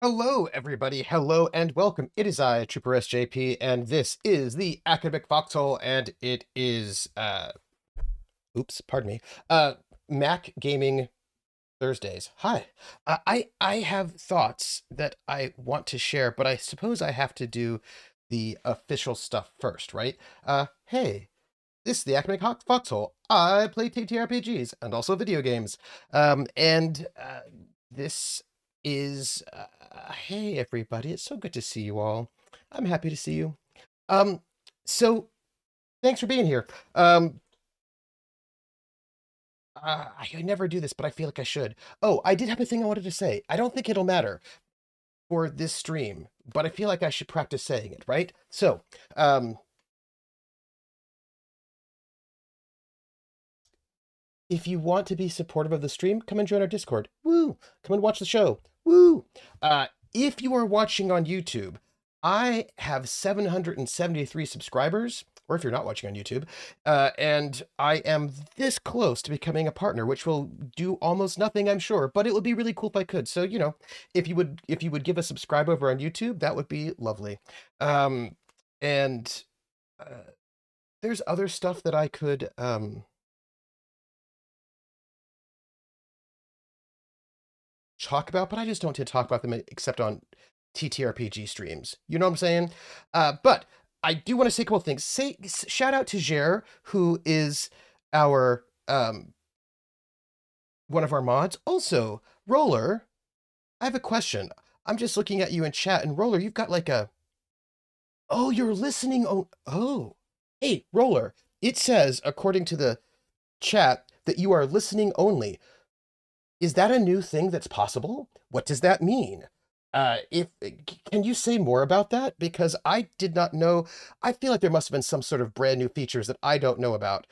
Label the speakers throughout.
Speaker 1: Hello, everybody. Hello and welcome. It is I, Trooper SJP, and this is the Academic Foxhole, and it is, oops, pardon me, Mac Gaming Thursdays. Hi. I have thoughts that I want to share, but I suppose I have to do the official stuff first, right? Hey, this is the Academic Foxhole. I play TTRPGs and also video games. This is hey everybody, it's so good to see you all. I'm happy to see you. So thanks for being here. I never do this, but I feel like I should. Oh, I did have a thing I wanted to say. I don't think it'll matter for this stream, but I feel like I should practice saying it, right? So if you want to be supportive of the stream, come and join our Discord. Woo! Come and watch the show. Woo! If you are watching on YouTube, I have 773 subscribers, or if you're not watching on YouTube, and I am this close to becoming a partner, which will do almost nothing, I'm sure, but it would be really cool if I could. So, you know, if you would give a subscribe over on YouTube, that would be lovely. There's other stuff that I could talk about, but I just don't tend to talk about them except on TTRPG streams. You know what I'm saying? But I do want to say a couple of things. Shout out to Jer, who is our one of our mods. Also, Roller, I have a question. I'm just looking at you in chat, and Roller, you've got like a... Oh, you're listening. Oh. Hey, Roller, it says, according to the chat, that you are listening only. Is that a new thing that's possible? What does that mean? Can you say more about that? Because I did not know. I feel like there must have been some sort of brand new features that I don't know about.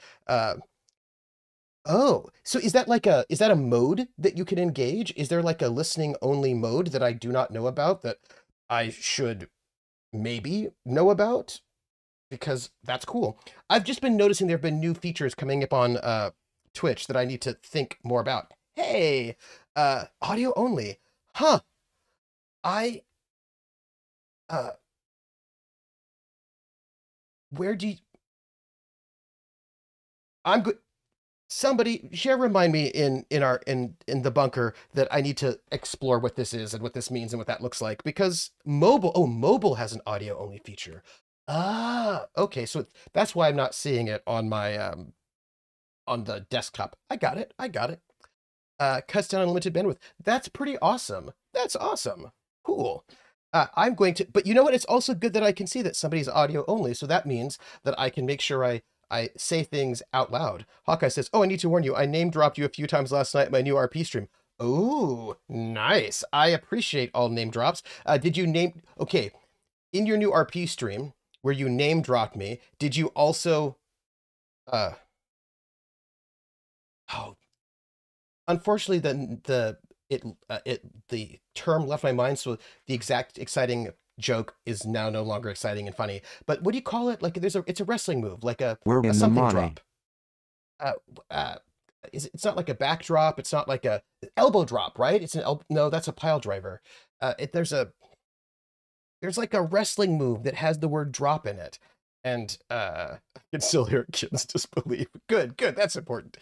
Speaker 1: Oh, so is that a mode that you can engage? Is there like a listening only mode that I do not know about that I should maybe know about? Because that's cool. I've just been noticing there have been new features coming up on Twitch that I need to think more about. Hey, audio only. Huh. Where do you... I'm good. Somebody, remind me in the bunker that I need to explore what this is and what this means and what that looks like, because mobile has an audio only feature. Ah, okay, so that's why I'm not seeing it on my on the desktop. I got it. Cuts down unlimited bandwidth. That's pretty awesome. That's awesome. Cool. I'm going to, but you know what? It's also good that I can see that somebody's audio only. So that means that I can make sure I I say things out loud. Hawkeye says, "Oh, I need to warn you. I name dropped you a few times last night in my new RP stream." Oh, nice. I appreciate all name drops. Did you name? Okay, in your new RP stream where you name dropped me, did you also? Uh, oh, unfortunately, the term left my mind, so the exact exciting joke is now no longer exciting and funny. But what do you call it? Like it's a wrestling move, like
Speaker 2: We're
Speaker 1: a
Speaker 2: in the
Speaker 1: something
Speaker 2: money.
Speaker 1: drop. Uh, uh, it's not like a backdrop. It's not like a elbow drop, right? It's no, that's a pile driver. There's like a wrestling move that has the word drop in it. And I can still hear kids disbelief. Good, good, that's important.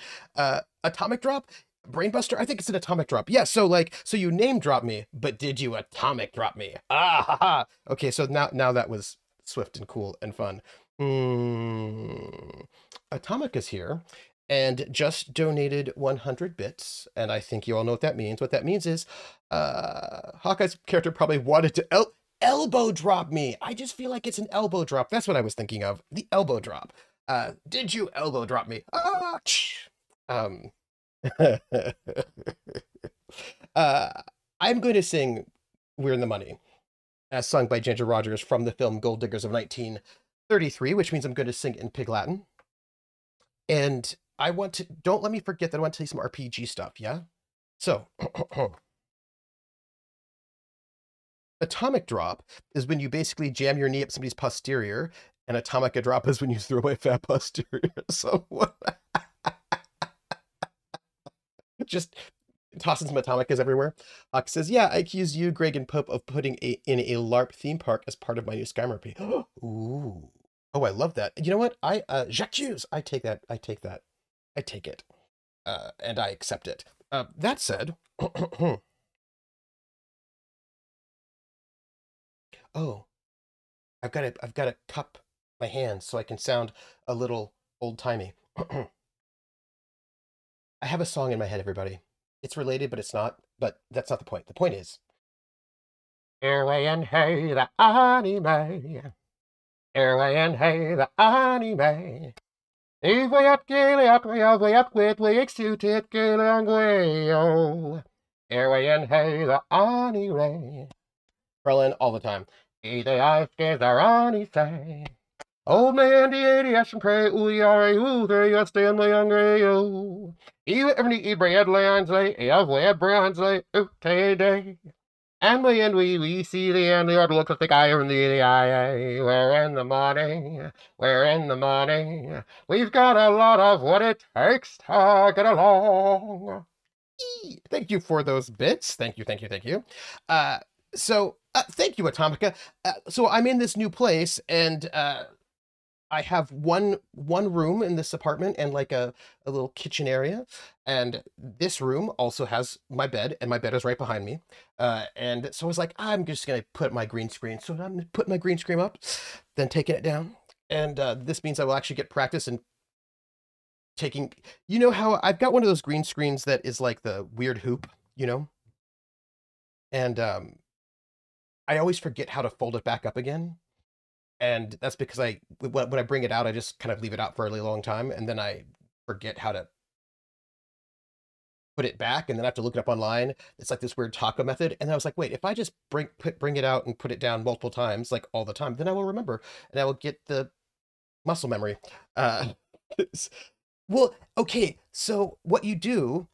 Speaker 1: Atomic drop? Brainbuster? I think it's an atomic drop. Yeah, so you name drop me, but did you atomic drop me? Ah ha ha. Okay, so now that was swift and cool and fun. Atomic is here and just donated 100 bits, and I think you all know what that means. What that means is Hawkeye's character probably wanted to elbow drop me. I just feel like it's an elbow drop. That's what I was thinking of. The elbow drop. Did you elbow drop me? Ah, um, I'm going to sing "We're in the Money," as sung by Ginger Rogers from the film Gold Diggers of 1933, which means I'm going to sing in Pig Latin. And don't let me forget that I want to tell you some RPG stuff, yeah? So, atomic drop is when you basically jam your knee up somebody's posterior, and atomic drop is when you throw away fat posterior. So, just tossing some atomicas everywhere. Huck says, "Yeah, I accuse you, Greg and Pope, of putting in a LARP theme park as part of my new Skyrim RP." Ooh. Oh, I love that. You know what? J'accuse. I take that. I take that. I take it. And I accept it. That said, oh, I've got to cup my hands so I can sound a little old-timey. I have a song in my head, everybody. It's related, but it's not. But that's not the point. The point is, Airway and hey, the anime. Airway and hey, the anime. Airway and hey, the anime. Berlin all the time. Old man, the 80 and pray, ooh, there you stand my hungry, oh. You ever eat bread, lands, I've led brands, today. And we see the end, the order looks like the guy in the eye. We're in the money, we're in the money. We've got a lot of what it takes to get along. Thank you for those bits. Thank you, thank you, thank you. Thank you, Atomica. So I'm in this new place, and I have one room in this apartment and like a little kitchen area. And this room also has my bed, and my bed is right behind me. And so I was like, I'm just gonna put my green screen. So I'm putting my green screen up, then taking it down. And this means I will actually get practice in taking, you know how I've got one of those green screens that is like the weird hoop, you know? And I always forget how to fold it back up again. And that's because when I bring it out, I just kind of leave it out for a really long time, and then I forget how to put it back, and then I have to look it up online. It's like this weird taco method, and I was like, wait, if I just bring it out and put it down multiple times, like all the time, then I will remember, and I will get the muscle memory. Uh, well, okay, so what you do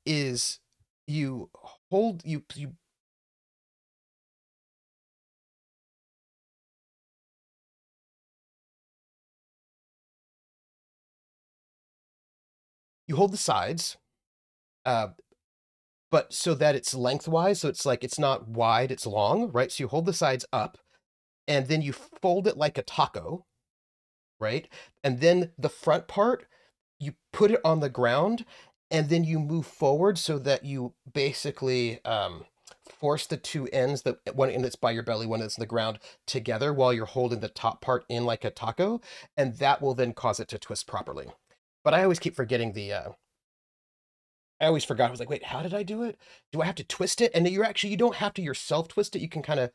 Speaker 1: is you hold you you hold the sides, uh, but so that it's lengthwise, so it's like it's not wide, it's long, right? So you hold the sides up, and then you fold it like a taco, right? And then the front part, you put it on the ground, and then you move forward so that you basically force the two ends, that one end that's by your belly, one that's in the ground, together while you're holding the top part in like a taco, and that will then cause it to twist properly. But I always keep forgetting I always forgot. I was like, wait, how did I do it? Do I have to twist it? And you don't have to yourself twist it. You can kind of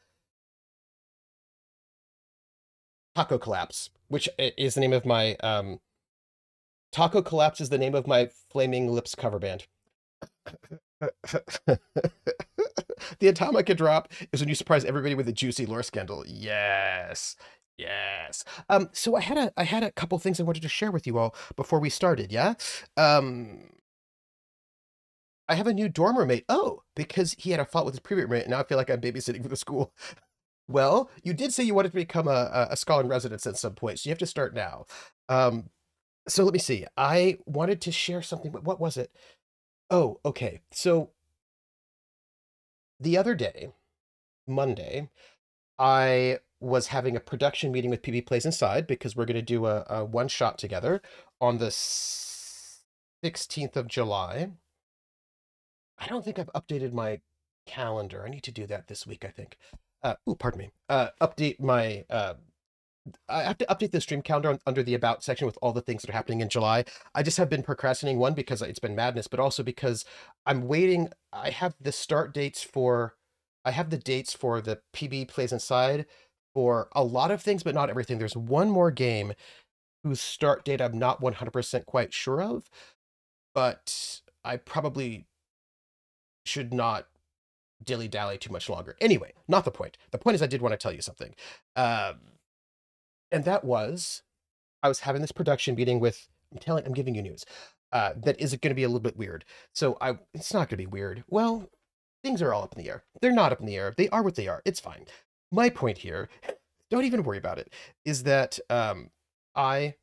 Speaker 1: taco collapse, which is the name of my Taco Collapse is the name of my Flaming Lips cover band. The Atomica drop is when you surprise everybody with a juicy lore scandal. Yes. Yes. So I had a couple things I wanted to share with you all before we started, yeah? Um, I have a new dorm roommate. Oh, because he had a fault with his previous roommate, and now I feel like I'm babysitting for the school. Well, you did say you wanted to become a scholar in residence at some point, so you have to start now. Um, so let me see. I wanted to share something. What was it? Oh, okay. So the other day, Monday, I was having a production meeting with PB Plays Inside because we're going to do a one shot together on the 16th of July. I don't think I've updated my calendar. I need to do that this week, I think. Pardon me. Update my I have to update the stream calendar under the about section with all the things that are happening in July. I just have been procrastinating, one because it's been madness, but also because I'm waiting. I have the dates for the PB Plays Inside for a lot of things, but not everything. There's one more game whose start date I'm not 100% quite sure of, but I probably should not dilly-dally too much longer. Anyway, not the point. The point is I did want to tell you something. Um, and that was I was having this production meeting with I'm giving you news. That is going to be a little bit weird. It's not going to be weird. Well, things are all up in the air. They're not up in the air. They are what they are. It's fine. My point here, don't even worry about it, is that I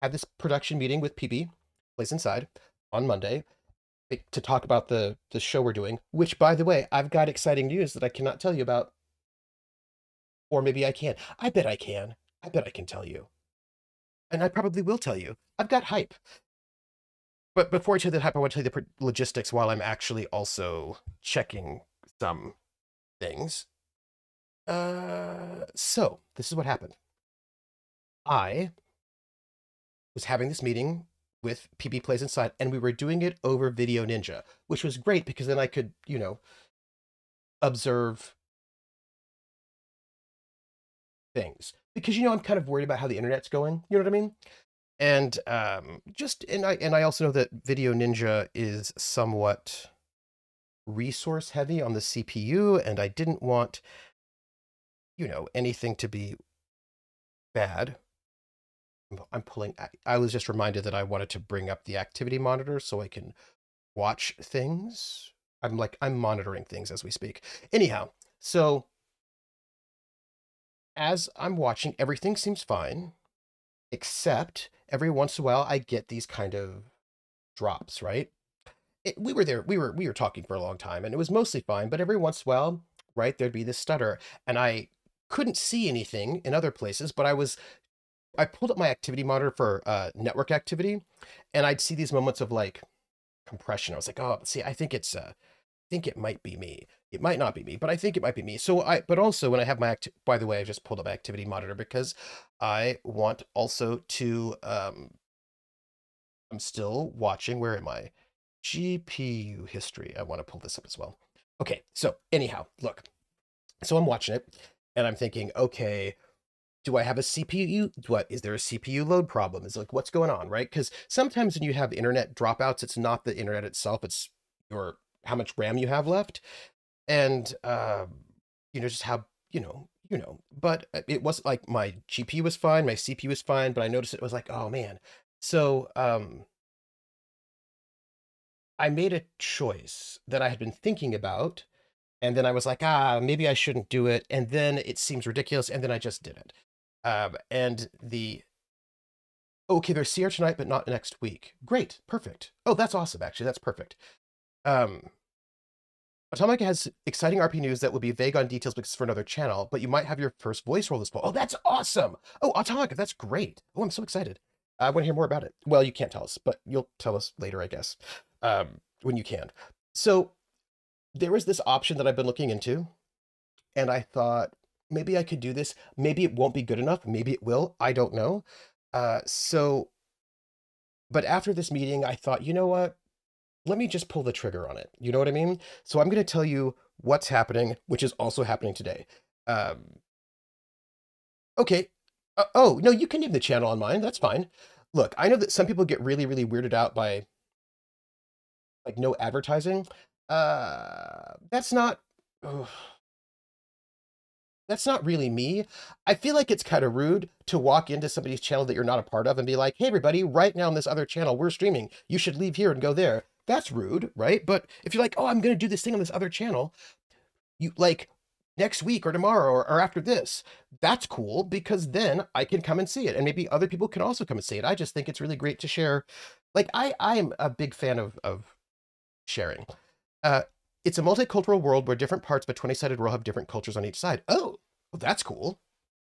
Speaker 1: had this production meeting with PB, Place Inside, on Monday to talk about the show we're doing, which, by the way, I've got exciting news that I cannot tell you about. Or maybe I can. I bet I can. I bet I can tell you. And I probably will tell you. I've got hype. But before I tell you the hype, I want to tell you the logistics while I'm actually also checking some things. So this is what happened. I was having this meeting with PB Plays Inside, and we were doing it over Video Ninja, which was great because then I could, observe things. Because I'm kind of worried about how the internet's going. You know what I mean? And I also know that Video Ninja is somewhat resource heavy on the CPU, and I didn't want, anything to be bad. I was just reminded that I wanted to bring up the activity monitor so I can watch things. I'm monitoring things as we speak. Anyhow, so as I'm watching, everything seems fine, except every once in a while I get these kind of drops, right? We were there, we were talking for a long time, and it was mostly fine, but every once in a while, right, there'd be this stutter, and I couldn't see anything in other places, but I pulled up my activity monitor for network activity, and I'd see these moments of like compression. I was like, oh, see, I think it might be me. It might not be me, but I think it might be me. But also when I have by the way, I just pulled up my activity monitor because I want also to, I'm still watching, where am I? GPU history. I want to pull this up as well. Okay, so anyhow, look. So I'm watching it, and I'm thinking, okay, do I have a CPU? Is there a CPU load problem? Is like, what's going on, right? Because sometimes when you have internet dropouts, it's not the internet itself, it's how much RAM you have left. And, just how, but it was like my GPU was fine, my CPU was fine, but I noticed it was like, oh man. So, I made a choice that I had been thinking about, and then I was like, maybe I shouldn't do it. And then it seems ridiculous, and then I just did it. Okay, there's CR tonight, but not next week. Great, perfect. Oh, that's awesome, actually. That's perfect. Atomica has exciting RP news that will be vague on details because it's for another channel, but you might have your first voice role this fall. Oh, that's awesome. Oh, Atomica, that's great. Oh, I'm so excited. I want to hear more about it. Well, you can't tell us, but you'll tell us later, I guess, when you can. So there was this option that I've been looking into, and I thought, maybe I could do this. Maybe it won't be good enough. Maybe it will. I don't know. But after this meeting, I thought, you know what? Let me just pull the trigger on it. You know what I mean? So I'm going to tell you what's happening, which is also happening today. Okay. Oh, no, you can name the channel on mine. That's fine. look, I know that some people get really, really weirded out by like no advertising. That's not ugh, that's not really me. I feel like it's kind of rude to walk into somebody's channel that you're not a part of and be like, "Hey, everybody, right now on this other channel, we're streaming. You should leave here and go there." That's rude, right? But if you're like, "Oh, I'm going to do this thing on this other channel," you like next week or tomorrow or after this, that's cool because then I can come and see it, and maybe other people can also come and see it. I just think it's really great to share. Like I'm a big fan of sharing. Uh, it's a multicultural world where different parts of a 20-sided world have different cultures on each side. Oh, well, that's cool.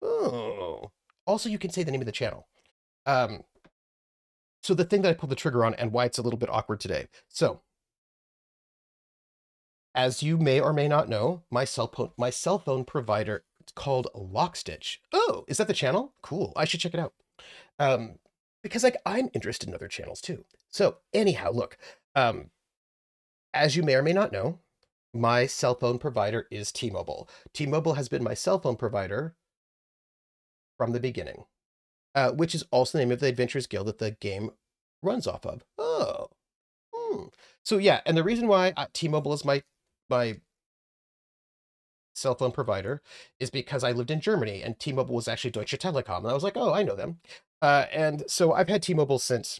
Speaker 1: Oh. Also, you can say the name of the channel. Um, so the thing that I pulled the trigger on and why it's a little bit awkward today. So, as you may or may not know, my cell phone provider, it's called Lockstitch. Oh, is that the channel? Cool. I should check it out. Um, because like I'm interested in other channels too. So anyhow, look, um, as you may or may not know, my cell phone provider is T-Mobile. T-Mobile has been my cell phone provider from the beginning, which is also the name of the Adventurers Guild that the game runs off of. Oh, hmm. So yeah, and the reason why T-Mobile is my cell phone provider is because I lived in Germany and T-Mobile was actually Deutsche Telekom, and I was like, oh, I know them. And so I've had T-Mobile since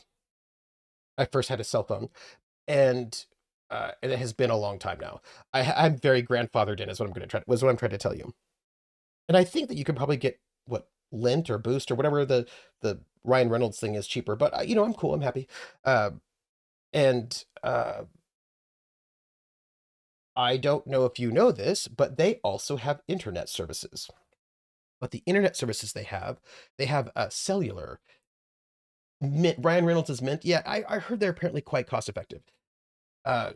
Speaker 1: I first had a cell phone, and it has been a long time now. I'm very grandfathered in, is what I'm trying to tell you. And I think that you could probably get what Lint or Boost or whatever the Ryan Reynolds thing is cheaper, but I'm cool. I'm happy. Uh, and I don't know if you know this, but they also have internet services. But the internet services they have a cellular. Mint, Ryan Reynolds is Mint. Yeah, I heard they're apparently quite cost effective. Uh,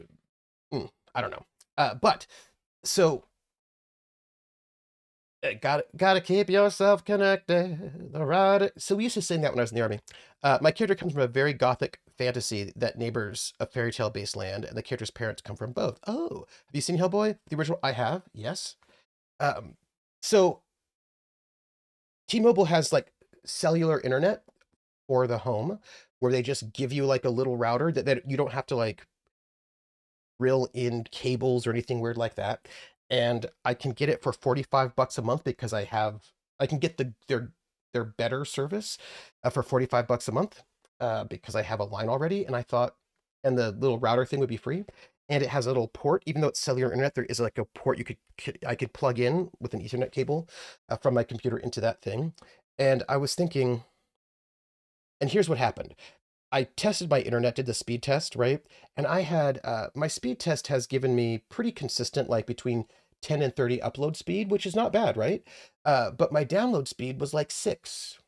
Speaker 1: I don't know. But so gotta keep yourself connected. The right. So we used to sing that when I was in the army. My character comes from a very gothic fantasy that neighbors a fairy tale based land, and the character's parents come from both. Oh, have you seen Hellboy? The original? I have. Yes. Um, so T-Mobile has like cellular internet for the home, where they just give you like a little router that you don't have to like drill in cables or anything weird like that. And I can get it for 45 bucks a month because I can get their better service for 45 bucks a month because I have a line already. And I thought, and the little router thing would be free. And it has a little port, even though it's cellular internet, there is like a port I could plug in with an Ethernet cable from my computer into that thing. And I was thinking, and here's what happened. I tested my internet, did the speed test, right? And I had my speed test has given me pretty consistent, like between 10 and 30 upload speed, which is not bad, right? But my download speed was like 6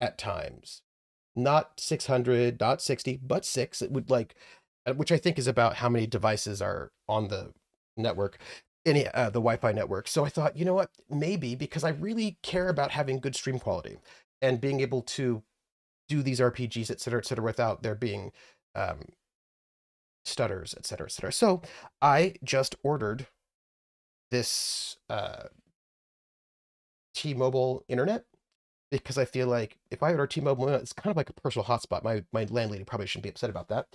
Speaker 1: at times. Not 600, not 60, but 6. It would like, which I think is about how many devices are on the network, the Wi-Fi network. So I thought, you know what? Maybe because I really care about having good stream quality and being able to do these RPGs, et cetera, without there being um, stutters, et cetera, et cetera. So I just ordered this T-Mobile internet because I feel like if I order T-Mobile internet, it's kind of like a personal hotspot. My landlady probably shouldn't be upset about that.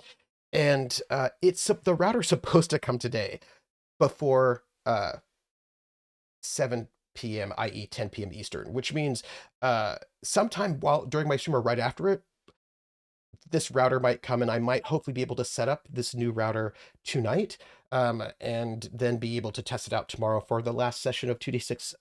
Speaker 1: And it's the router's supposed to come today before 7 p.m., i.e. 10 p.m. Eastern, which means sometime during my stream or right after it, this router might come and I might hopefully be able to set up this new router tonight and then be able to test it out tomorrow for the last session of 2D6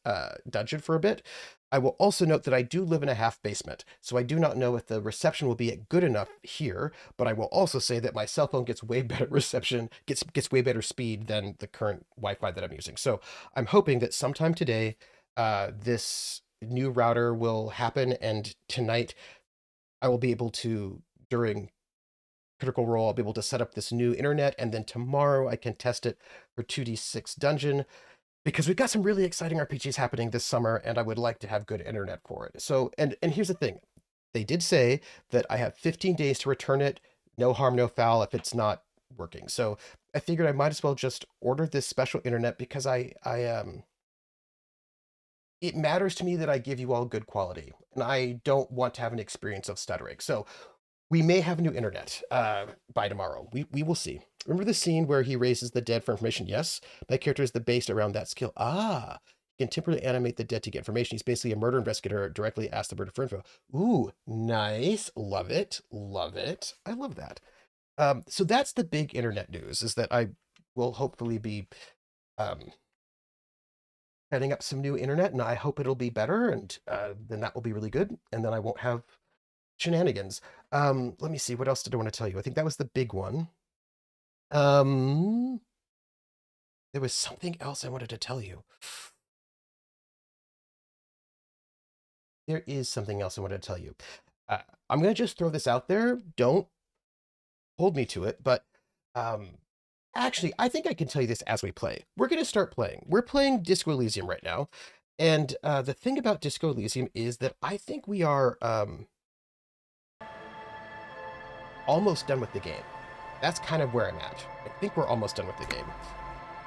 Speaker 1: Dungeon for a bit. I will also note that I do live in a half basement, so I do not know if the reception will be good enough here, but I will also say that my cell phone gets way better reception, gets way better speed than the current Wi-Fi that I'm using. So I'm hoping that sometime today, this new router will happen, and tonight I will be able to, during Critical Role, I'll be able to set up this new internet, and then tomorrow I can test it for 2D6 Dungeon, because we've got some really exciting RPGs happening this summer, and I would like to have good internet for it. So, and here's the thing. They did say that I have 15 days to return it, no harm, no foul, if it's not working. So I figured I might as well just order this special internet because it matters to me that I give you all good quality, and I don't want to have an experience of stuttering. So we may have new internet by tomorrow. We will see. Remember the scene where he raises the dead for information? Yes, my character is the based around that skill. Ah, he can temporarily animate the dead to get information. He's basically a murder investigator. Directly ask the murder for info. Ooh, nice. Love it. Love it. I love that. So that's the big internet news, is that I will hopefully be um, setting up some new internet, and I hope it'll be better, and then that will be really good, and then I won't have shenanigans. Let me see, what else did I want to tell you? I think that was the big one. There was something else I wanted to tell you. There is something else I wanted to tell you. I'm going to just throw this out there. Don't hold me to it, but actually, I think I can tell you this as we play. We're going to start playing. We're playing Disco Elysium right now, and the thing about Disco Elysium is that I think we are almost done with the game. That's kind of where I'm at. I think we're almost done with the game.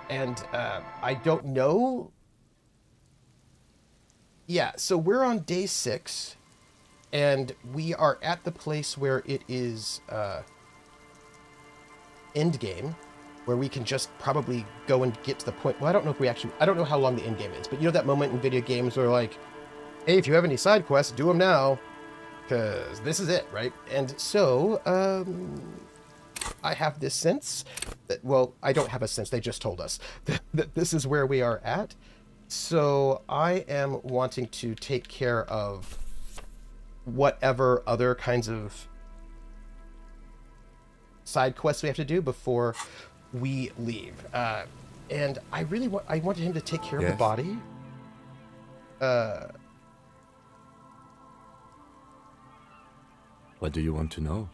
Speaker 1: And I don't know. Yeah, so we're on day 6, and we are at the place where it is end game, where we can just probably go and get to the point. Well, I don't know if we actually, I don't know how long the end game is, but you know that moment in video games where like, hey, if you have any side quests, do them now, because this is it, right? And so, I have this sense that, well, I don't have a sense, they just told us that this is where we are at. So I am wanting to take care of whatever other kinds of side quests we have to do before we leave. And I really I wanted him to take care of the body.
Speaker 2: What do you want to know?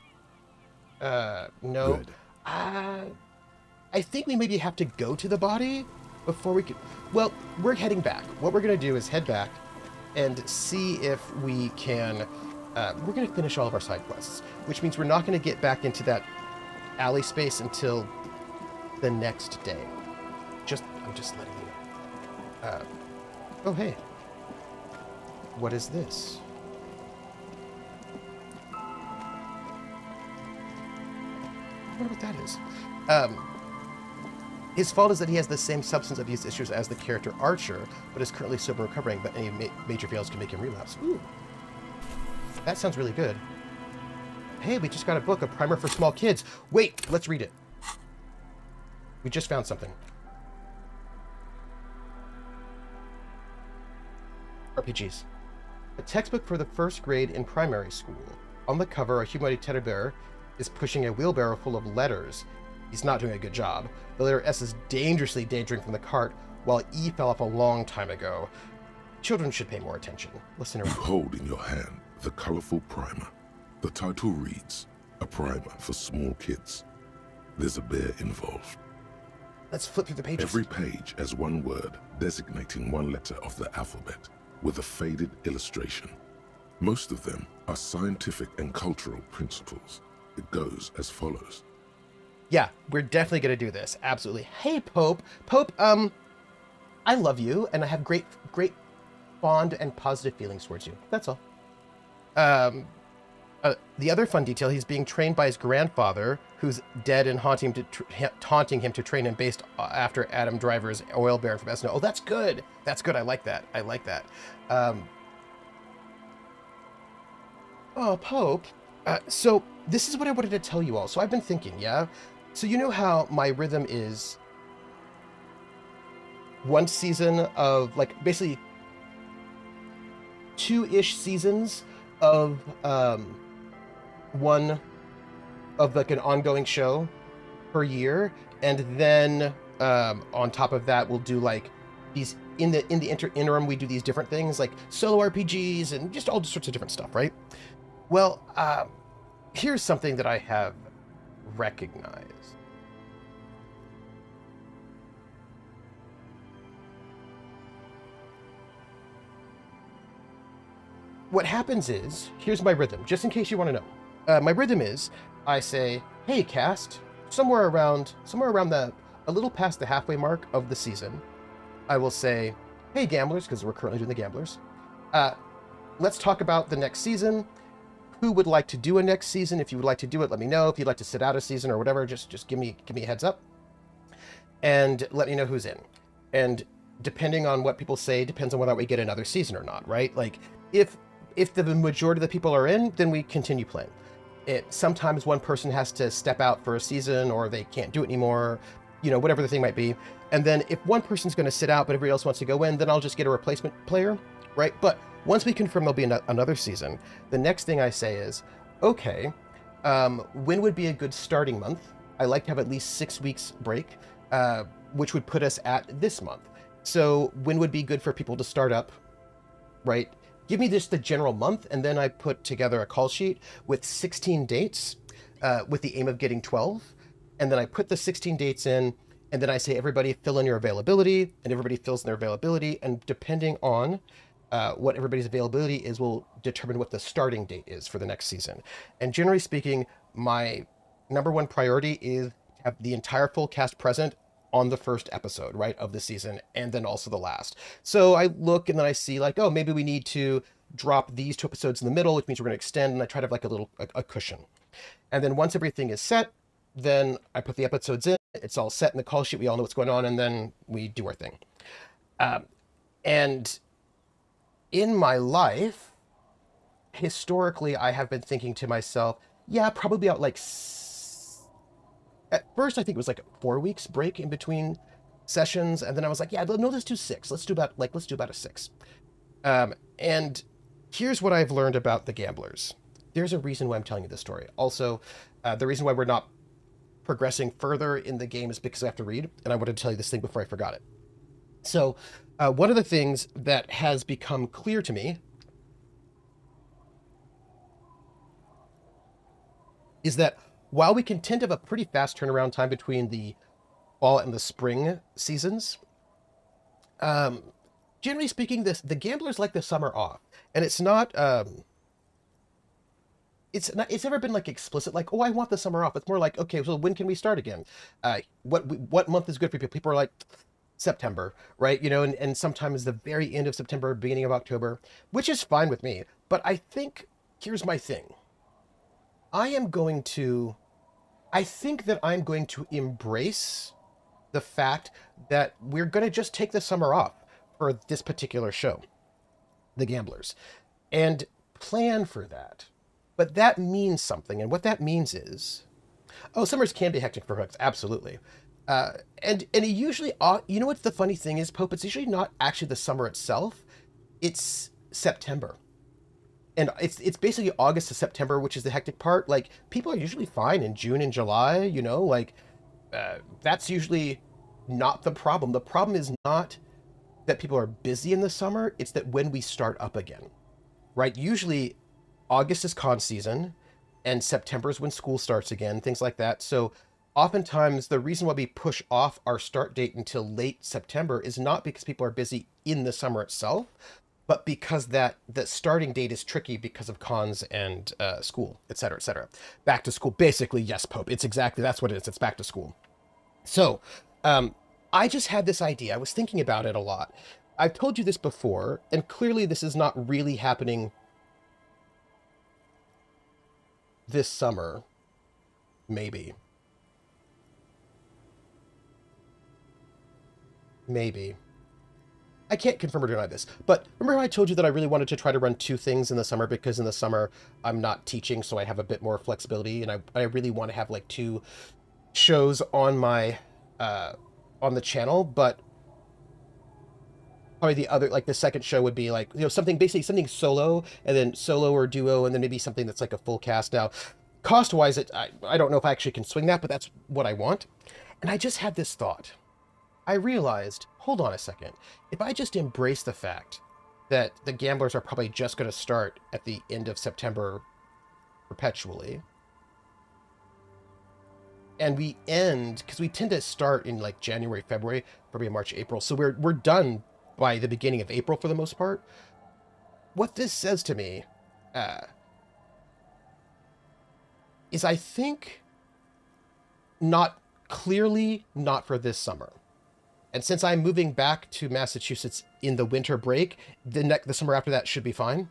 Speaker 1: No.
Speaker 2: Good.
Speaker 1: I think we maybe have to go to the body before we can. Well, we're heading back. What we're going to do is head back and see if we can. We're going to finish all of our side quests, which means we're not going to get back into that alley space until the next day. I'm just letting you know. Oh, hey. What is this? I wonder what that is. His fault is that he has the same substance abuse issues as the character Archer, but is currently sober and recovering, but any major fails can make him relapse. Ooh. That sounds really good. Hey, we just got a book, A Primer for Small Kids. Wait, let's read it. We just found something. RPGs. A textbook for the first grade in primary school. On the cover, a humanoid teddy bear is pushing a wheelbarrow full of letters. He's not doing a good job. The letter S is dangerously dangering from the cart, while E fell off a long time ago. Children should pay more attention. Listen around.
Speaker 3: You hold in your hand the colorful primer. The title reads, A Primer for Small Kids. There's a bear involved.
Speaker 1: Let's flip through the pages.
Speaker 3: Every page has one word designating one letter of the alphabet with a faded illustration. Most of them are scientific and cultural principles. It goes as follows.
Speaker 1: Yeah, we're definitely going to do this. Absolutely. Hey, Pope. Pope, I love you, and I have great fond and positive feelings towards you. That's all. The other fun detail, he's being trained by his grandfather, who's dead and taunting him to train him based after Adam Driver's oil baron from SNL. Oh, that's good. That's good. I like that. I like that. Oh, Pope. So this is what I wanted to tell you all. So I've been thinking, yeah? So you know how my rhythm is one season of, like, basically 2-ish seasons of one of like an ongoing show per year, and then on top of that we'll do like these in the interim we do these different things like solo RPGs and just all sorts of different stuff, right? Well, here's something that I have recognized. What happens is, here's my rhythm, just in case you want to know. My rhythm is, I say, hey, cast, somewhere around a little past the halfway mark of the season, I will say, hey gamblers, because we're currently doing the gamblers. Uh, let's talk about the next season. Who would like to do a next season? If you would like to do it, let me know. If you'd like to sit out a season or whatever, just give me a heads up and let me know who's in. And depending on what people say, depends on whether we get another season or not, right? Like if the majority of the people are in, then we continue playing. Sometimes one person has to step out for a season or they can't do it anymore, whatever the thing might be. And then if one person's going to sit out but everybody else wants to go in, then I'll just get a replacement player, right? But once we confirm there'll be another season, the next thing I say is, okay, when would be a good starting month? I like to have at least 6 weeks break, which would put us at this month. So when would be good for people to start up, right? Give me just the general month, and then I put together a call sheet with 16 dates with the aim of getting 12. And then I put the 16 dates in, and then I say, everybody fill in your availability, and everybody fills in their availability. And depending on what everybody's availability is, will determine what the starting date is for the next season. And generally speaking, my number one priority is to have the entire full cast present on the first episode, right, of the season, and then also the last. So I look and then I see like, oh, maybe we need to drop these 2 episodes in the middle, which means we're going to extend, and I try to have like a cushion. And then once everything is set, then I put the episodes in, it's all set in the call sheet, we all know what's going on, and then we do our thing. And in my life, historically, I have been thinking to myself, yeah, probably out like at first I think it was like 4 weeks break in between sessions, and then I was like, yeah, no, let's do 6. Let's do about a 6. And here's what I've learned about the gamblers. There's a reason why I'm telling you this story. Also, the reason why we're not progressing further in the game is because I have to read, and I wanted to tell you this thing before I forgot it. So, one of the things that has become clear to me is that while we can tend to have a pretty fast turnaround time between the fall and the spring seasons, generally speaking, the gamblers like the summer off, and it's not. It's never been like explicit, like, oh, I want the summer off. It's more like, okay, so when can we start again? What month is good for people? People are like September, right? And sometimes the very end of September, beginning of October, which is fine with me. But I think here's my thing. I think that I'm going to embrace the fact that we're going to just take the summer off for this particular show, The Gamblers, and plan for that. But that means something, and what that means is, summers can be hectic for hooks, absolutely. And it usually, you know what the funny thing is, Pope? It's usually not actually the summer itself. It's September. And it's basically August to September, which is the hectic part. Like, people are usually fine in June and July, that's usually not the problem. The problem is not that people are busy in the summer, it's that when we start up again, right? Usually August is con season, and September is when school starts again, things like that. So oftentimes the reason why we push off our start date until late September is not because people are busy in the summer itself, but because the starting date is tricky because of cons and school, et cetera, et cetera. Back to school, basically, yes, Pope. That's what it is. It's back to school. So I just had this idea. I was thinking about it a lot. I've told you this before, and clearly this is not really happening this summer. Maybe. I can't confirm or deny this, but remember how I told you that I really wanted to try to run 2 things in the summer, because in the summer I'm not teaching, so I have a bit more flexibility, and I really want to have like 2 shows on my on the channel, but probably the second show would be like, basically something solo, and then solo or duo, and then maybe something that's like a full cast. Now, cost-wise, I don't know if I actually can swing that, but that's what I want. And I just had this thought. I realized, hold on a second, if I just embrace the fact that the gamblers are probably just going to start at the end of September perpetually, and we end, because we tend to start in like January, February, March, April, so we're done by the beginning of April for the most part. What this says to me is, I think, not for this summer. And since I'm moving back to Massachusetts in the winter break, the summer after that should be fine.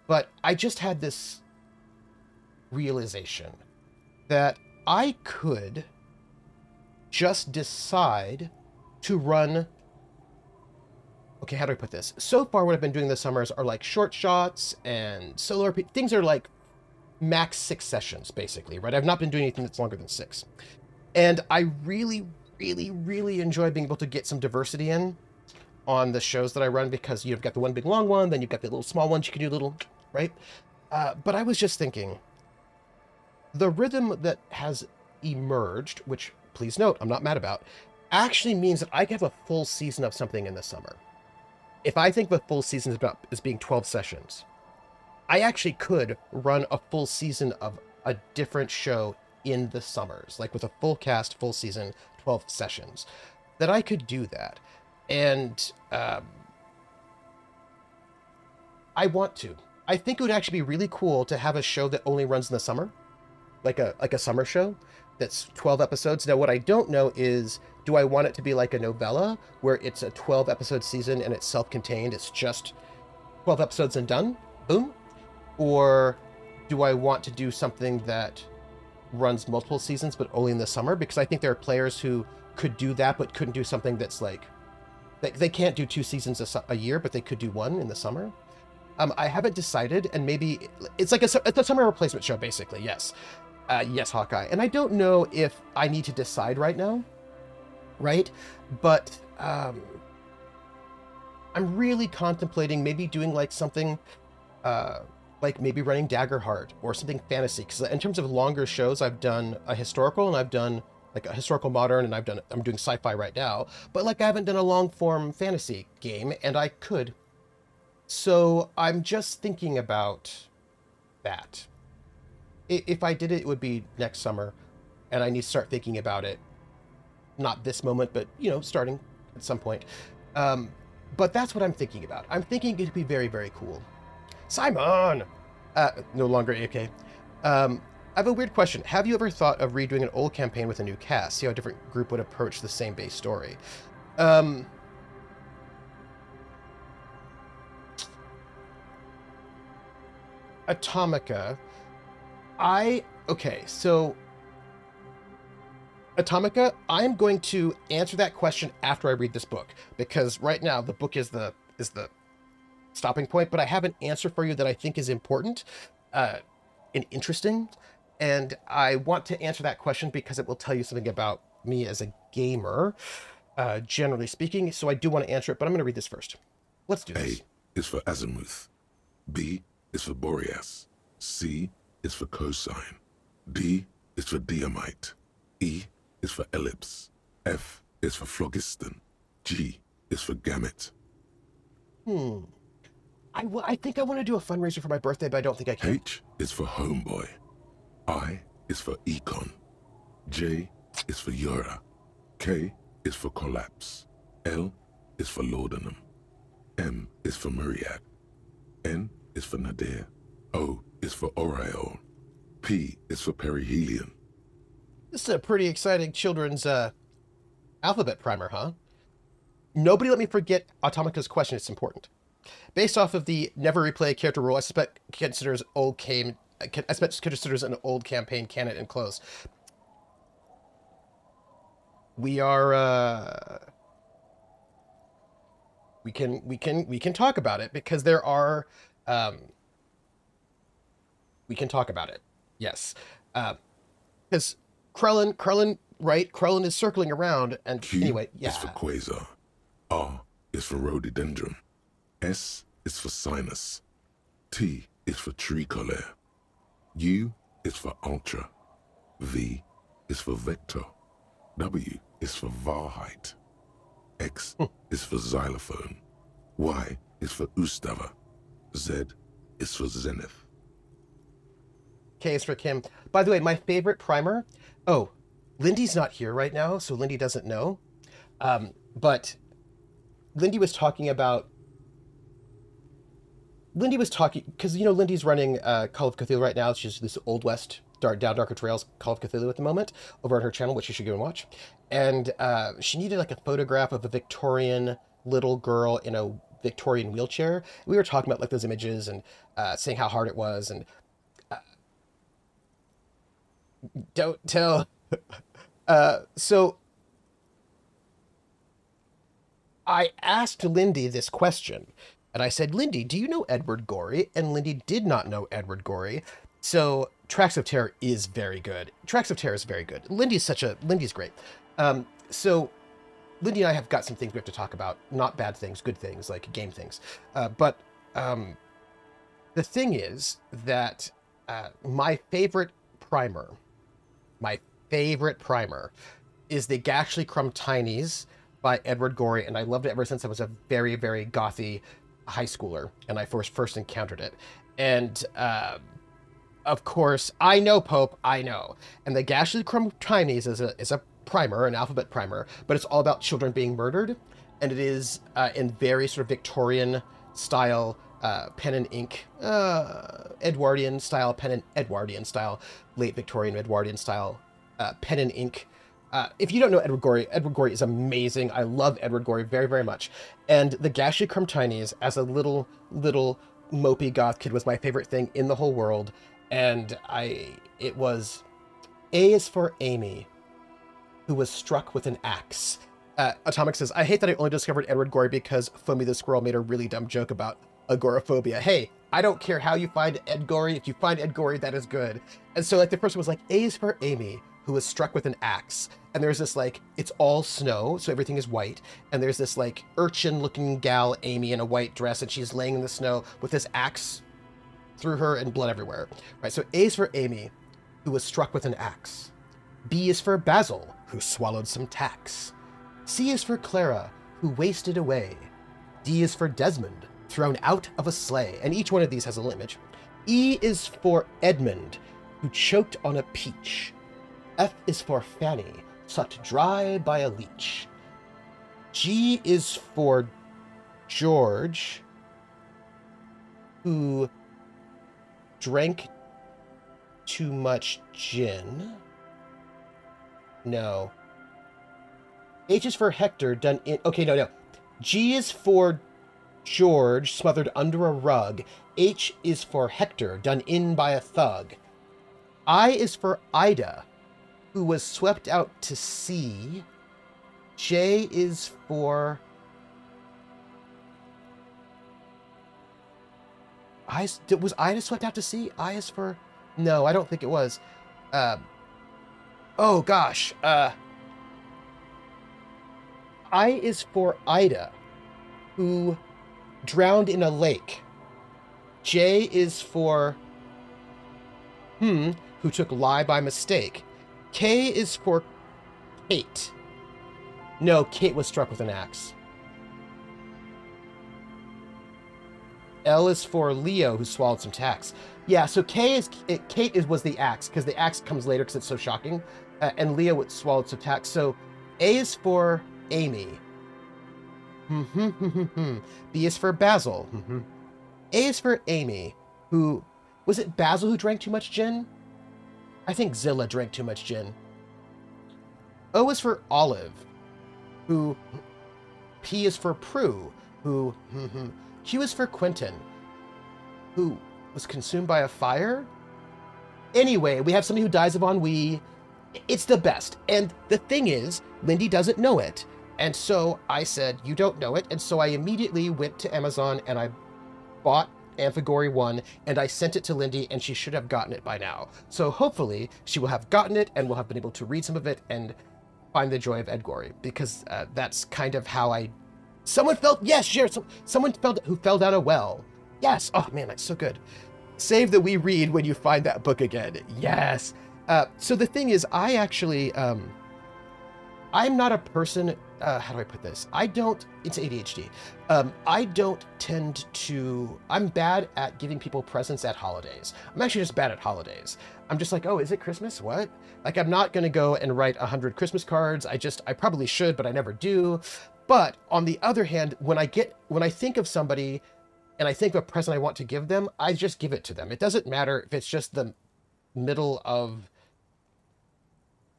Speaker 1: But I just had this realization that I could just decide to run. Okay, how do I put this? So far, what I've been doing this summers are like short shots and solo RP. Things are like max 6 sessions, basically, right? I've not been doing anything that's longer than 6. And I really, really, really enjoy being able to get some diversity in on the shows that I run, because you've got the one big long one, then you've got the little small ones you can do little, right? But I was just thinking, the rhythm that has emerged, which please note, I'm not mad about, actually means that I can have a full season of something in the summer. If I think the full season is about as being 12 sessions, I actually could run a full season of a different show in the summers, like with a full cast, full season, 12 sessions, that I could do that. And I want to. I think it would actually be really cool to have a show that only runs in the summer, like a summer show that's 12 episodes. Now, what I don't know is, do I want it to be like a novella where it's a 12 episode season and it's self-contained, it's just 12 episodes and done, boom? Or do I want to do something that runs multiple seasons but only in the summer? Because I think there are players who could do that but couldn't do something that's like, they can't do 2 seasons a year, but they could do 1 in the summer. I haven't decided, and maybe it's like it's a summer replacement show, basically. Yes. Yes, Hawkeye. And I don't know if I need to decide right now, right? But I'm really contemplating maybe doing like something like maybe running Daggerheart or something fantasy. Because in terms of longer shows, I've done a historical, and I've done like a historical modern, and I'm doing sci-fi right now. But like I haven't done a long form fantasy game, and I could. So I'm just thinking about that. If I did it, it would be next summer, and I need to start thinking about it. Not this moment, but, you know, starting at some point. But that's what I'm thinking about. I'm thinking it'd be very, very cool. Simon! No longer AK. I have a weird question. Have you ever thought of redoing an old campaign with a new cast? See how a different group would approach the same base story. Atomica. Okay, so Atomica, I'm going to answer that question after I read this book, because right now the book is the stopping point, but I have an answer for you that I think is important and interesting, and I want to answer that question because it will tell you something about me as a gamer, generally speaking, so I do want to answer it, but I'm going to read this first. Let's do this.
Speaker 3: A is for azimuth. B is for Boreas. C is for cosine. D is for diamite. E is for ellipse. F is for phlogiston. G is for gamut.
Speaker 1: I think I want to do a fundraiser for my birthday, but I don't think I can.
Speaker 3: H is for homeboy. I is for econ. J is for Yura. K is for collapse. L is for laudanum. M is for myriad. N is for nadir. O is for aureole. P is for perihelion.
Speaker 1: This is a pretty exciting children's alphabet primer, huh? Nobody let me forget Atomica's question. It's important. Based off of the never replay character rule, I suspect considers considers an old campaign canon and close. We are we can talk about it, because there are we can talk about it. Yes. Because Krellin, right? Krellin is circling around, and
Speaker 3: Q
Speaker 1: anyway, yeah.
Speaker 3: is for quasar. R is for rhododendron. S is for sinus. T is for tricolor. U is for ultra. V is for vector. W is for Varheit. X is for xylophone. Y is for Ustava. Z is for zenith.
Speaker 1: K is for Kim. By the way, my favorite primer. Oh, Lindy's not here right now, so Lindy doesn't know. But Lindy was talking about. Because, you know, Lindy's running Call of Cthulhu right now. She's this Old West Down Darker Trails Call of Cthulhu at the moment over on her channel, which you should go and watch. And she needed like a photograph of a Victorian little girl in a Victorian wheelchair. We were talking about like those images and saying how hard it was, and don't tell. So I asked Lindy this question, and I said, Lindy, do you know Edward Gorey? And Lindy did not know Edward Gorey. So Tracks of Terror is very good. Tracks of Terror is very good. Lindy's great. So Lindy and I have got some things we have to talk about. Not bad things, good things, like game things. But the thing is that my favorite primer is the Gashly Crumb Tinies by Edward Gorey, and I loved it ever since I was a very, very gothy high schooler, and I first encountered it. And of course, I know Pope, I know. And the Gashly Crumb Tinies is a primer, an alphabet primer, but it's all about children being murdered, and it is in very sort of Victorian style pen and ink, Edwardian style pen and Edwardian style, late Victorian Edwardian style pen and ink. If you don't know Edward Gorey is amazing. I love Edward Gorey very, very much. And the Gashly Crumb Tinies, as a little mopey goth kid, was my favorite thing in the whole world. And it was A is for Amy, who was struck with an axe. Atomic says, I hate that I only discovered Edward Gorey because Foamy the Squirrel made a really dumb joke about agoraphobia. Hey, I don't care how you find Ed Gorey. If you find Ed Gorey, that is good. And so like the person was like, A is for Amy, who was struck with an axe. And there's this like, it's all snow, so everything is white. And there's this like urchin looking gal, Amy, in a white dress, and she's laying in the snow with this axe through her and blood everywhere. Right, so A is for Amy, who was struck with an axe. B is for Basil, who swallowed some tacks. C is for Clara, who wasted away. D is for Desmond, thrown out of a sleigh. And each one of these has a little image. E is for Edmund, who choked on a peach. F is for Fanny, sucked dry by a leech. G is for George, who drank too much gin. No. H is for Hector, done in... Okay, no. G is for George, smothered under a rug. H is for Hector, done in by a thug. I is for Ida, who was swept out to sea. J is for... Was Ida swept out to sea? I is for... No, I don't think it was. Oh, gosh. I is for Ida, who drowned in a lake. J is for... who took lie by mistake. K is for Kate. No, Kate was struck with an axe. L is for Leo, who swallowed some tacks. Yeah, so Kate was the axe, because the axe comes later because it's so shocking. And Leo swallowed some tacks. So A is for Amy. B is for Basil. A is for Amy, who... Was it Basil who drank too much gin? I think Zilla drank too much gin. O is for Olive, who... P is for Prue, who... Q is for Quentin, who was consumed by a fire? Anyway, we have somebody who dies of ennui. It's the best. And the thing is, Lindy doesn't know it. And so I said, you don't know it. And so I immediately went to Amazon and I bought Amphigory 1 and I sent it to Lindy, and she should have gotten it by now. So hopefully she will have gotten it and will have been able to read some of it and find the joy of Ed Gorey, because that's kind of how I... Someone felt... Yes, share. Someone who fell down a well. Yes. Oh, man, that's so good. Save that we read when you find that book again. Yes. So the thing is, I actually... I'm not a person... how do I put this? I don't... It's ADHD. I don't tend to... I'm bad at giving people presents at holidays. I'm actually just bad at holidays. I'm just like, oh, is it Christmas? What? Like, I'm not going to go and write 100 Christmas cards. I probably should, but I never do. But on the other hand, when I think of somebody and I think of a present I want to give them, I just give it to them. It doesn't matter if it's just the middle of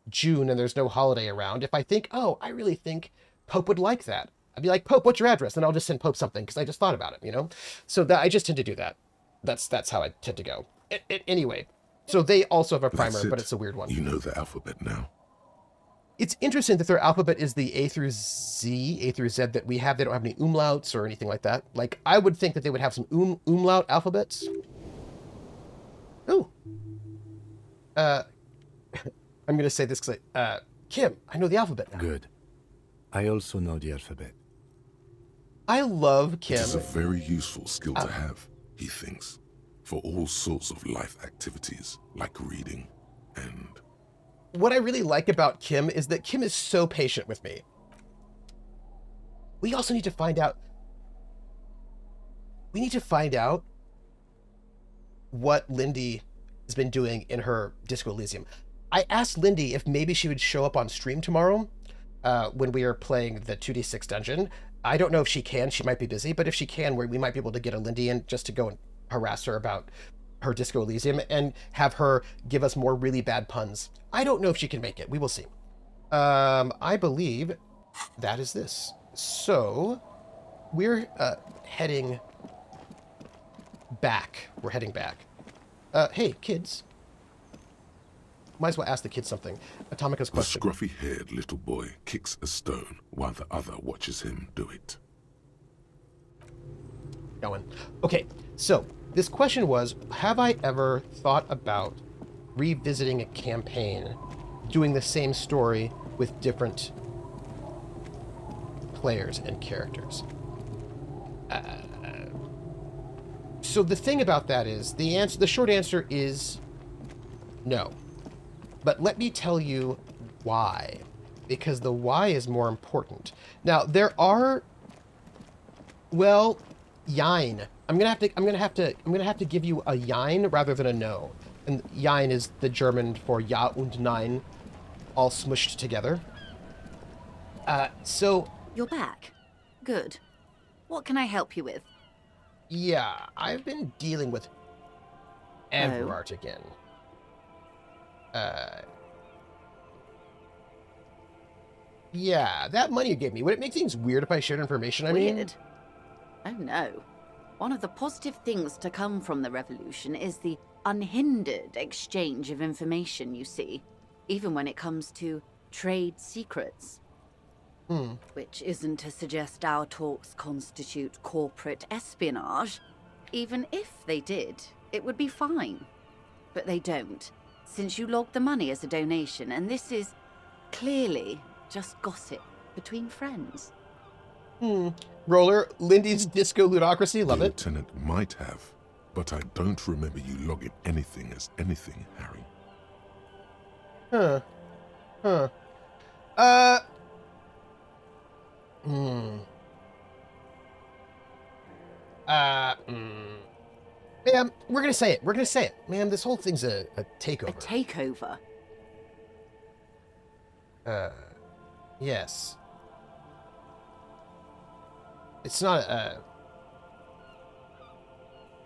Speaker 1: June and there's no holiday around, if I think, oh, I really think Pope would like that, I'd be like, Pope, what's your address? And I'll just send Pope something because I just thought about it, you know? So that I just tend to do that. That's how I tend to go. Anyway, so they also have a primer, but it's a weird one.
Speaker 3: You know the alphabet now.
Speaker 1: It's interesting that their alphabet is the A through Z that we have. They don't have any umlauts or anything like that. Like, I would think that they would have some umlaut alphabets. Oh. I'm going to say this because Kim, I know the alphabet now.
Speaker 2: Good. I also know the alphabet.
Speaker 1: I love Kim.
Speaker 3: It is a very useful skill to have, he thinks, for all sorts of life activities, like reading and...
Speaker 1: What I really like about Kim is that Kim is so patient with me. We also need to find out... We need to find out what Lindy has been doing in her Disco Elysium. I asked Lindy if maybe she would show up on stream tomorrow when we are playing the 2d6 dungeon. I don't know if she can. She might be busy, but if she can, we might be able to get a Lindy in just to go and harass her about her Disco Elysium and have her give us more really bad puns. I don't know if she can make it. We will see. I believe that is this. So we're heading back. We're heading back. Hey, kids. Might as well ask the kids something. Atomica's question.
Speaker 3: The scruffy-haired little boy kicks a stone while the other watches him do it.
Speaker 1: Going. Okay, so this question was, have I ever thought about revisiting a campaign, doing the same story with different players and characters? So the thing about that is, the short answer is no. But let me tell you why, because the why is more important. Now there are, well, Jein. I'm gonna have to give you a Jein rather than a no. And Jein is the German for Ja und Nein, all smushed together. So
Speaker 4: you're back. Good. What can I help you with?
Speaker 1: Yeah, I've been dealing with Everart again. Yeah, that money you gave me, would it make things weird if I shared information?
Speaker 4: Weird? Oh no. One of the positive things to come from the revolution is the unhindered exchange of information, you see, even when it comes to trade secrets. Which isn't to suggest our talks constitute corporate espionage. Even if they did, it would be fine. But they don't, since you logged the money as a donation, and this is clearly just gossip between friends.
Speaker 1: Roller, Lindy's Disco Ludocracy, love
Speaker 3: the
Speaker 1: it.
Speaker 3: Lieutenant might have, but I don't remember you logging anything as anything, Harry. Ma'am, we're gonna say it. We're gonna say it. Ma'am, this whole thing's a takeover.
Speaker 4: A takeover?
Speaker 1: Yes. It's not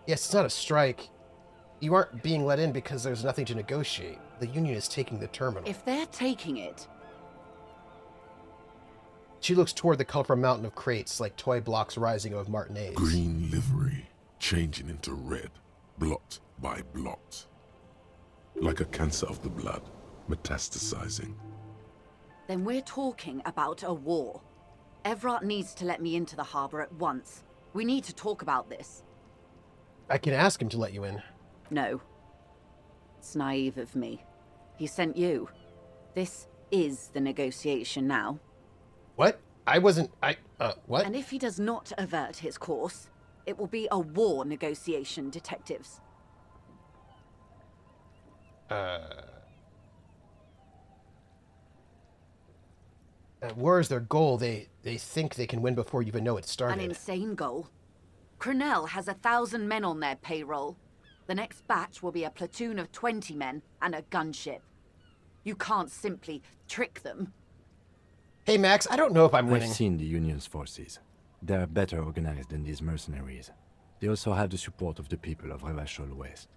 Speaker 1: yes, it's not a strike. You aren't being let in because there's nothing to negotiate. The union is taking the terminal.
Speaker 4: If they're taking it...
Speaker 1: She looks toward the colorful mountain of crates like toy blocks rising above Martinez.
Speaker 3: Green livery, changing into red, blot by blot. Like a cancer of the blood, metastasizing.
Speaker 4: Then we're talking about a war. Everett needs to let me into the harbor at once. We need to talk about this.
Speaker 1: I can ask him to let you in.
Speaker 4: No. It's naive of me. He sent you. This is the negotiation now.
Speaker 1: What? What?
Speaker 4: And if he does not avert his course, it will be a war negotiation, detectives.
Speaker 1: War is their goal. They think they can win before you even know it started.
Speaker 4: An insane goal. Cronell has 1,000 men on their payroll. The next batch will be a platoon of 20 men and a gunship. You can't simply trick them.
Speaker 1: Hey, Max, I don't know if I'm winning.
Speaker 2: I've seen the Union's forces. They're better organized than these mercenaries. They also have the support of the people of Revachol West.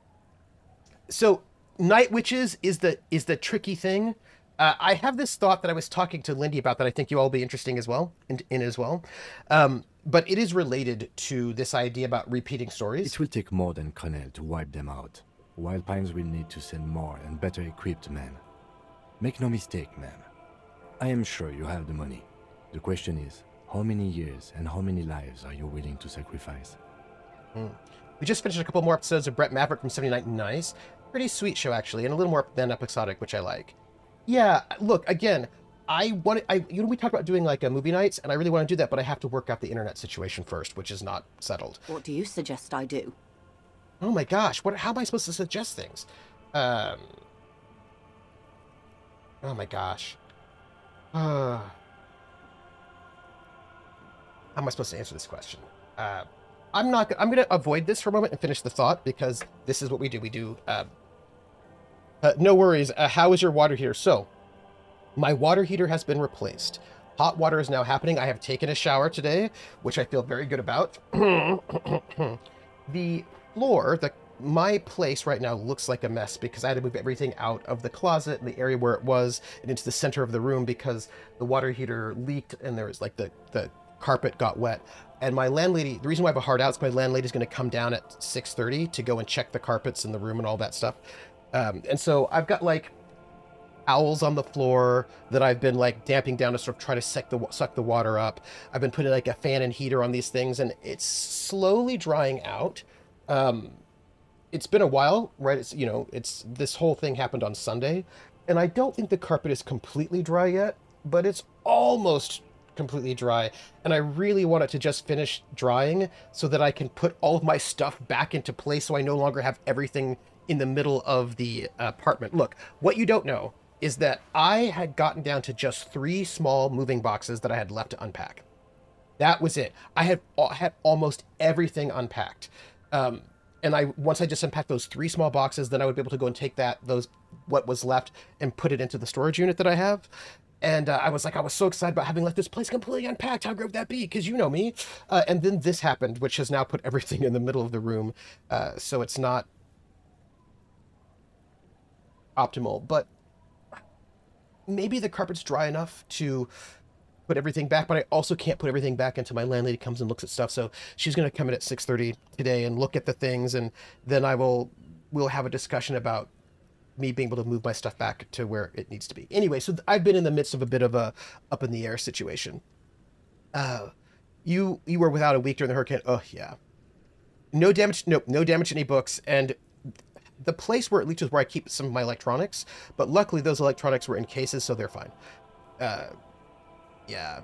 Speaker 1: So, Night witches is the tricky thing. I have this thought that I was talking to Lindy about that I think you all will be interesting as well, in as well. But it is related to this idea about repeating stories.
Speaker 2: It will take more than Crenel to wipe them out. Wild Pines will need to send more and better equipped men. Make no mistake, ma'am. I am sure you have the money. The question is, how many years and how many lives are you willing to sacrifice?
Speaker 1: We just finished a couple more episodes of Brett Maverick from 79 Nice. Pretty sweet show, actually, and a little more than episodic, which I like. Yeah, look, again, we talked about doing like a movie nights, and I really want to do that, but I have to work out the internet situation first, which is not settled.
Speaker 4: What do you suggest I do?
Speaker 1: Oh my gosh, how am I supposed to suggest things? Oh my gosh. How am I supposed to answer this question? I'm going to avoid this for a moment and finish the thought, because this is what we do. We do, no worries. How is your water heater? So, my water heater has been replaced. Hot water is now happening. I have taken a shower today, which I feel very good about. The floor, my place right now looks like a mess because I had to move everything out of the closet and the area where it was and into the center of the room because the water heater leaked and there was like the carpet got wet. And my landlady, the reason why I have a hard out is my landlady's going to come down at 6:30 to go and check the carpets in the room and all that stuff. And so I've got like owls on the floor that I've been like damping down to sort of try to suck the water up. I've been putting like a fan and heater on these things and it's slowly drying out. It's been a while, right? It's this whole thing happened on Sunday and I don't think the carpet is completely dry yet, but it's almost completely dry. And I really want it to just finish drying so that I can put all of my stuff back into place so I no longer have everything in the middle of the apartment. Look, what you don't know is that I had gotten down to just 3 small moving boxes that I had left to unpack. That was it. I had almost everything unpacked. And once I just unpacked those 3 small boxes, then I would be able to go and take what was left and put it into the storage unit that I have. And I was so excited about having left this place completely unpacked. How great would that be? Because you know me. And then this happened, which has now put everything in the middle of the room. So it's not optimal, but maybe the carpet's dry enough to put everything back, but I also can't put everything back until my landlady comes and looks at stuff. So she's going to come in at 6:30 today and look at the things, and then we'll have a discussion about me being able to move my stuff back to where it needs to be. Anyway, so I've been in the midst of a bit of a up in the air situation. You were without a week during the hurricane. Oh yeah. No damage. Nope. No damage to any books. And the place where it leaked was where I keep some of my electronics, but luckily those electronics were in cases, so they're fine. Yeah.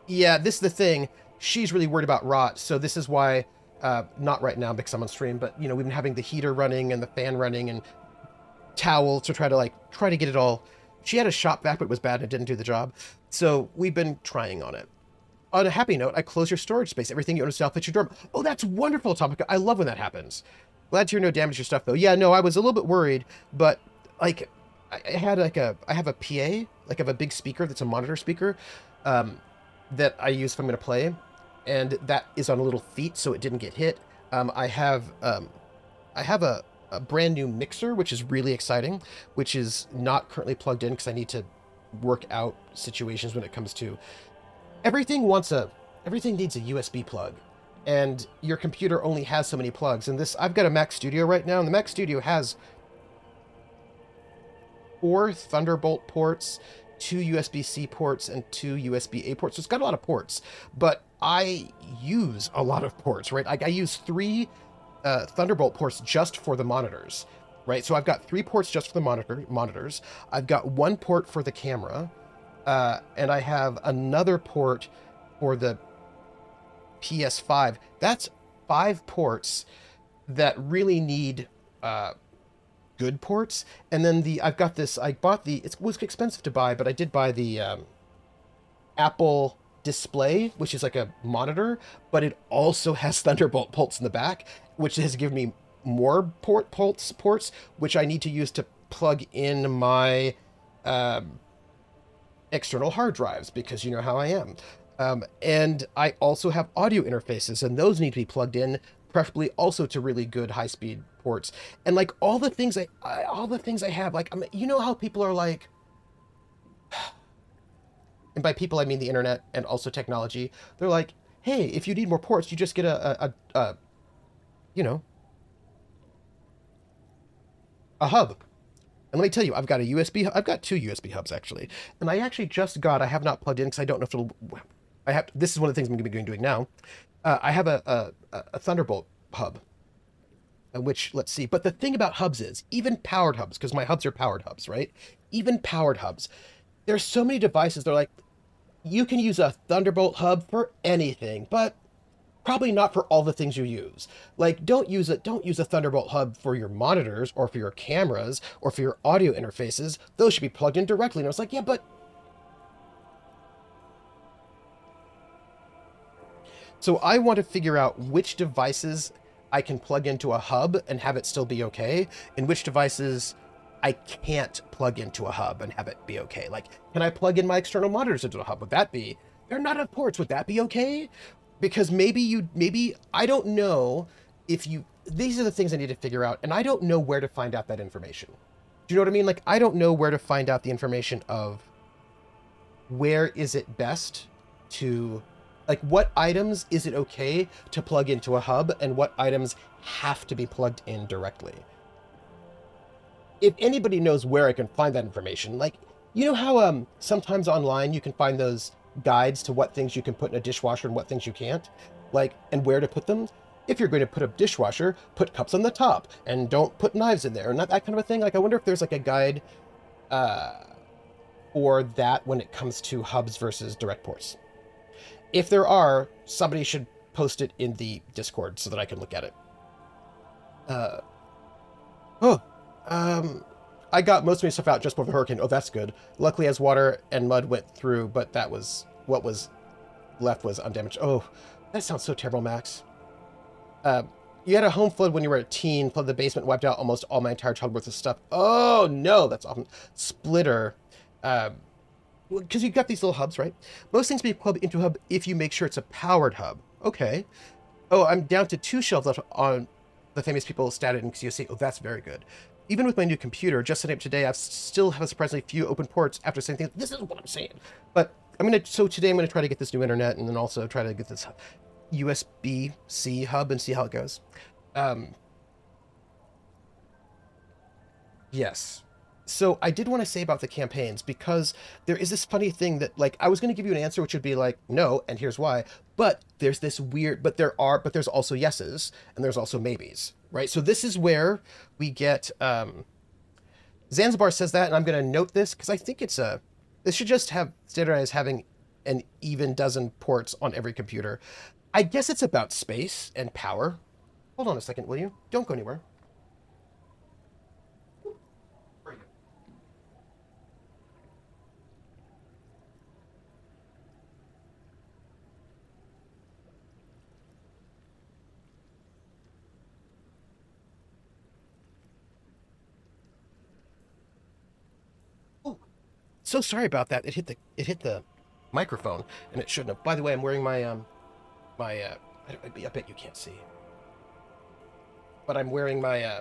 Speaker 1: This is the thing. She's really worried about rot, so this is why, not right now because I'm on stream, but we've been having the heater running and the fan running and towels to try to get it all. She had a shop vac, but it was bad and it didn't do the job. So we've been trying on it. On a happy note, I close your storage space. Everything you own is now fits your dorm. Oh, that's wonderful, Topic. I love when that happens. Glad to hear no damage to your stuff, though. Yeah, no, I was a little bit worried, but, like, I have a PA, like, I have a big speaker that's a monitor speaker, that I use if I'm going to play, and that is on a little feet, so it didn't get hit. I have a brand new mixer, which is really exciting, which is not currently plugged in because I need to work out situations when it comes to... Everything needs a USB plug. And your computer only has so many plugs. And I've got a Mac Studio right now, and the Mac Studio has 4 Thunderbolt ports, 2 USB-C ports, and 2 USB-A ports. So it's got a lot of ports. But I use a lot of ports, right? I use 3 Thunderbolt ports just for the monitors, right? So I've got 3 ports just for the monitors. I've got 1 port for the camera, and I have another port for the PS5. That's 5 ports that really need good ports. And then it was expensive to buy, but I did buy the Apple display, which is like a monitor, but it also has Thunderbolt ports in the back, which has given me more ports, which I need to use to plug in my external hard drives, because you know how I am. And I also have audio interfaces, and those need to be plugged in preferably also to really good high-speed ports. And like all the things I have, like you know how people are like, and by people I mean the internet and also technology. They're like, hey, if you need more ports, you just get a you know, a hub. And let me tell you, I've got I've got 2 USB hubs actually. And I actually just got, I have not plugged in because I don't know if it'll, this is one of the things I'm going to be doing now. I have a Thunderbolt hub, which, let's see. But the thing about hubs is, even powered hubs, because my hubs are powered hubs, right? Even powered hubs, there's so many devices, they're like, you can use a Thunderbolt hub for anything, but probably not for all the things you use. Like, don't use a Thunderbolt hub for your monitors or for your cameras or for your audio interfaces. Those should be plugged in directly. And I was like, yeah, but... So I want to figure out which devices I can plug into a hub and have it still be okay, and which devices I can't plug into a hub and have it be okay. Like, can I plug in my external monitors into a hub? Would that be... They're not enough ports. Would that be okay? Because maybe, I don't know if you, these are the things I need to figure out, and I don't know where to find out that information. Do you know what I mean? Like, I don't know where to find out the information of where is it best to, like, what items is it okay to plug into a hub, and what items have to be plugged in directly. If anybody knows where I can find that information, like, you know how sometimes online you can find those guides to what things you can put in a dishwasher and what things you can't, like, and where to put them. If you're going to put a dishwasher, put cups on the top and don't put knives in there, and that kind of a thing. Like, I wonder if there's like a guide for that when it comes to hubs versus direct ports. If there are, somebody should post it in the Discord so that I can look at it. I got most of my stuff out just before the hurricane. Oh, that's good. Luckily, as water and mud went through, but that was what was left was undamaged. Oh, that sounds so terrible, Max. You had a home flood when you were a teen, flooded the basement, wiped out almost all my entire childhood worth of stuff. Oh, no, that's often. Splitter. Because you've got these little hubs, right? Most things be plugged into a hub if you make sure it's a powered hub. Okay. Oh, I'm down to 2 shelves left on the famous people statted in QC. Oh, that's very good. Even with my new computer, just setting up today, I still have a surprisingly few open ports after saying things. This is what I'm saying. But so today I'm going to try to get this new internet and then also try to get this USB-C hub and see how it goes. Yes. So I did want to say about the campaigns, because there is this funny thing that, like, I was going to give you an answer which would be like, no, and here's why. But there's this weird, but there's also yeses and there's also maybes, right? So this is where we get, Zanzibar says that, and I'm going to note this because I think this should just have standardized having an even dozen ports on every computer. I guess it's about space and power. Hold on a second, will you? Don't go anywhere. So sorry about that. It hit the microphone, and it shouldn't have. By the way, I'm wearing my I bet you can't see, but I'm wearing my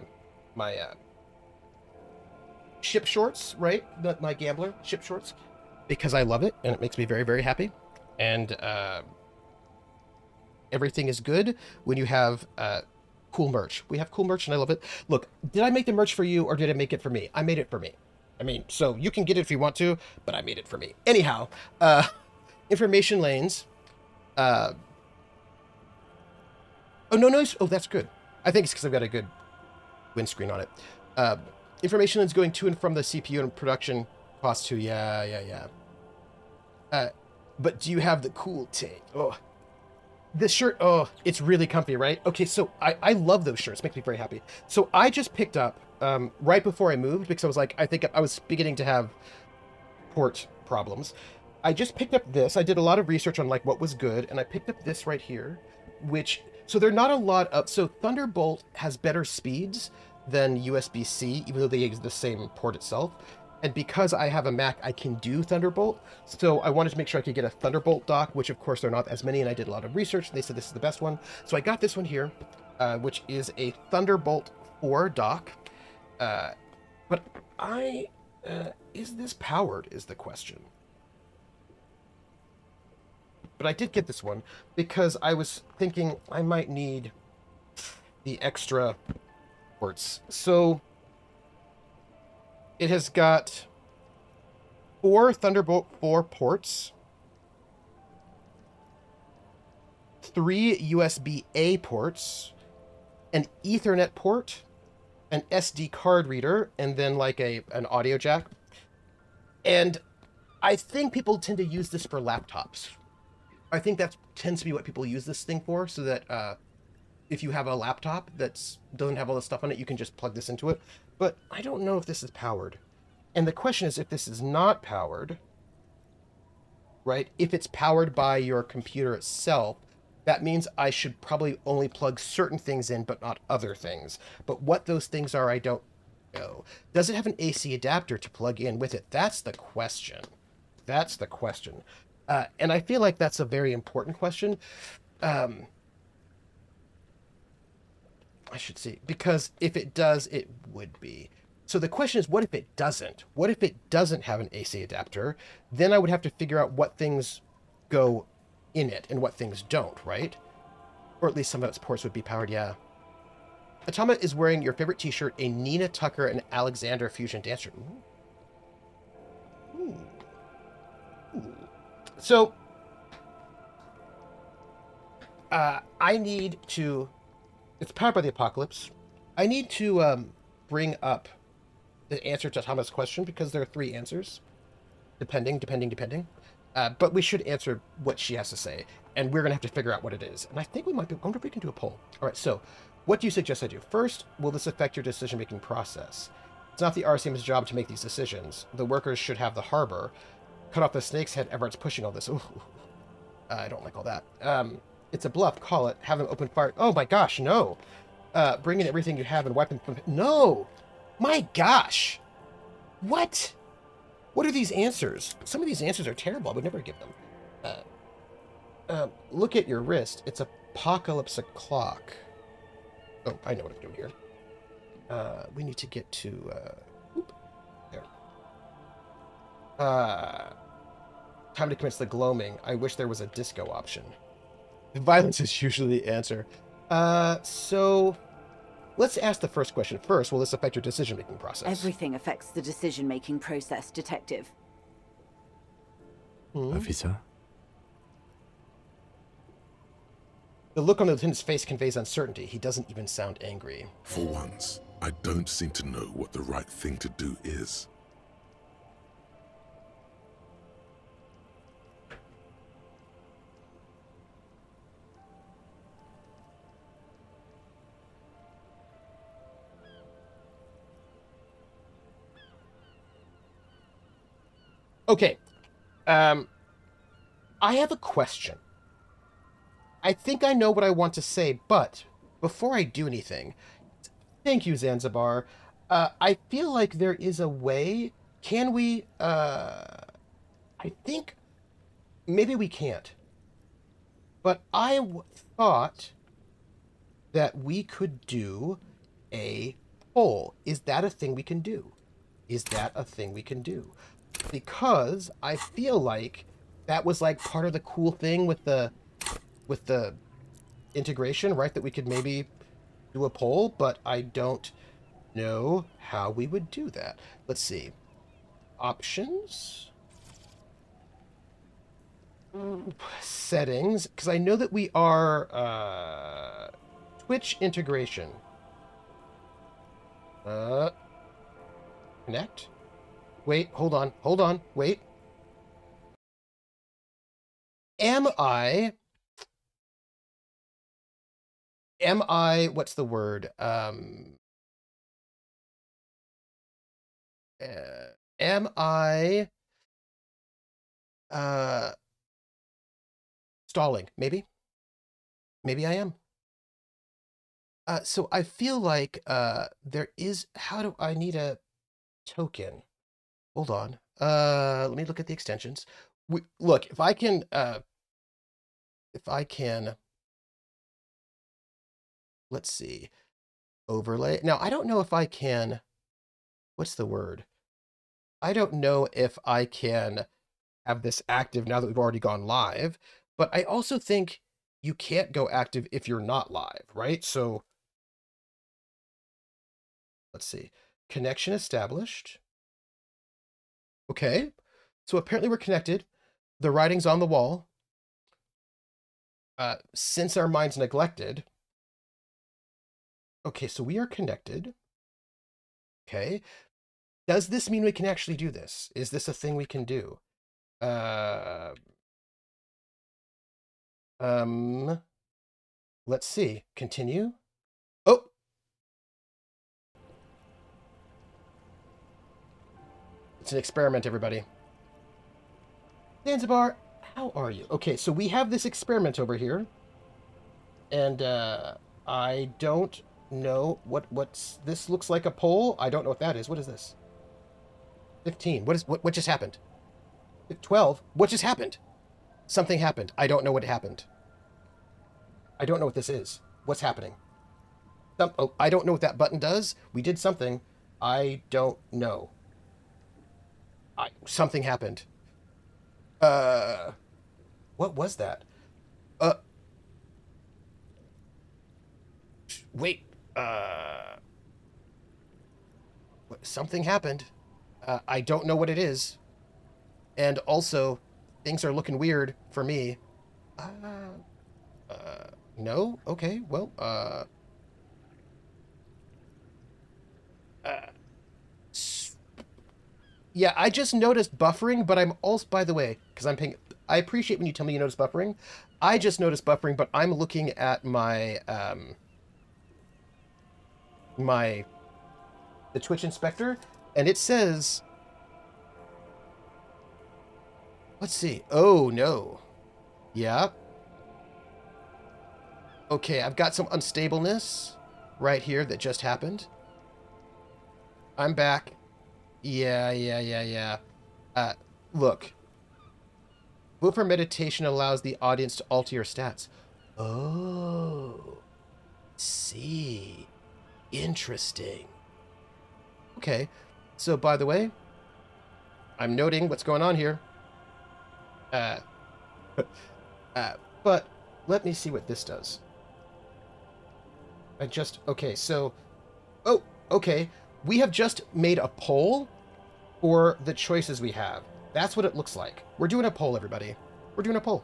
Speaker 1: ship shorts, right? My Gambler ship shorts, because I love it and it makes me very, very happy. And everything is good when you have cool merch. We have cool merch, and I love it. Look, did I make the merch for you, or did I make it for me? I made it for me. I mean, so you can get it if you want to, but I made it for me. Anyhow, information lanes. Oh, no. Oh, that's good. I think it's because I've got a good windscreen on it. Information lanes going to and from the CPU and production cost too. Yeah. But do you have the cool tape? Oh, this shirt. Oh, it's really comfy, right? Okay, so I love those shirts. Makes me very happy. So I just picked up, right before I moved, because I was like, I think I was beginning to have port problems. I just picked up this. I did a lot of research on like what was good, and I picked up this right here, which, so they're not a lot of, so Thunderbolt has better speeds than USB-C, even though they use the same port itself. And because I have a Mac, I can do Thunderbolt. So I wanted to make sure I could get a Thunderbolt dock, which of course there are not as many, and I did a lot of research, and they said this is the best one. So I got this one here. which is a Thunderbolt 4 dock. But is this powered is the question. But I did get this one because I was thinking I might need the extra ports. So it has got 4 Thunderbolt 4 ports, 3 USB-A ports, an Ethernet port, an SD card reader, and then like an audio jack. And I think people tend to use this for laptops. I think that tends to be what people use this thing for, so that if you have a laptop that doesn't have all this stuff on it, you can just plug this into it. But I don't know if this is powered. And the question is, if this is not powered, right? If it's powered by your computer itself, that means I should probably only plug certain things in, but not other things. But what those things are, I don't know. Does it have an AC adapter to plug in with it? That's the question. That's the question. And I feel like that's a very important question. I should see. Because if it does, it would be. So the question is, what if it doesn't? What if it doesn't have an AC adapter? Then I would have to figure out what things go in it and what things don't, right? Or at least some of its ports would be powered, yeah. Atama is wearing your favorite t-shirt, a Nina Tucker and Alexander fusion dancer. Ooh. Ooh. So, I need to... It's powered by the apocalypse. I need to bring up the answer to Atama's question, because there are 3 answers. Depending. But we should answer what she has to say, and we're going to have to figure out what it is. And I think we might be... I wonder if we can do a poll. All right, so what do you suggest I do? First, will this affect your decision-making process? It's not the RCM's job to make these decisions. The workers should have the harbor. Cut off the snake's head. Everett's pushing all this. Ooh. I don't like all that. It's a bluff. Call it. Have them open fire. Oh my gosh, no. Bring in everything you have and wipe them from... No! My gosh! What? What are these answers? Some of these answers are terrible. I would never give them. Look at your wrist. It's apocalypse clock. Oh, I know what I'm doing here. We need to get to... there. Time to commence the gloaming. I wish there was a disco option. Violence is usually the answer. So... Let's ask the first question first. Will this affect your decision-making process?
Speaker 4: Everything affects the decision-making process, Detective.
Speaker 2: Officer?
Speaker 1: The look on the lieutenant's face conveys uncertainty. He doesn't even sound angry.
Speaker 3: For once, I don't seem to know what the right thing to do is.
Speaker 1: Okay. I have a question. I think I know what I want to say, but before I do anything, thank you, Zanzibar. I feel like there is a way. Can we, I think maybe we can't. But I thought that we could do a poll. Is that a thing we can do? Is that a thing we can do? Because I feel like that was like part of the cool thing with the integration, right? That we could maybe do a poll, but I don't know how we would do that. Let's see. Options. Settings. Because I know that we are Twitch integration. Connect. Wait, hold on, wait. Am I, what's the word? Am I, stalling? Maybe I am. So I feel like, there is, how do I need a token? Hold on. Let me look at the extensions. Look, if I can let's see. Overlay. Now, I don't know if I can, what's the word? I don't know if I can have this active now that we've already gone live, but I also think you can't go active if you're not live, right? So let's see. Connection established. Okay. So apparently we're connected. The writing's on the wall. Since our mind's neglected. Okay, so we are connected. Okay. Does this mean we can actually do this? Is this a thing we can do? Let's see. Continue. Oh! It's an experiment, everybody. Zanzibar, how are you? Okay, so we have this experiment over here. And, I don't know what's... This looks like a poll. I don't know what that is. What is this? 15. What just happened? 12. What just happened? Something happened. I don't know what happened. I don't know what this is. What's happening? Oh, I don't know what that button does. We did something. I don't know. Something happened. What was that? Wait. Something happened. I don't know what it is. And also, things are looking weird for me. No? Okay, well, yeah, I just noticed buffering, but I'm also, by the way, because I appreciate when you tell me you notice buffering. I just noticed buffering, but I'm looking at my, the Twitch inspector, and it says, let's see. Oh, no. Yeah. Okay, I've got some unstableness right here that just happened. I'm back. Yeah. Look. Vote for meditation allows the audience to alter your stats. Oh. See. Interesting. Okay. So, by the way, I'm noting what's going on here. But let me see what this does. Okay, so... Oh, okay. We have just made a poll for the choices we have. That's what it looks like. We're doing a poll, everybody. We're doing a poll.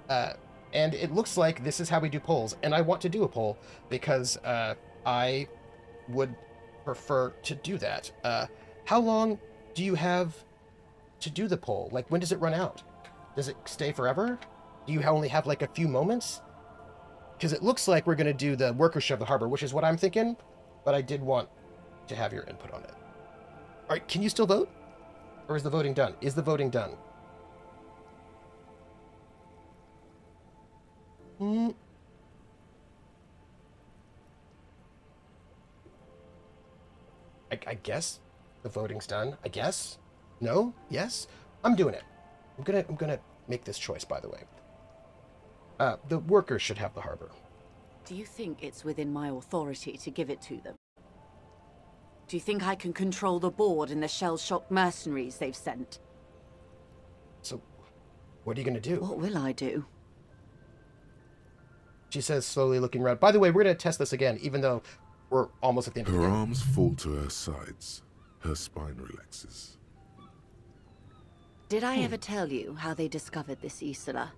Speaker 1: And it looks like this is how we do polls. And I want to do a poll because I would prefer to do that. How long do you have to do the poll? Like, when does it run out? Does it stay forever? Do you only have, like, a few moments? Because it looks like we're going to do the workers shove the harbor, which is what I'm thinking, but I did want to have your input on it. All right, can you still vote? Or is the voting done? Is the voting done? I guess the voting's done. I guess? No? Yes? I'm doing it. I'm gonna make this choice, by the way. The workers should have the harbor.
Speaker 4: Do you think it's within my authority to give it to them? Do you think I can control the board and the shell-shocked mercenaries they've sent?
Speaker 1: So, what are you gonna do?
Speaker 4: What will I do?
Speaker 1: She says, slowly looking around. By the way, we're gonna test this again, even though we're almost at the end of the
Speaker 3: Her
Speaker 1: game.
Speaker 3: arms fall to her sides. Her spine relaxes.
Speaker 4: Did I ever tell you how they discovered this Isola?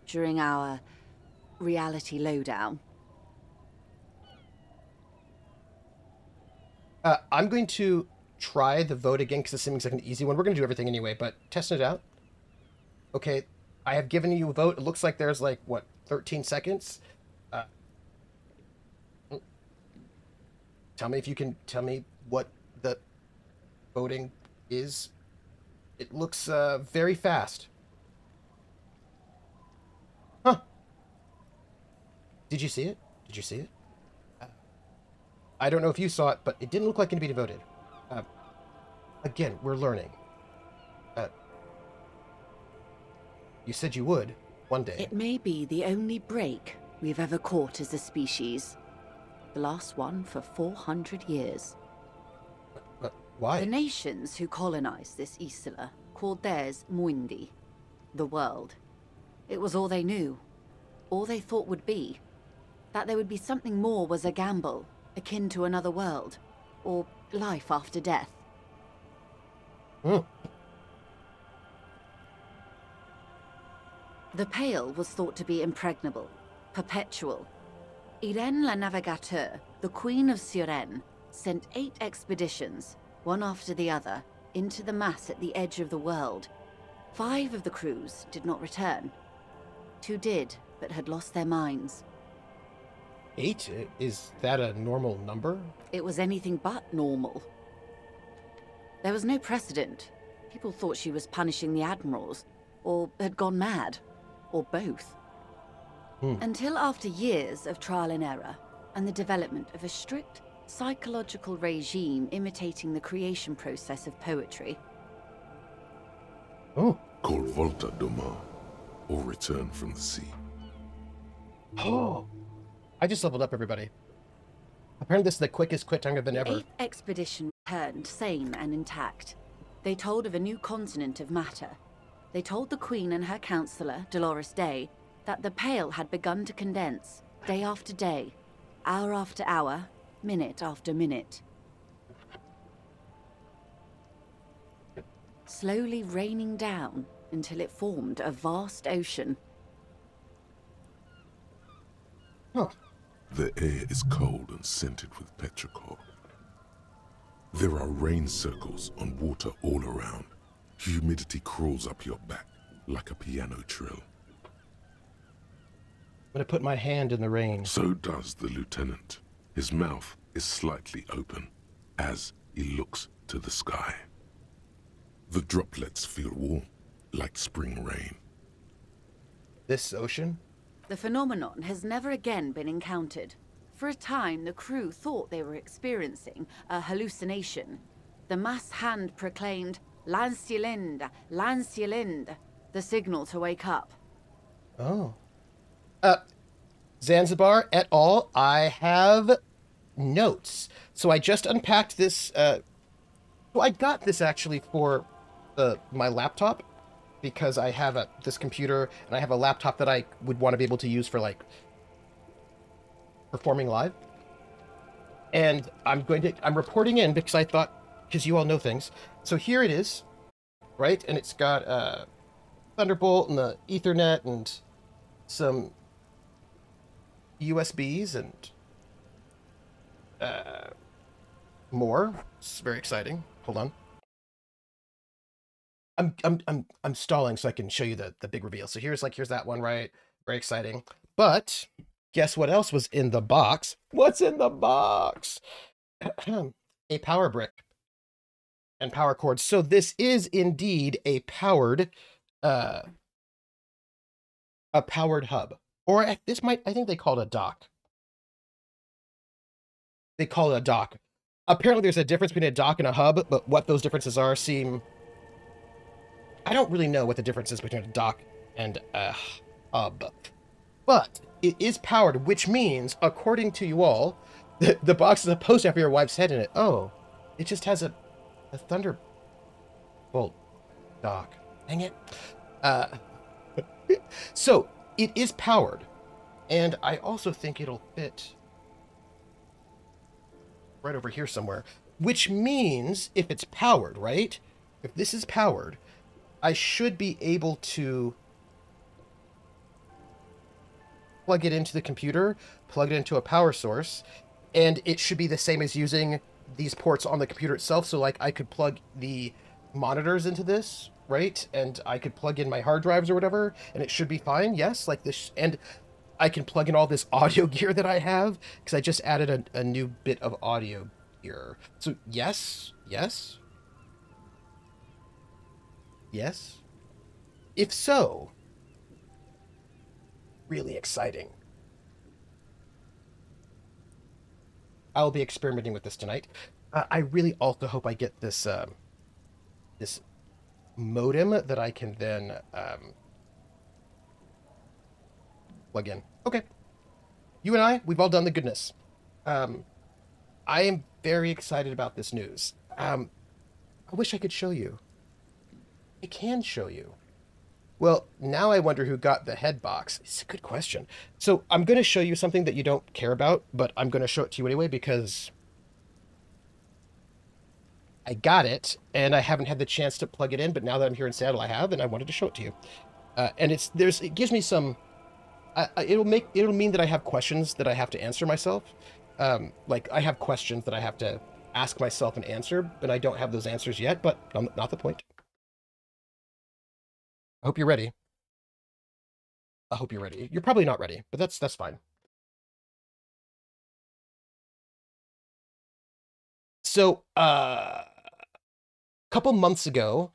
Speaker 4: During our reality lowdown?
Speaker 1: I'm going to try the vote again, because this seems like an easy one. We're going to do everything anyway, but testing it out. Okay, I have given you a vote. It looks like there's, like, what, 13 seconds? Tell me if you can tell me what the voting is. It looks very fast. Huh. Did you see it? Did you see it? I don't know if you saw it, but it didn't look like anybody voted. Again, we're learning. You said you would, one day.
Speaker 4: It may be the only break we've ever caught as a species. The last one for 400 years.
Speaker 1: Why?
Speaker 4: The nations who colonized this isla called theirs Muindi, the world. It was all they knew, all they thought would be. That there would be something more was a gamble, akin to another world, or life after death.
Speaker 1: Mm.
Speaker 4: The Pale was thought to be impregnable, perpetual. Irene la Navigateur, the Queen of Suren, sent 8 expeditions, one after the other, into the mass at the edge of the world. 5 of the crews did not return. 2 did, but had lost their minds.
Speaker 1: 8? Is that a normal number?
Speaker 4: It was anything but normal. There was no precedent. People thought she was punishing the admirals, or had gone mad, or both. Until after years of trial and error, and the development of a strict psychological regime imitating the creation process of poetry.
Speaker 1: Oh.
Speaker 3: Called Volta do Mar, or Return from the Sea.
Speaker 1: Oh. I just leveled up, everybody. Apparently this is the quickest quit time I've been
Speaker 4: The
Speaker 1: ever.
Speaker 4: 8th expedition returned sane and intact. They told of a new continent of matter. They told the Queen and her counselor, Dolores Day, that the Pale had begun to condense, day after day, hour after hour, minute after minute. Slowly raining down until it formed a vast ocean.
Speaker 1: Huh.
Speaker 3: The air is cold and scented with petrichor. There are rain circles on water all around. Humidity crawls up your back like a piano trill.
Speaker 1: I'm gonna put my hand in the rain.
Speaker 3: So does the lieutenant. His mouth is slightly open as he looks to the sky. The droplets feel warm, like spring rain.
Speaker 1: This ocean?
Speaker 4: The phenomenon has never again been encountered. For a time, the crew thought they were experiencing a hallucination. The mass hand proclaimed, "Lancielinde, Lancielinde," the signal to wake up.
Speaker 1: Oh. Zanzibar et al. I have notes. So I just unpacked this. So I got this actually for my laptop because I have this computer and I have a laptop that I would want to be able to use for like performing live. And I'm reporting in because I thought, because you all know things. So here it is, right? And it's got Thunderbolt and the Ethernet and some USBs and more. It's very exciting. Hold on. I'm stalling so I can show you the big reveal. So here's that one, right? Very exciting. But guess what else was in the box? What's in the box? A power brick and power cord. So this is indeed a powered hub. Or I think they call it a dock. They call it a dock. Apparently there's a difference between a dock and a hub, but what those differences are I don't really know what the difference is between a dock and a hub. But it is powered, which means, according to you all, the box is supposed to have your wife's head in it. Oh, it just has a Thunderbolt dock. Dang it. So, it is powered, and I also think it'll fit right over here somewhere, which means if it's powered, right? If this is powered, I should be able to plug it into the computer, plug it into a power source, and it should be the same as using these ports on the computer itself. So like I could plug the monitors into this, right? And I could plug in my hard drives or whatever, and it should be fine. Yes, like this. And I can plug in all this audio gear that I have because I just added a new bit of audio gear. So yes. If so, really exciting. I'll be experimenting with this tonight. I really also hope I get this this modem that I can then plug in. Okay. you and we've all done the goodness. Um, I am very excited about this news. I wish I could show you. I can show you. Well, now I wonder who got the head box. It's a good question. So I'm going to show you something that you don't care about, but I'm going to show it to you anyway because I got it and I haven't had the chance to plug it in. But now that I'm here in Seattle, I have, and I wanted to show it to you. And it gives me some. It'll mean that I have questions that I have to answer myself. Like I have questions that I have to ask myself and answer, but I don't have those answers yet. But not the point. I hope you're ready. I hope you're ready. You're probably not ready, but that's fine. So, a couple months ago,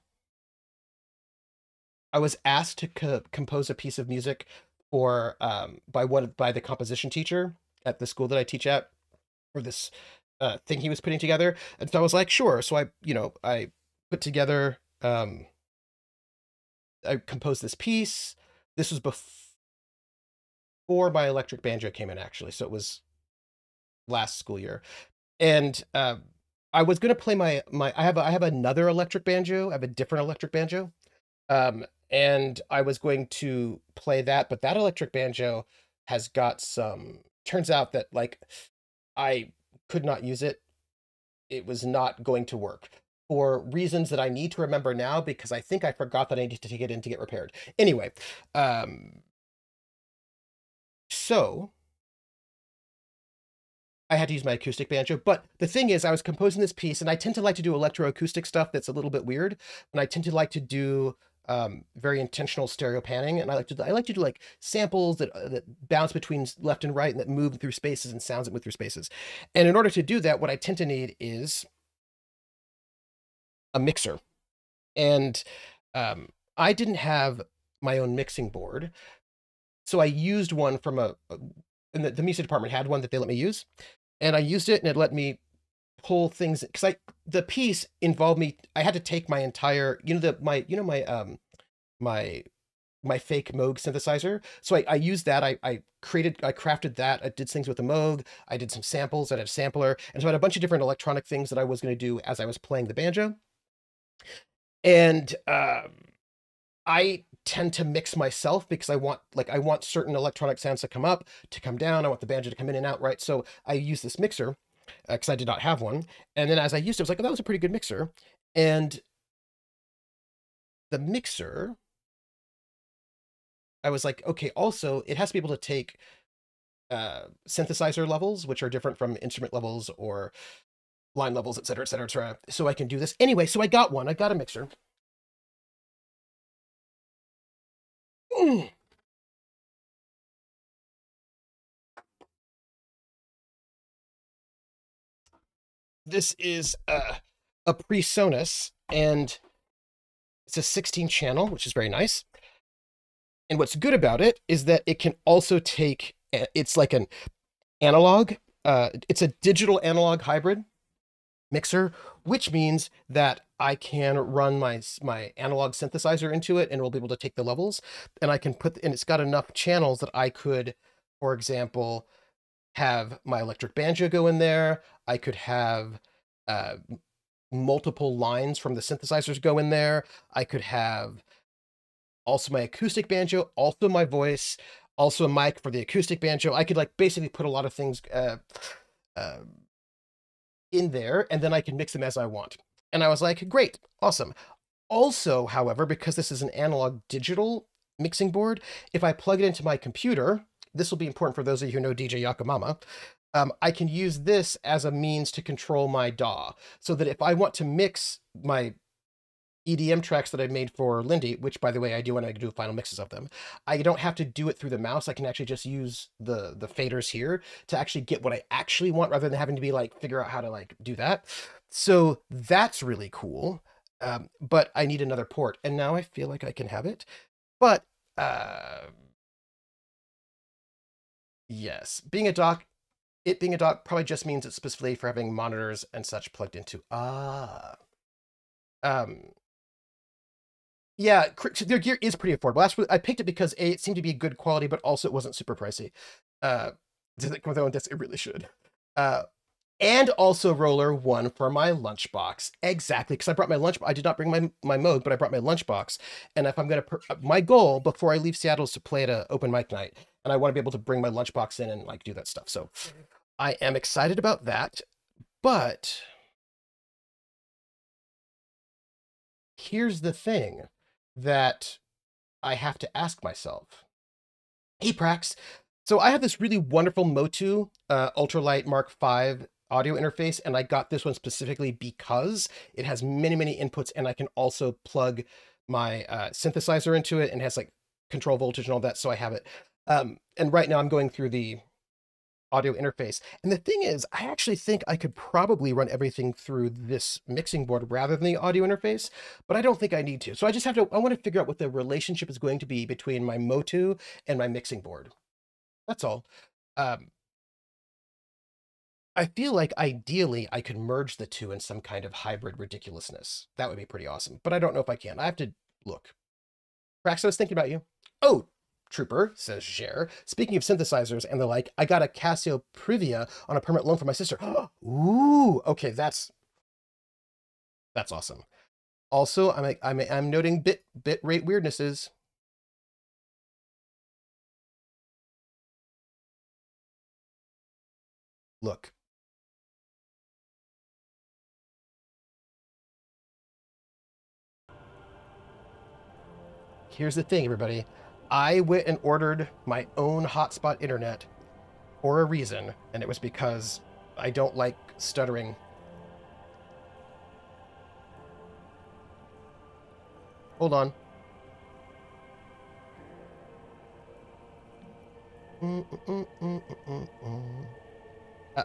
Speaker 1: I was asked to compose a piece of music for by the composition teacher at the school that I teach at, for this thing he was putting together, and so I was like, sure. So I put together I composed this piece. This was before my electric banjo came in, actually, so it was last school year, and I was gonna play my I have another electric banjo. I have a different electric banjo, and I was going to play that, but that electric banjo has got some. Turns out that like I could not use it. It was not going to work for reasons that I need to remember now because I think I forgot that I needed to take it in to get repaired. Anyway, so I had to use my acoustic banjo. But the thing is, I was composing this piece, and I tend to like to do electroacoustic stuff that's a little bit weird, and I tend to like to do very intentional stereo panning, and I like to do like samples that bounce between left and right and that move through spaces and sounds that move through spaces. And in order to do that, what I tend to need is a mixer. And I didn't have my own mixing board, so I used one from and the music department had one that they let me use, and I used it, and it let me pull things because the piece involved me. I had to take my entire, my fake Moog synthesizer. So I used that. I crafted that. I did things with the Moog. I did some samples. I had a sampler, and so I had a bunch of different electronic things that I was going to do as I was playing the banjo. And I tend to mix myself because I want certain electronic sounds to come up, to come down. I want the banjo to come in and out, right? So I use this mixer because I did not have one. And then as I used it, I was like, oh, that was a pretty good mixer. And the mixer, I was like, okay, also it has to be able to take synthesizer levels, which are different from instrument levels or line levels, et cetera, et cetera, et cetera. So I can do this. Anyway, so I got one. I got a mixer. This is a PreSonus, and it's a 16 channel, which is very nice. And what's good about it is that it can also take, it's like an analog, it's a digital analog hybrid mixer, which means that I can run my analog synthesizer into it and it'll be able to take the levels, and I can and it's got enough channels that I could, for example, have my electric banjo go in there. I could have multiple lines from the synthesizers go in there. I could have also my acoustic banjo, also my voice, also a mic for the acoustic banjo. I could like basically put a lot of things in there, and then I can mix them as I want. And I was like, great, awesome. Also, however, because this is an analog digital mixing board, if I plug it into my computer, this will be important for those of you who know DJ Yakamama, I can use this as a means to control my DAW, so that if I want to mix my EDM tracks that I made for Lindy, which by the way I do when I do final mixes of them, I don't have to do it through the mouse. I can actually just use the faders here to actually get what I actually want, rather than having to be like figure out how to like do that. So that's really cool. But I need another port, and now I feel like I can have it. But yes, being a dock probably just means it's specifically for having monitors and such plugged into. Yeah, their gear is pretty affordable. I picked it because A, it seemed to be good quality, but also it wasn't super pricey. Does it come with their own disc? It really should. And also roller one for my lunchbox. Exactly, because I brought my lunch. I did not bring my mode, but I brought my lunchbox. And if I'm gonna, my goal before I leave Seattle is to play at a open mic night, and I want to be able to bring my lunchbox in and like do that stuff. So I am excited about that. But here's the thing that I have to ask myself. Hey, Prax. So I have this really wonderful Motu Ultralight Mark V audio interface, and I got this one specifically because it has many, many inputs, and I can also plug my synthesizer into it, and it has like control voltage and all that, so I have it. And right now I'm going through the audio interface. And the thing is, I actually think I could probably run everything through this mixing board rather than the audio interface, but I don't think I need to. So I just have to, I want to figure out what the relationship is going to be between my Motu and my mixing board. That's all. I feel like ideally I could merge the two in some kind of hybrid ridiculousness. That would be pretty awesome, but I don't know if I can. I have to look. Prax, I was thinking about you. Oh, Trooper, says Jer. Speaking of synthesizers and the like, I got a Casio Privia on a permanent loan for my sister. Ooh, okay, that's awesome. Also, I'm noting bit rate weirdnesses. Look. Here's the thing, everybody. I went and ordered my own hotspot internet for a reason, and it was because I don't like stuttering. Hold on.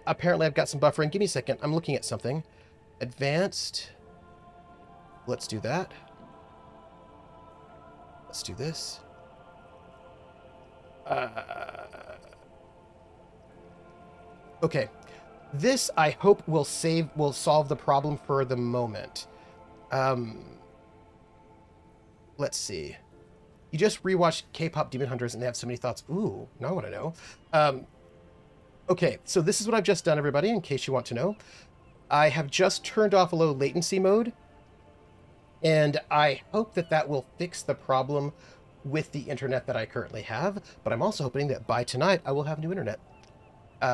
Speaker 1: Apparently I've got some buffering. Give me a second. I'm looking at something. Advanced. Let's do that. Let's do this. Okay. This, I hope, will solve the problem for the moment. Let's see. You just rewatched K-pop Demon Hunters and they have so many thoughts. Ooh, now I want to know. Okay, so this is what I've just done, everybody, in case you want to know. I have just turned off a low latency mode, and I hope that that will fix the problem with the internet that I currently have, but I'm also hoping that by tonight I will have new internet.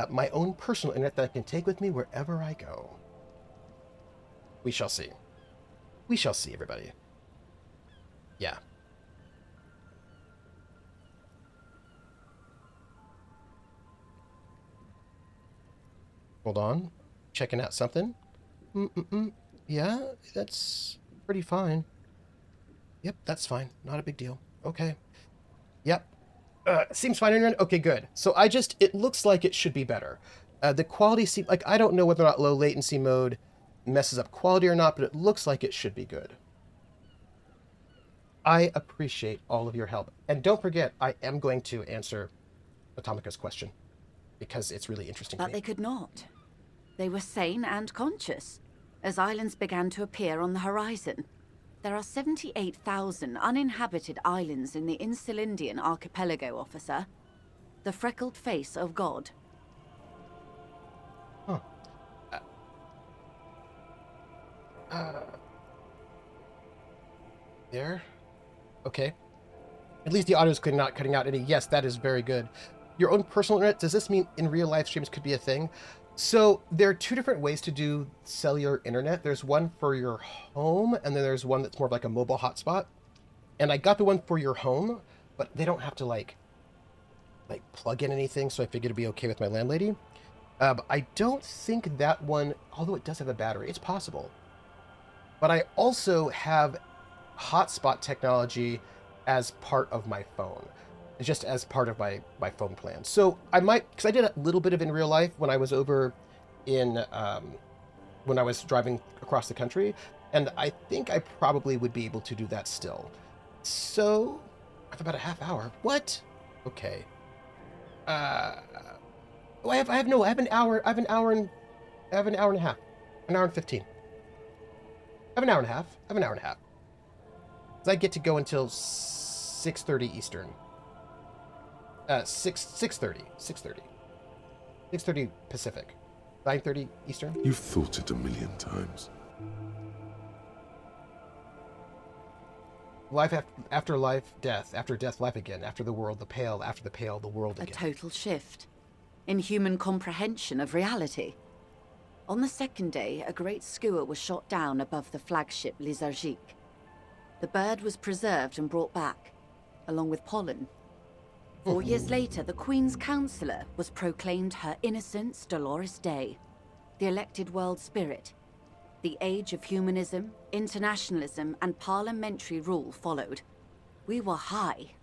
Speaker 1: My own personal internet that I can take with me wherever I go. We shall see. We shall see, everybody. Yeah. Hold on. Checking out something. Yeah, that's pretty fine. Yep, that's fine. Not a big deal. Okay. Yep. Seems fine. Okay, good. So it looks like it should be better. The quality seems like, I don't know whether or not low latency mode messes up quality or not, but it looks like it should be good. I appreciate all of your help. And don't forget, I am going to answer Atomica's question because it's really interesting to me.
Speaker 4: But they could not. They were sane and conscious as islands began to appear on the horizon. There are 78,000 uninhabited islands in the Insulindian archipelago, officer. The freckled face of God.
Speaker 1: Huh. There? Okay. At least the audio is not cutting out any. Yes, that is very good. Your own personal internet, does this mean in real live streams could be a thing? So there are two different ways to do cellular internet. There's one for your home, and then there's one that's more of like a mobile hotspot. And I got the one for your home, but they don't have to like plug in anything, so I figured it'd be okay with my landlady. I don't think that one, although it does have a battery, it's possible. But I also have hotspot technology as part of my phone, just as part of my phone plan. So I might, because I did a little bit of it in real life when I was over in, when I was driving across the country, and I think I probably would be able to do that still. So, I have about a half hour. What? Okay. Oh, I have an hour and a half. An hour and 15. I have an hour and a half. So I get to go until 6:30 Eastern. 6:30. 6:30 Pacific. 9:30 Eastern?
Speaker 3: You've thought it a million times.
Speaker 1: Life after life, death. After death, life again. After the world, the pale. After the pale, the world
Speaker 4: A
Speaker 1: again.
Speaker 4: total shift in human comprehension of reality. On the second day, a great skua was shot down above the flagship Elysium. The bird was preserved and brought back, along with pollen. 4 years later, the Queen's Counsellor was proclaimed Her Innocence Dolores Day, the elected world spirit. The age of humanism, internationalism, and parliamentary rule followed. We were high.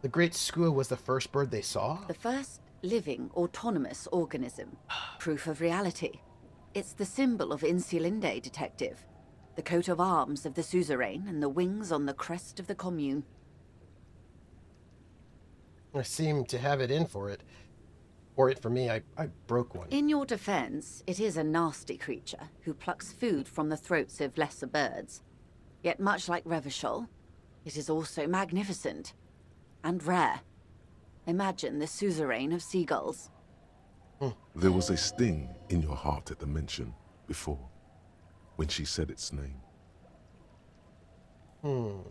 Speaker 1: The great skua was the first bird they saw?
Speaker 4: The first living, autonomous organism. Proof of reality. It's the symbol of Insulinde, detective. The coat of arms of the suzerain and the wings on the crest of the commune.
Speaker 1: I seem to have it in for it. Or it for me, I broke one.
Speaker 4: In your defense, it is a nasty creature who plucks food from the throats of lesser birds. Yet much like Revachol, it is also magnificent. And rare. Imagine the suzerain of seagulls.
Speaker 3: There was a sting in your heart at the mention before, when she said its name.
Speaker 1: And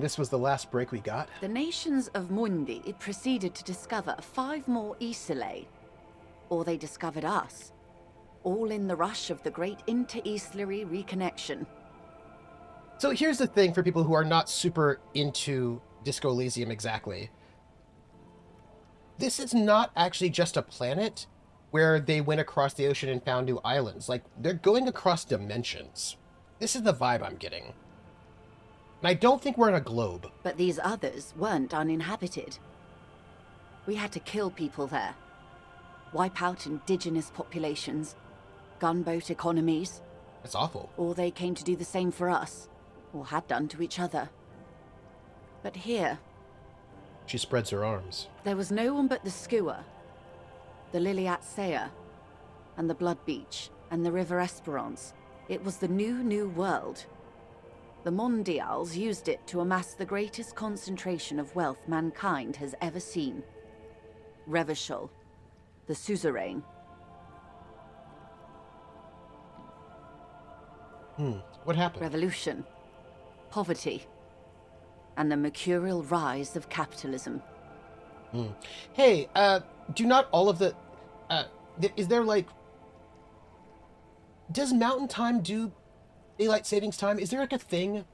Speaker 1: this was the last break we got?
Speaker 4: The nations of Mundi proceeded to discover 5 more Isolae. Or they discovered us. All in the rush of the great inter-Islary reconnection.
Speaker 1: So here's the thing for people who are not super into Disco Elysium exactly. This is not actually just a planet where they went across the ocean and found new islands. Like, they're going across dimensions. This is the vibe I'm getting. And I don't think we're on a globe.
Speaker 4: But these others weren't uninhabited. We had to kill people there. Wipe out indigenous populations. Gunboat economies.
Speaker 1: That's awful.
Speaker 4: Or they came to do the same for us. Or had done to each other. But here,
Speaker 1: She spreads her arms.
Speaker 4: there was no one but the skua, the Liliat Saya, and the Blood Beach, and the River Esperance. It was the new world. The Mondials used it to amass the greatest concentration of wealth mankind has ever seen. Revachol, the suzerain.
Speaker 1: What happened?
Speaker 4: Revolution. Poverty. And the mercurial rise of capitalism.
Speaker 1: Hey, do not all of the... is there, like... Does Mountain Time do Daylight Savings Time? Is there, like, a thing?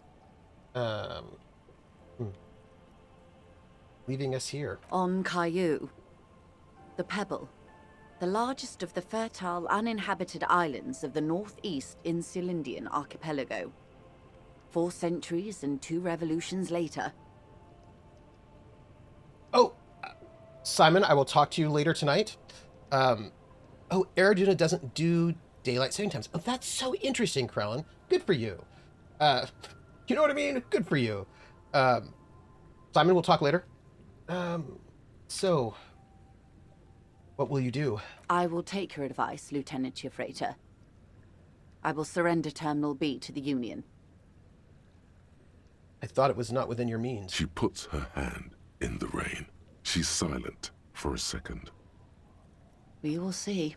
Speaker 1: Leaving us here.
Speaker 4: On Caillou. The Pebble. The largest of the fertile, uninhabited islands of the northeast Insulindian archipelago. 4 centuries and 2 revolutions later.
Speaker 1: Oh, Simon, I will talk to you later tonight. Oh, Ariduna doesn't do Daylight Saving Times. Oh, that's so interesting, Krellin. Good for you. You know what I mean? Good for you. Simon, we'll talk later. So, what will you do?
Speaker 4: I will take your advice, Lieutenant Chiefrater. I will surrender Terminal B to the Union.
Speaker 1: I thought it was not within your means.
Speaker 3: She puts her hand in the rain. She's silent for a second.
Speaker 4: We will see.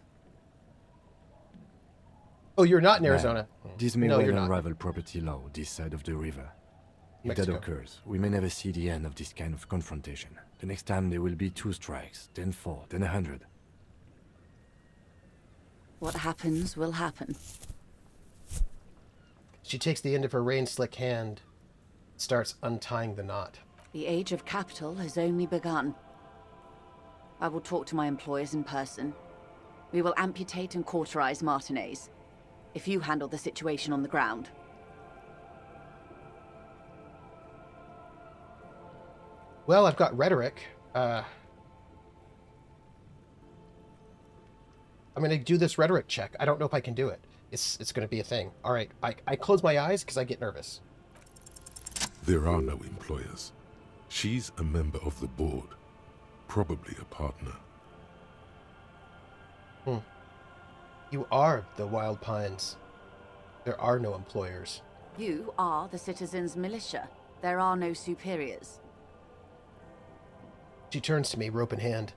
Speaker 1: Oh, you're not in Arizona.
Speaker 2: This may
Speaker 1: No,
Speaker 2: well
Speaker 1: you're not.
Speaker 2: unravel property law this side of the river. If
Speaker 1: Mexico.
Speaker 2: that occurs, we may never see the end of this kind of confrontation. The next time there will be 2 strikes, then 4, then 100.
Speaker 4: What happens will happen.
Speaker 1: She takes the end of her rain-slick hand, starts untying the knot.
Speaker 4: The age of capital has only begun. I will talk to my employers in person. We will amputate and cauterize Martinez. If you handle the situation on the ground.
Speaker 1: Well, I've got rhetoric. I'm going to do this rhetoric check. I don't know if I can do it. It's going to be a thing. All right, I close my eyes because I get nervous.
Speaker 3: There are no employers. She's a member of the board. Probably a partner.
Speaker 1: You are the Wild Pines. There are no employers.
Speaker 4: You are the citizens' militia. There are no superiors.
Speaker 1: She turns to me, rope in hand.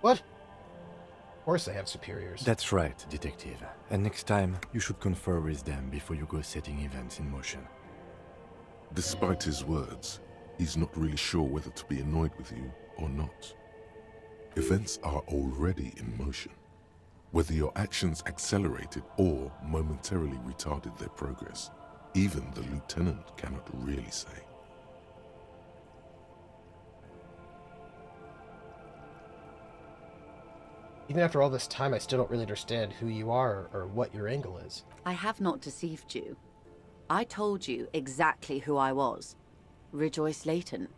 Speaker 1: What? Of course I have superiors.
Speaker 2: That's right, Detective. And next time, you should confer with them before you go setting events in motion.
Speaker 3: Despite his words, he's not really sure whether to be annoyed with you or not. Events are already in motion. Whether your actions accelerated or momentarily retarded their progress, even the lieutenant cannot really say.
Speaker 1: Even after all this time, I still don't really understand who you are or what your angle is.
Speaker 4: I have not deceived you. I told you exactly who I was. Rejoice Layton.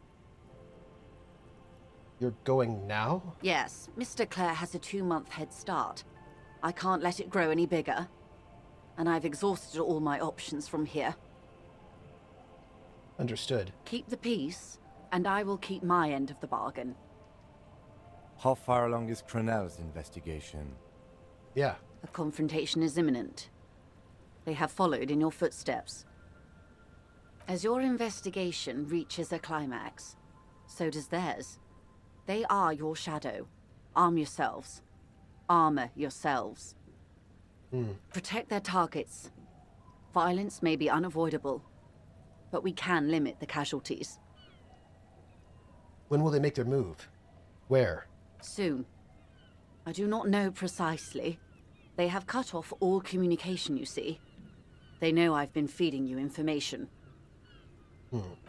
Speaker 1: You're going now?
Speaker 4: Yes, Mr. Clare has a 2-month head start. I can't let it grow any bigger. And I've exhausted all my options from here.
Speaker 1: Understood.
Speaker 4: Keep the peace, and I will keep my end of the bargain.
Speaker 2: How far along is Cronell's investigation?
Speaker 1: Yeah.
Speaker 4: A confrontation is imminent. They have followed in your footsteps. As your investigation reaches a climax, so does theirs. They are your shadow. Arm yourselves. Armor yourselves. Protect their targets. Violence may be unavoidable, but we can limit the casualties.
Speaker 1: When will they make their move? Where?
Speaker 4: Soon. I do not know precisely. They have cut off all communication, you see. They know I've been feeding you information.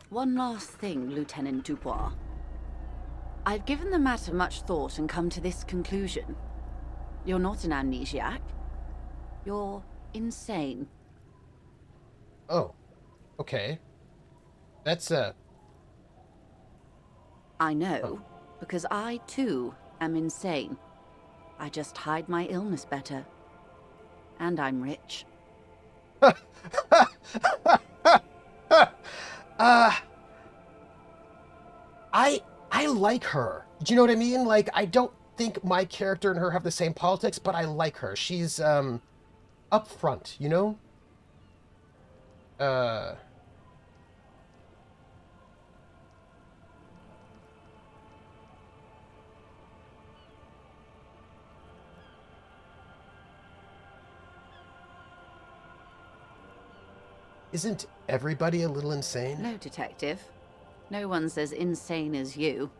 Speaker 4: One last thing, Lieutenant Dubois. I've given the matter much thought and come to this conclusion. You're not an amnesiac. You're insane.
Speaker 1: Oh. Okay. That's,
Speaker 4: I know, because I, too, am insane. I just hide my illness better. And I'm rich.
Speaker 1: I like her. Do you know what I mean? Like, I don't think my character and her have the same politics, but I like her. She's, upfront, you know? Isn't everybody a little insane?
Speaker 4: No, Detective. No one's as insane as you.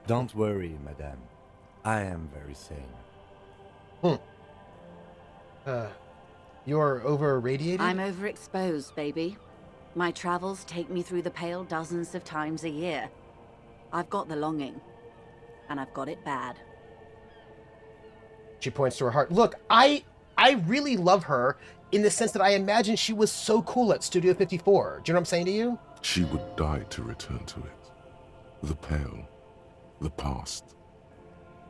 Speaker 2: Don't worry, madame. I am very sane.
Speaker 1: You're over-radiated?
Speaker 4: I'm overexposed, baby. My travels take me through the Pale dozens of times a year. I've got the longing. And I've got it bad.
Speaker 1: She points to her heart. Look, I really love her in the sense that I imagine she was so cool at Studio 54. Do you know what I'm saying to you?
Speaker 3: She would die to return to it. The Pale, the past,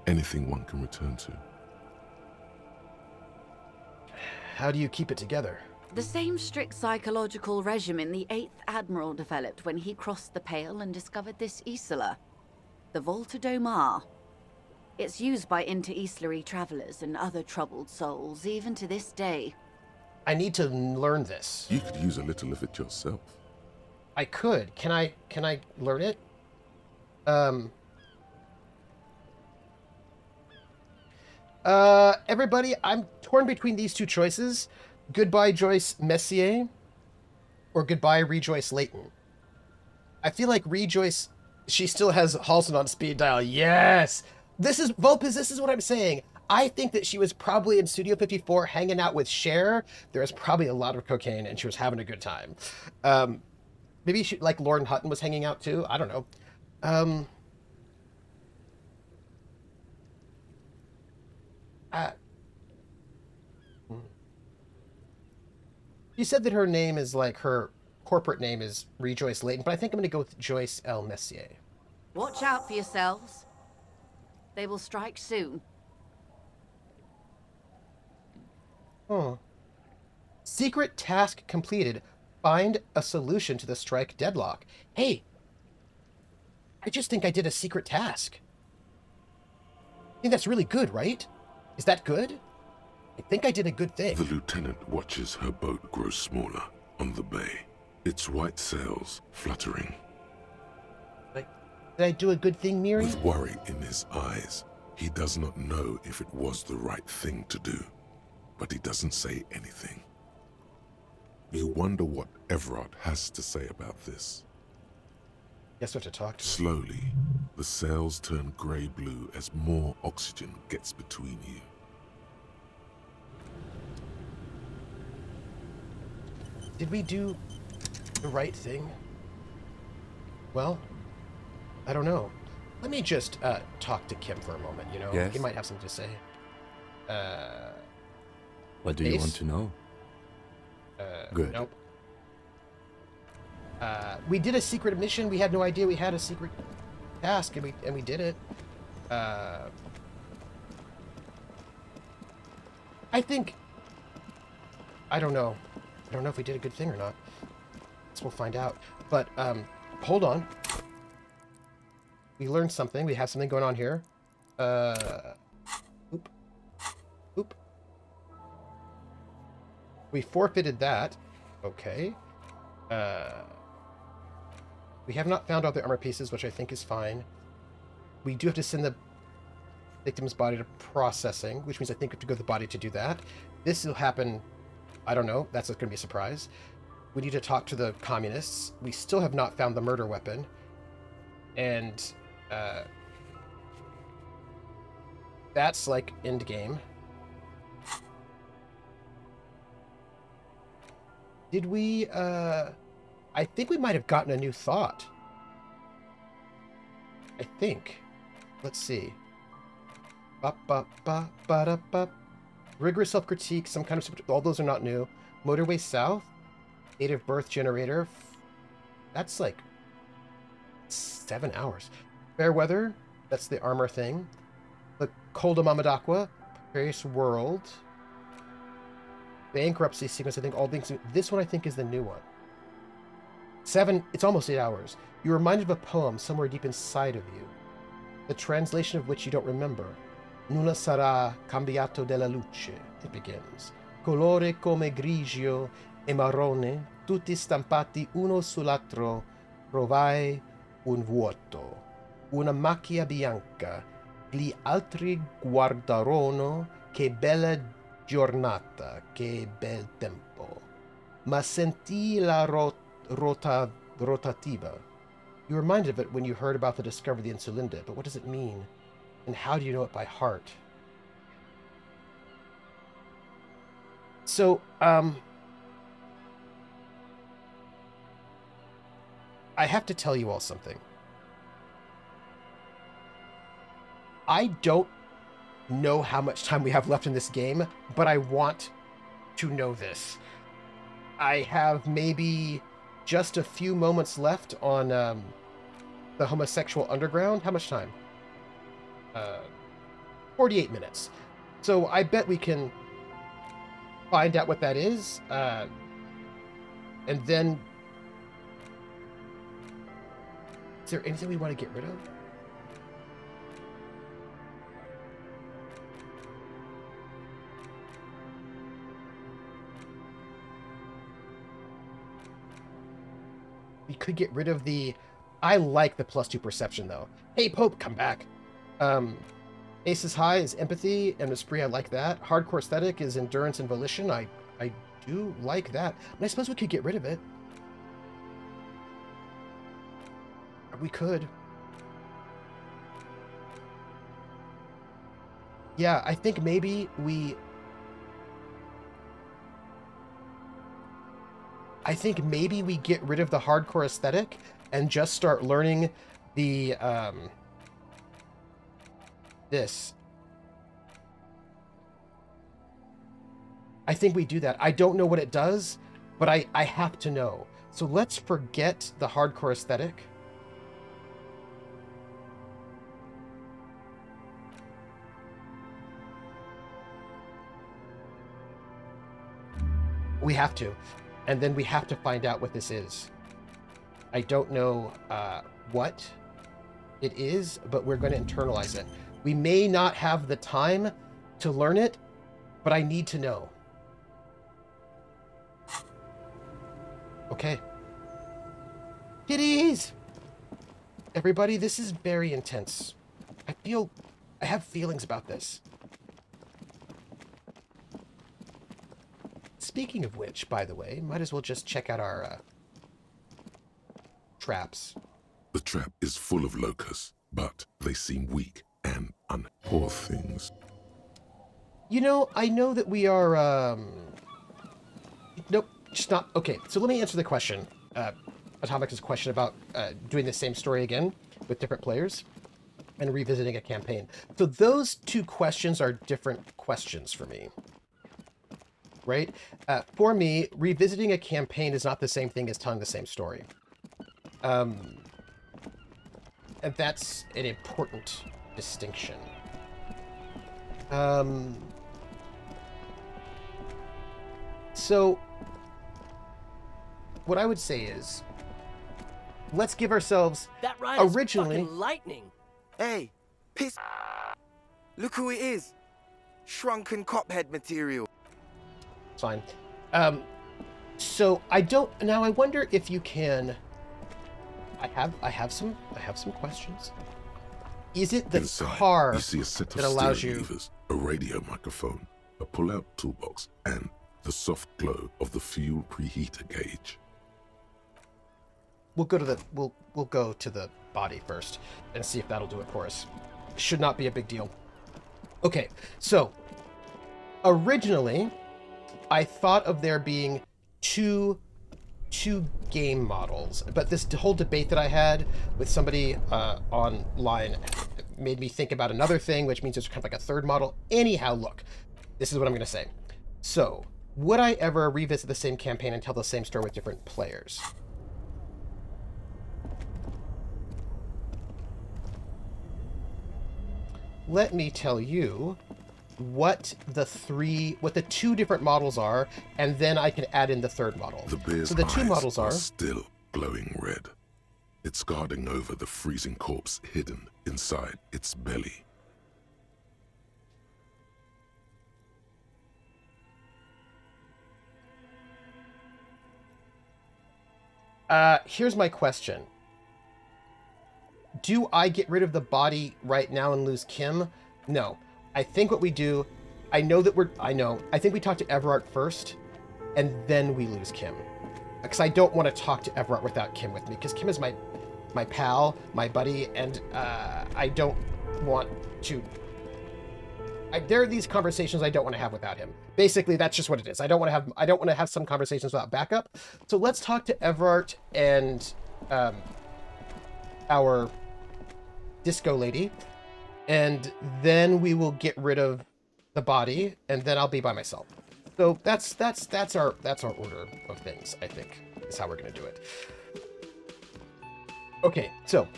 Speaker 3: anything one can return to.
Speaker 1: How do you keep it together?
Speaker 4: The same strict psychological regimen the 8th Admiral developed when he crossed the Pale and discovered this Isola, the Volta do Mar. It's used by inter-Easlary travelers and other troubled souls, even to this day.
Speaker 1: I need to learn this.
Speaker 3: You could use a little of it yourself.
Speaker 1: I could. Can I learn it? Everybody, I'm torn between these two choices. Goodbye, Joyce Messier, or goodbye, Rejoice Layton. I feel like Rejoice, she still has Halston on speed dial. Yes! This is, Vulpes, this is what I'm saying. I think that she was probably in Studio 54 hanging out with Cher. There was probably a lot of cocaine and she was having a good time. Maybe she, like Lauren Hutton was hanging out too. I don't know. You said that her name is like her corporate name is Rejoice Layton, but I think I'm going to go with Joyce L. Messier.
Speaker 4: Watch out for yourselves. They will strike soon.
Speaker 1: Oh. Secret task completed. Find a solution to the strike deadlock. Hey, I just think I did a secret task. I think that's really good, right? Is that good? I think I did a good thing.
Speaker 3: The lieutenant watches her boat grow smaller on the bay, its white sails fluttering.
Speaker 1: Did I do a good thing, Miri?
Speaker 3: With worry in his eyes, he does not know if it was the right thing to do, but he doesn't say anything. You wonder what Everard has to say about this.
Speaker 1: Guess we have to talk to him.
Speaker 3: Slowly, the sails turn grey-blue as more oxygen gets between you.
Speaker 1: Did we do the right thing? Well, I don't know. Let me just talk to Kim for a moment, you know?
Speaker 2: Yes?
Speaker 1: He might have something to say.
Speaker 2: What do you
Speaker 1: Ace?
Speaker 2: want to know? Good.
Speaker 1: Nope. We did a secret mission. We had no idea we had a secret task, and we did it. I think... I don't know. I don't know if we did a good thing or not. Guess we'll find out. But, hold on. We learned something. We have something going on here. Oop. Oop. We forfeited that. Okay. We have not found all the armor pieces, which I think is fine. We do have to send the victim's body to processing, which means I think we have to go to the body to do that. This will happen, I don't know. That's going to be a surprise. We need to talk to the communists. We still have not found the murder weapon. And, that's like end game. Did we, I think we might have gotten a new thought. I think. Let's see. Ba-ba-ba-ba-da-ba. Rigorous self-critique, some kind of... All those are not new. Motorway South. Date of birth generator. That's like 7 hours. Fair weather. That's the armor thing. The Colda Mamadakwa. Precarious world. Bankruptcy sequence, I think all things... This one I think is the new one. 7... It's almost 8 hours. You're reminded of a poem somewhere deep inside of you. The translation of which you don't remember. Nulla sarà cambiato della luce, it begins. Colore come grigio e marrone, tutti stampati uno sull'altro, provai un vuoto. Una macchia bianca. Gli altri guardarono, che bella giornata, che bel tempo. Ma sentì la rotativa. You reminded of it when you heard about the discovery of the Insulinde, but what does it mean? And how do you know it by heart? So, I have to tell you all something. I don't know how much time we have left in this game, but I want to know this. I have maybe just a few moments left on the Homosexual Underground. How much time? 48 minutes. So I bet we can find out what that is. And then... Is there anything we want to get rid of? We could get rid of the... I like the +2 perception, though. Hey, Pope, come back. Aces High is empathy and esprit. I like that. Hardcore aesthetic is endurance and volition. I do like that. But I suppose we could get rid of it. We could. Yeah, I think maybe we... I think maybe we get rid of the hardcore aesthetic and just start learning the, this. I think we do that. I don't know what it does, but I have to know. So let's forget the hardcore aesthetic. We have to. And then we have to find out what this is. I don't know what it is, but we're going to internalize it. We may not have the time to learn it but I need to know. Okay. Kitties! Everybody, this is very intense. I have feelings about this. Speaking of which, by the way, might as well just check out our traps.
Speaker 3: The trap is full of locusts, but they seem weak and poor things.
Speaker 1: You know, I know that we are, nope, just not, okay, so let me answer the question, Atomic's question about doing the same story again with different players and revisiting a campaign. So those two questions are different questions for me, right? For me, revisiting a campaign is not the same thing as telling the same story. And that's an important distinction. So what I would say is, let's give ourselves
Speaker 5: that ride
Speaker 1: originally
Speaker 5: is fucking lightning.
Speaker 6: Hey, piss. Look who it is. Shrunken cophead material.
Speaker 1: Fine. So I don't now. I wonder if you can. I have some questions. Is it the
Speaker 3: Inside,
Speaker 1: car
Speaker 3: you see a set of
Speaker 1: that allows
Speaker 3: steering
Speaker 1: you?
Speaker 3: levers, a radio microphone, a pull-out toolbox, and the soft glow of the fuel preheater gauge.
Speaker 1: We'll go to the we'll go to the body first and see if that'll do it for us. Should not be a big deal. Okay, so originally I thought of there being two game models, but this whole debate that I had with somebody online made me think about another thing, which means there's kind of like a third model. Anyhow, look, this is what I'm going to say. So, would I ever revisit the same campaign and tell the same story with different players? Let me tell you what the two different models are, and then I can add in the third model.
Speaker 3: The bear's
Speaker 1: so the two
Speaker 3: eyes
Speaker 1: models are
Speaker 3: still glowing red. It's guarding over the freezing corpse hidden inside its belly.
Speaker 1: here's my question. Do I get rid of the body right now and lose Kim? No. I think what we do, I think we talk to Everard first, and then we lose Kim. Because I don't want to talk to Everard without Kim with me, because Kim is my pal, my buddy, and I don't want to... there are these conversations I don't want to have without him. Basically, that's just what it is. I don't want to have some conversations without backup. So let's talk to Everard and our disco lady, and then we will get rid of the body, and then I'll be by myself. So that's our order of things, I think, is how we're going to do it. Okay, so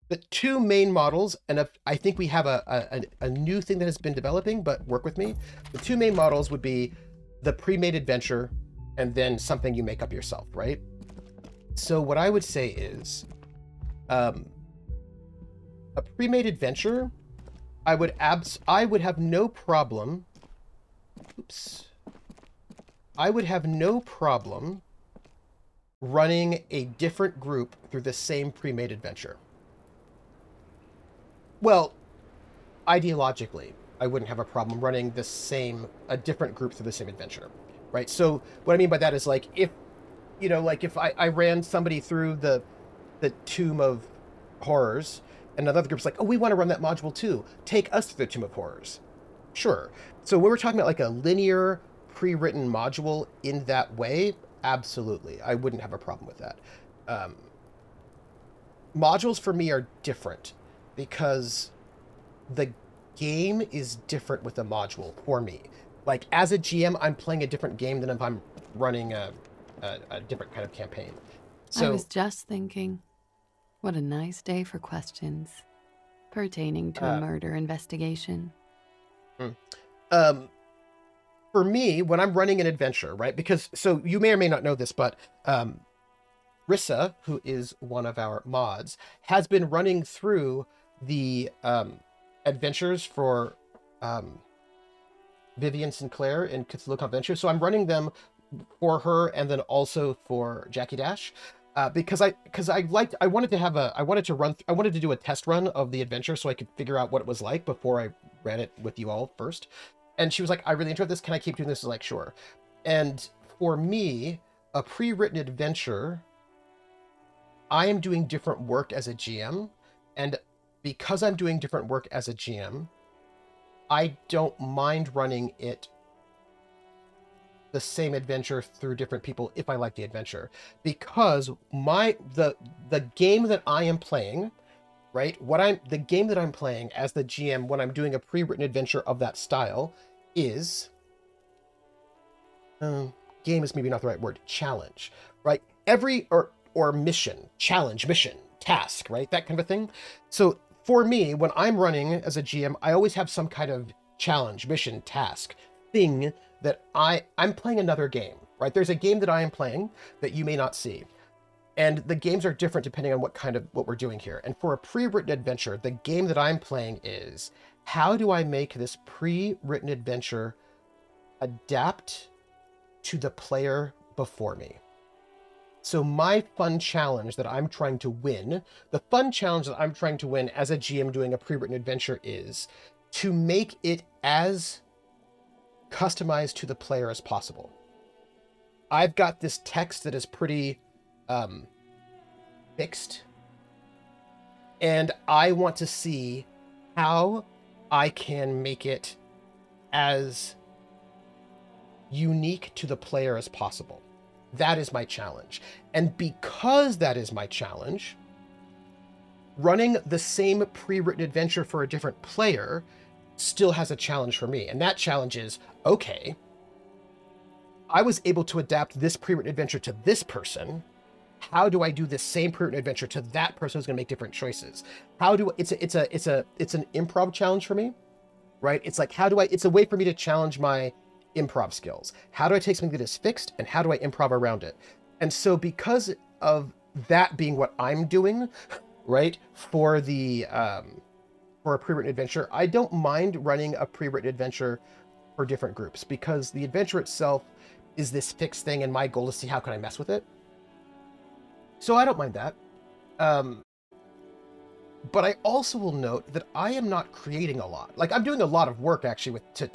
Speaker 1: the two main models, and I think we have a new thing that has been developing, but work with me. The two main models would be the pre-made adventure and then something you make up yourself, right? So what I would say is a pre-made adventure, I would have no problem. I would have no problem running a different group through the same pre-made adventure. Well, ideologically, I wouldn't have a problem running a different group through the same adventure, right? So what I mean by that is, like, if I ran somebody through the Tomb of Horrors, and another group's like, oh, we want to run that module too. Take us through the Tomb of Horrors. Sure. So when we're talking about like a linear pre-written module in that way, absolutely. I wouldn't have a problem with that. Modules for me are different because the game is different with a module for me. Like, as a GM, I'm playing a different game than if I'm running a different kind of campaign. So
Speaker 7: I was just thinking, what a nice day for questions pertaining to a murder investigation.
Speaker 1: For me, when I'm running an adventure, right? Because, so you may or may not know this, but Rissa, who is one of our mods, has been running through the adventures for Vivian Sinclair in Cthulhu Convention. So I'm running them for her and then also for Jackie Dash. Because I wanted to do a test run of the adventure so I could figure out what it was like before I ran it with you all first. And she was like, I really enjoyed this. Can I keep doing this? I was like, sure. And for me, a pre-written adventure, I am doing different work as a GM. And because I'm doing different work as a GM, I don't mind running it the same adventure through different people if I like the adventure, because the game that I am playing, right? The game that I'm playing as the GM when I'm doing a pre-written adventure of that style is game is maybe not the right word, challenge, right? Or mission, challenge, mission, task, right? That kind of a thing. So for me, when I'm running as a GM, I always have some kind of challenge, mission, task, thing that I'm playing another game, right? There's a game that I am playing that you may not see. And the games are different depending on what we're doing here. And for a pre-written adventure, the game that I'm playing is, how do I make this pre-written adventure adapt to the player before me? So my fun challenge that I'm trying to win, the fun challenge that I'm trying to win as a GM doing a pre-written adventure is to make it as customized to the player as possible. I've got this text that is pretty fixed, and I want to see how I can make it as unique to the player as possible. That is my challenge. And because that is my challenge, running the same pre-written adventure for a different player still has a challenge for me. And that challenge is, okay, I was able to adapt this pre-written adventure to this person. How do I do this same pre-written adventure to that person who's going to make different choices? It's an improv challenge for me, right? It's like, it's a way for me to challenge my improv skills. How do I take something that is fixed and how do I improv around it? And so because of that being what I'm doing, right, for a pre-written adventure, I don't mind running a pre-written adventure for different groups, because the adventure itself is this fixed thing and my goal is to see how can I mess with it. So I don't mind that. But I also will note that I am not creating a lot. Like, I'm doing a lot of work actually to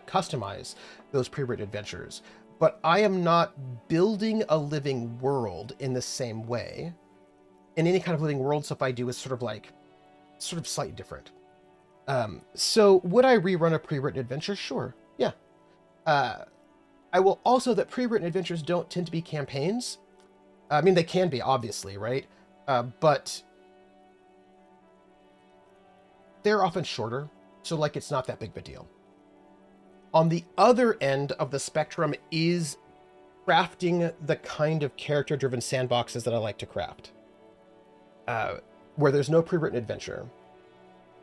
Speaker 1: customize those pre-written adventures, but I am not building a living world in the same way. In any kind of living world, stuff I do is sort of slightly different. So would I rerun a pre-written adventure? Sure. Yeah. I will also that pre-written adventures don't tend to be campaigns. I mean, they can be, obviously, right? But they're often shorter, so like it's not that big of a deal. On the other end of the spectrum is crafting the kind of character-driven sandboxes that I like to craft, where there's no pre-written adventure,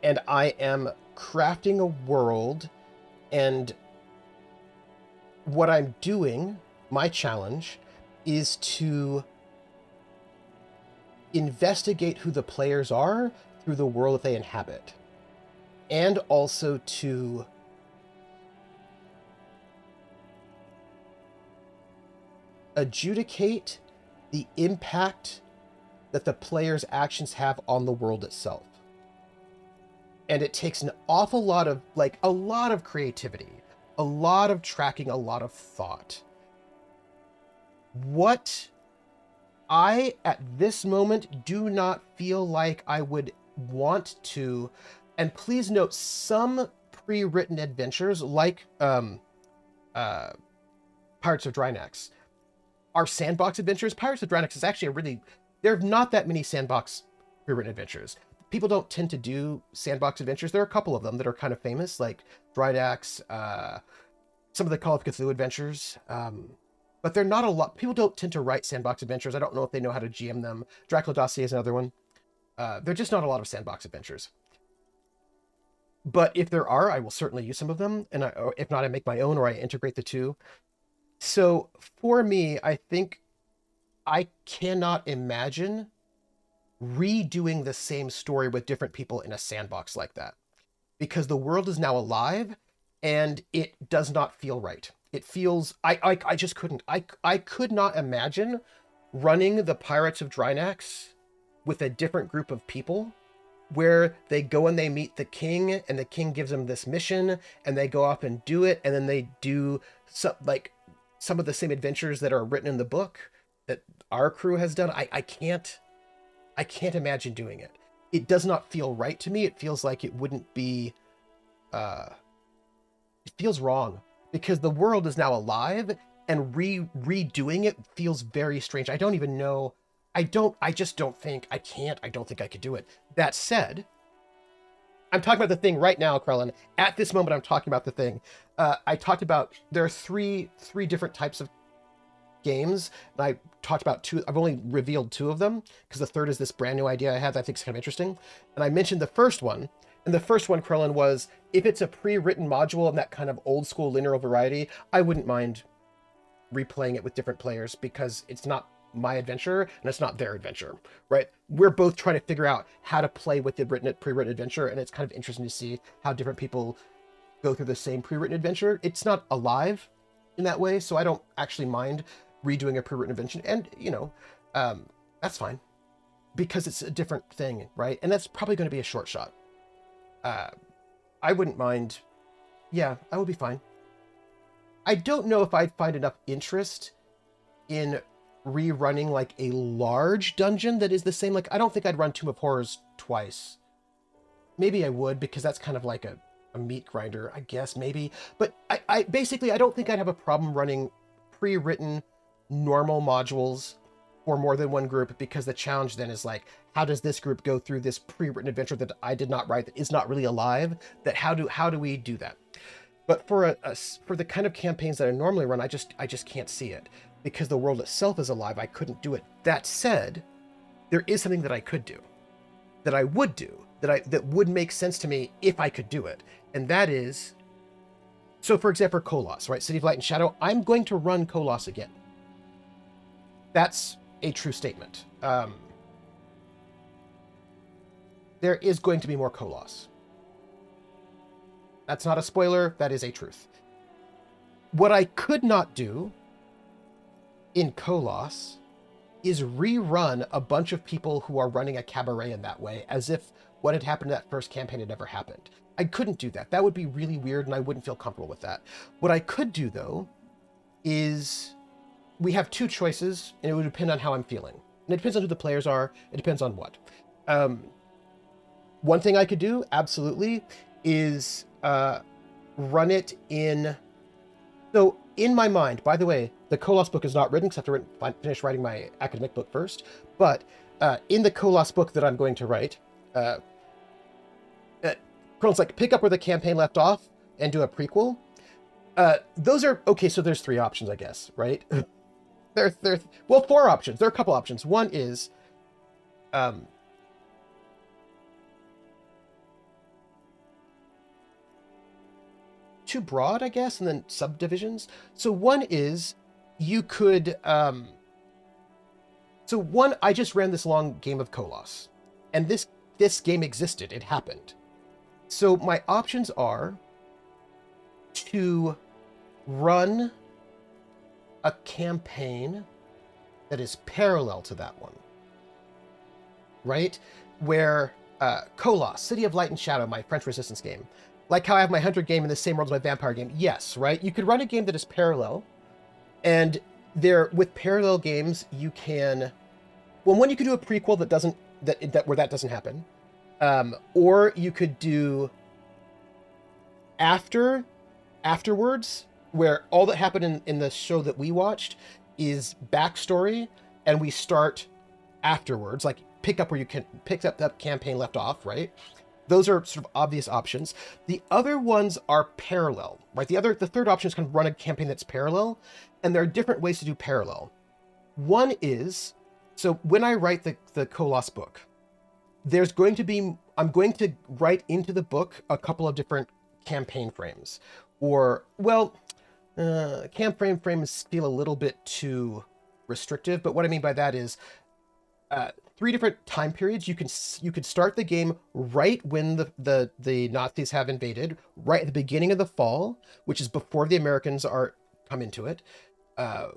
Speaker 1: and I am crafting a world, and what I'm doing, my challenge, is to investigate who the players are through the world that they inhabit, and also to adjudicate the impact that the player's actions have on the world itself. And it takes an awful lot of, a lot of creativity, a lot of tracking, a lot of thought. What I, at this moment, do not feel like I would want to, and please note, some pre-written adventures, like Pirates of Drynax, are sandbox adventures. Pirates of Drynax is actually there are not that many sandbox pre-written adventures. People don't tend to do sandbox adventures. There are a couple of them that are kind of famous, like Drynax, some of the Call of Cthulhu adventures, but they're not a lot. People don't tend to write sandbox adventures. I don't know if they know how to GM them. Dracula Dossier is another one. They're just not a lot of sandbox adventures. But if there are, I will certainly use some of them. And if not, I make my own or I integrate the two. So for me, I think I cannot imagine redoing the same story with different people in a sandbox like that, because the world is now alive and it does not feel right. It feels, I just couldn't. I could not imagine running the Pirates of Drynax with a different group of people, where they go and they meet the king, and the king gives them this mission, and they go off and do it, and then they do some of the same adventures that are written in the book that our crew has done. I can't imagine doing it. It does not feel right to me. It feels like it wouldn't be, it feels wrong, because the world is now alive, and redoing it feels very strange. I don't even know. I don't think I could do it. That said, I'm talking about the thing right now, Krellin. At this moment, I'm talking about the thing. I talked about, there are three different types of games, and I talked about two. I've only revealed two of them, because the third is this brand new idea I have that I think is kind of interesting. And I mentioned the first one, and the first one, Krellin, was if it's a pre-written module in that kind of old school linear variety, I wouldn't mind replaying it with different players, because it's not my adventure and it's not their adventure, right? We're both trying to figure out how to play with the pre-written adventure, and it's kind of interesting to see how different people go through the same pre-written adventure. It's not alive in that way, so I don't actually mind redoing a pre-written adventure, and that's fine, because it's a different thing, right? And that's probably going to be a short shot. I wouldn't mind. Yeah, I would be fine. I don't know if I'd find enough interest in rerunning like a large dungeon that is the same. Like, I don't think I'd run Tomb of Horrors twice. Maybe I would, because that's kind of like a meat grinder, I guess, maybe. But I basically, I don't think I'd have a problem running pre-written normal modules for more than one group, because the challenge then is like, how does this group go through this pre-written adventure that I did not write, that is not really alive? That how do we do that? But for for the kind of campaigns that I normally run, I just can't see it, because the world itself is alive. I couldn't do it. That said, there is something that I could do, that I would do, that would make sense to me if I could do it. And that is, so for example, Kolos, right? City of Light and Shadow, I'm going to run Kolos again. That's a true statement. There is going to be more Kolos. That's not a spoiler, that is a truth. What I could not do in Kolos is rerun a bunch of people who are running a cabaret in that way, as if what had happened in that first campaign had never happened. I couldn't do that. That would be really weird, and I wouldn't feel comfortable with that. What I could do, though, is we have two choices, and it would depend on how I'm feeling. And it depends on who the players are. It depends on what. One thing I could do, absolutely, is run it in... So, in my mind, by the way, the Kolos book is not written, because I have to finish writing my academic book first. But in the Kolos book that I'm going to write, Kron's like, pick up where the campaign left off and do a prequel. Those are... Okay, so there's three options, I guess, right? Well, four options. There are a couple options. One is... too broad, I guess, and then subdivisions. So one is, you could... So one, I just ran this long game of Kolos, and this game existed. It happened. So my options are to run a campaign that is parallel to that one, right? Where Kolos, City of Light and Shadow, my French Resistance game, like how I have my 100 game in the same world as my vampire game. Yes, right? You could run a game that is parallel, and with parallel games, you can... Well, one, you could do a prequel that doesn't... where that doesn't happen. Or you could do afterwards, where all that happened in the show that we watched is backstory, and we start afterwards, like pick up where you can pick up that campaign left off, right? Those are sort of obvious options. The other ones are parallel, right? The third option is kind of run a campaign that's parallel, and there are different ways to do parallel. One is, so when I write the Kolos book, there's going to be, I'm going to write into the book a couple of different campaign frames. Or, well, campaign frames feel a little bit too restrictive, but what I mean by that is, three different time periods. You could start the game right when the Nazis have invaded, right at the beginning of the fall, which is before the Americans are come into it,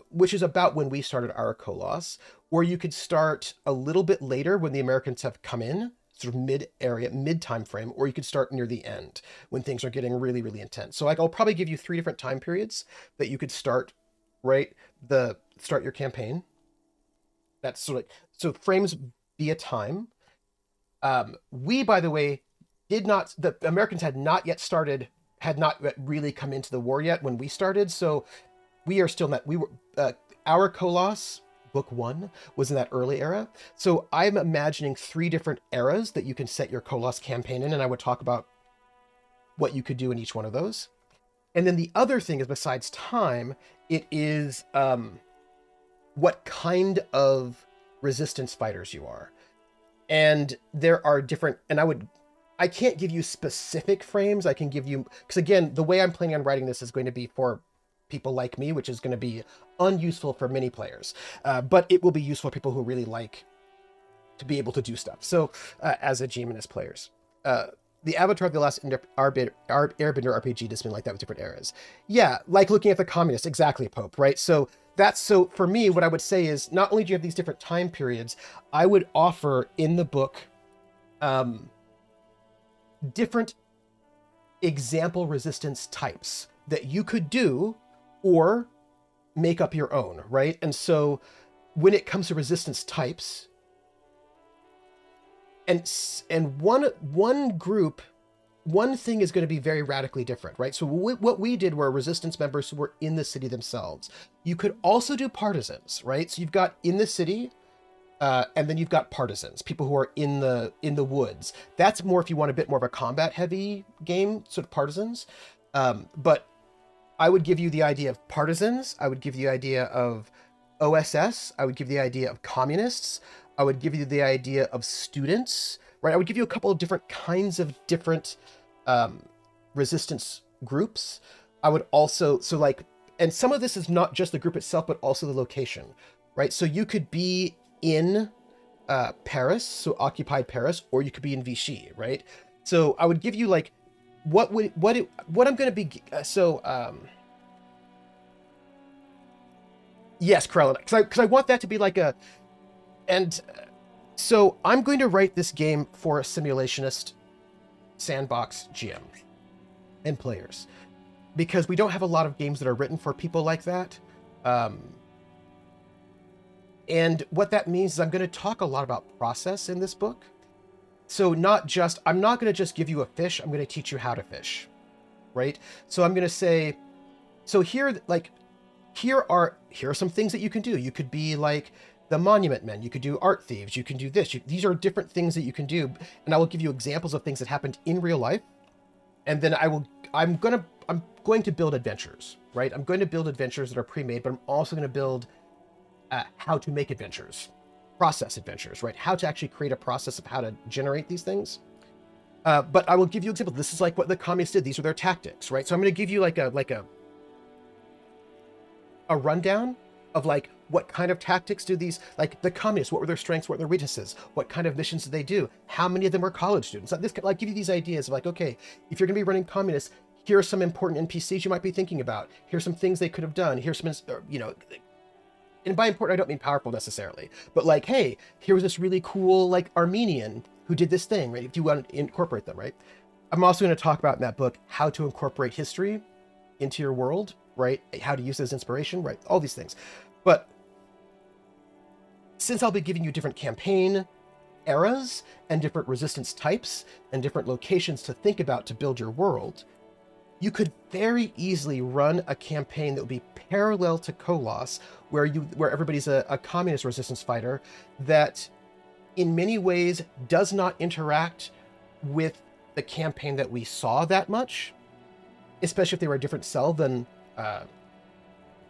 Speaker 1: which is about when we started our Koloss. Or you could start a little bit later when the Americans have come in, sort of mid time frame, or you could start near the end when things are getting really, really intense. So like I'll probably give you three different time periods that you could start, right? Start your campaign. That's sort of like, so frames via time. We, by the way, the Americans had not really come into the war yet when we started. So we are still not, our Koloss, book 1, was in that early era. So I'm imagining three different eras that you can set your Koloss campaign in, and I would talk about what you could do in each one of those. And then the other thing is, besides time, it is what kind of resistance fighters you are. And there are different, and I can't give you specific frames. I can give you, because again, the way I'm planning on writing this is going to be for people like me, which is going to be unuseful for many players. But it will be useful for people who really like to be able to do stuff. So as a GM and as players. The Avatar of the Last Airbender RPG does something like that with different eras. Yeah, like looking at the communists, exactly, Pope, right? So for me, what I would say is, not only do you have these different time periods, I would offer in the book different example resistance types that you could do or make up your own, right? And so when it comes to resistance types, and one group, one thing is going to be very radically different, right? So what we did were resistance members who were in the city themselves. You could also do partisans, right? So you've got in the city, and then you've got partisans, people who are in the woods. That's more if you want a bit more of a combat heavy game, sort of partisans. But I would give you the idea of partisans. I would give you the idea of OSS. I would give the idea of communists. I would give you the idea of students, right? I would give you a couple of different kinds of different resistance groups. I would also, and some of this is not just the group itself, but also the location, right? So you could be in Paris, so occupied Paris, or you could be in Vichy, right? So I would give you like, what I'm going to be, yes, Krellin, because I want that to be like so I'm going to write this game for a simulationist sandbox GM and players, because we don't have a lot of games that are written for people like that. And what that means is I'm going to talk a lot about process in this book. So I'm not going to just give you a fish, I'm going to teach you how to fish, right? So I'm going to say, so here are some things that you can do. You could be like the Monument Men, you could do Art Thieves, you can do this. These are different things that you can do, and I will give you examples of things that happened in real life. And then I'm going to build adventures, right? I'm going to build adventures that are pre-made, but I'm also going to build how to make adventures, process adventures, right? How to actually create a process of how to generate these things. But I will give you examples. This is like what the communists did. These are their tactics, right? So I'm going to give you like a rundown of like what kind of tactics do these, like the communists, what were their strengths, what were their weaknesses, what kind of missions did they do, how many of them were college students. This like give you these ideas of like, okay, if you're going to be running communists, here are some important NPCs you might be thinking about. Here's some things they could have done. Here's some, and by important, I don't mean powerful necessarily, but like, hey, here was this really cool, like Armenian who did this thing, right? If you want to incorporate them, right? I'm also going to talk about in that book, how to incorporate history into your world, right? How to use it as inspiration, right? All these things. But since I'll be giving you different campaign eras and different resistance types and different locations to think about to build your world, you could very easily run a campaign that would be parallel to Koloss, where everybody's a communist resistance fighter that in many ways does not interact with the campaign that we saw that much, especially if they were a different cell than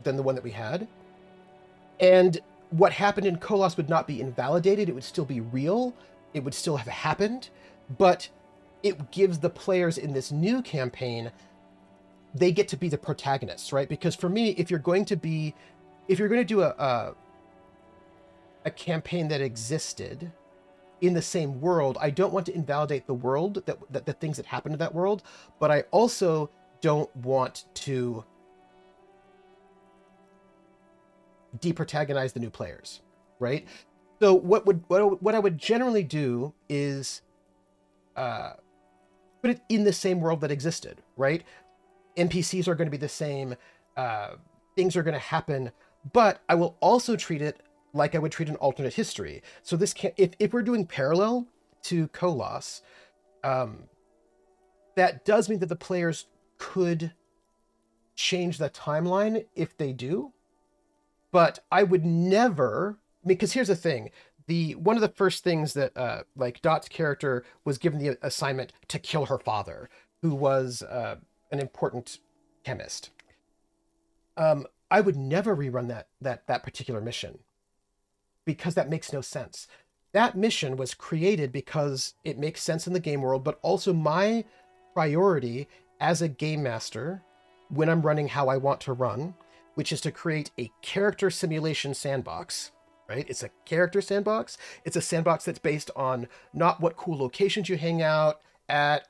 Speaker 1: the one that we had. And what happened in Koloss would not be invalidated. It would still be real. It would still have happened, but it gives the players in this new campaign, they get to be the protagonists, right? Because for me, if you're going to do a a campaign that existed in the same world. I don't want to invalidate the world, that the things that happen to that world, but I also don't want to deprotagonize the new players, right? So what I would generally do is put it in the same world that existed, right? NPCs are going to be the same, things are going to happen, but I will also treat it like I would treat an alternate history. So this can, if we're doing parallel to Kolos, that does mean that the players could change the timeline if they do, but I would never, because here's the thing, one of the first things that like Dot's character was given the assignment to kill her father, who was an important chemist. I would never rerun that particular mission, because that makes no sense. That mission was created because it makes sense in the game world, but also my priority as a game master when I'm running how I want to run, which is to create a character simulation sandbox, right? It's a character sandbox. It's a sandbox that's based on not what cool locations you hang out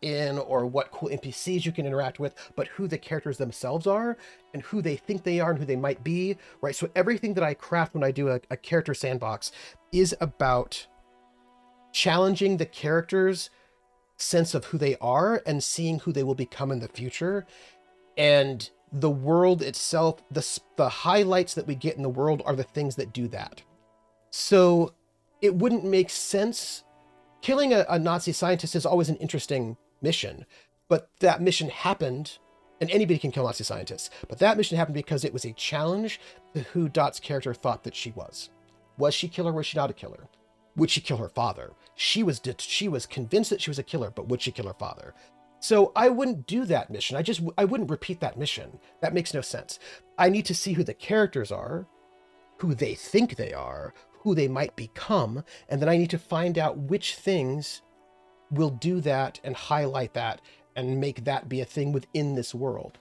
Speaker 1: in or what cool NPCs you can interact with, but who the characters themselves are and who they think they are and who they might be, right? So everything that I craft when I do a character sandbox is about challenging the characters' sense of who they are and seeing who they will become in the future. And the world itself, the highlights that we get in the world are the things that do that. So it wouldn't make sense. Killing a Nazi scientist is always an interesting mission, but that mission happened, and anybody can kill Nazi scientists, but that mission happened because it was a challenge to who Dot's character thought that she was. Was she a killer? Was she not a killer? Would she kill her father? She was convinced that she was a killer, but would she kill her father? So I wouldn't do that mission. I wouldn't repeat that mission. That makes no sense. I need to see who the characters are, who they think they are, who they might become, and then I need to find out which things will do that and highlight that and make that be a thing within this world.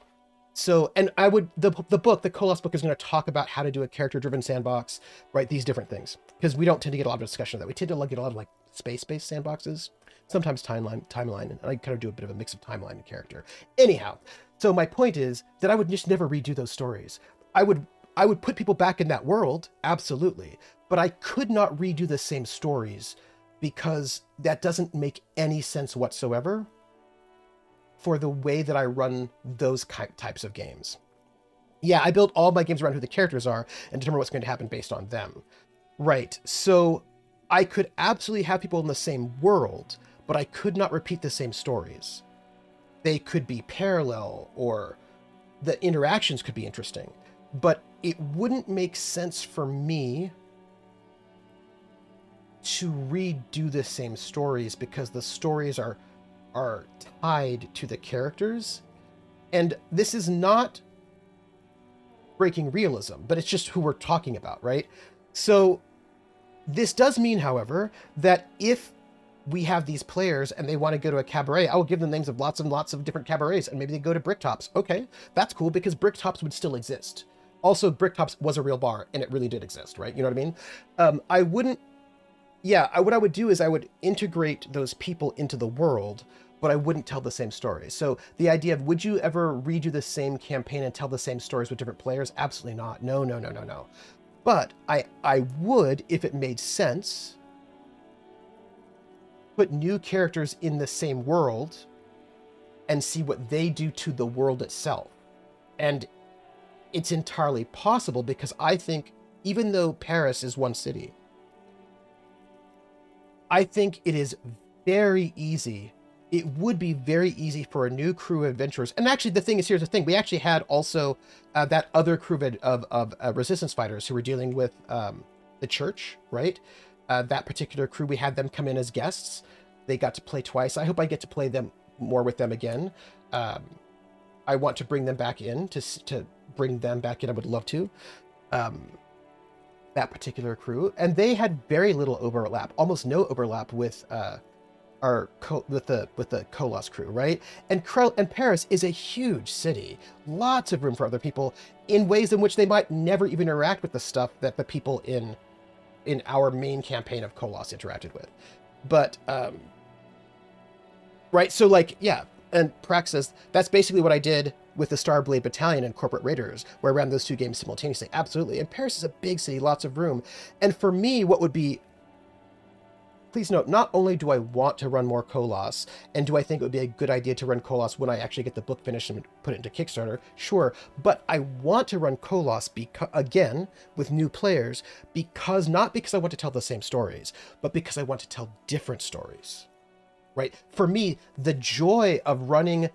Speaker 1: So, and I would, the Kolos book is going to talk about how to do a character-driven sandbox, right? These different things, because we don't tend to get a lot of discussion of that. We tend to get a lot of like space-based sandboxes, sometimes timeline, and I kind of do a bit of a mix of timeline and character. Anyhow, so my point is that I would just never redo those stories. I would put people back in that world, absolutely, but I could not redo the same stories because that doesn't make any sense whatsoever for the way that I run those types of games. Yeah, I build all my games around who the characters are and determine what's going to happen based on them. Right, so I could absolutely have people in the same world, but I could not repeat the same stories. They could be parallel, or the interactions could be interesting, but it wouldn't make sense for me to redo the same stories because the stories are tied to the characters. And this is not breaking realism, but it's just who we're talking about, right? So this does mean, however, that if we have these players and they want to go to a cabaret, I will give them names of lots and lots of different cabarets, and maybe they go to Bricktops. Okay, that's cool, because Bricktops would still exist. Also, Bricktops was a real bar, and it really did exist, right? You know what I mean? I wouldn't... Yeah, what I would do is I would integrate those people into the world, but I wouldn't tell the same stories. So the idea of, would you ever redo the same campaign and tell the same stories with different players? Absolutely not. No, no, no, no, no. But I would, if it made sense, put new characters in the same world and see what they do to the world itself. And it's entirely possible, because I think, even though Paris is one city, I think it is very easy. It would be very easy for a new crew of adventurers. And actually, here's the thing. We actually had also that other crew of resistance fighters who were dealing with the church, right? That particular crew, we had them come in as guests. They got to play twice. I hope I get to play more with them again. I want to bring them back in, to bring them back in. I would love to. That particular crew, and they had very little overlap, almost no overlap with the Kolos crew, right? And Paris is a huge city, lots of room for other people in ways in which they might never even interact with the stuff that the people in in our main campaign of Kolos interacted with. But right, so like, yeah, and Prax says that's basically what I did with the Starblade Battalion and Corporate Raiders, where I ran those 2 games simultaneously. Absolutely. And Paris is a big city, lots of room. And for me, what would be, please note, not only do I want to run more Kolos, and do I think it would be a good idea to run Kolos when I actually get the book finished and put it into Kickstarter, sure, but I want to run Kolos again with new players, because not because I want to tell the same stories, but because I want to tell different stories, right? For me, the joy of running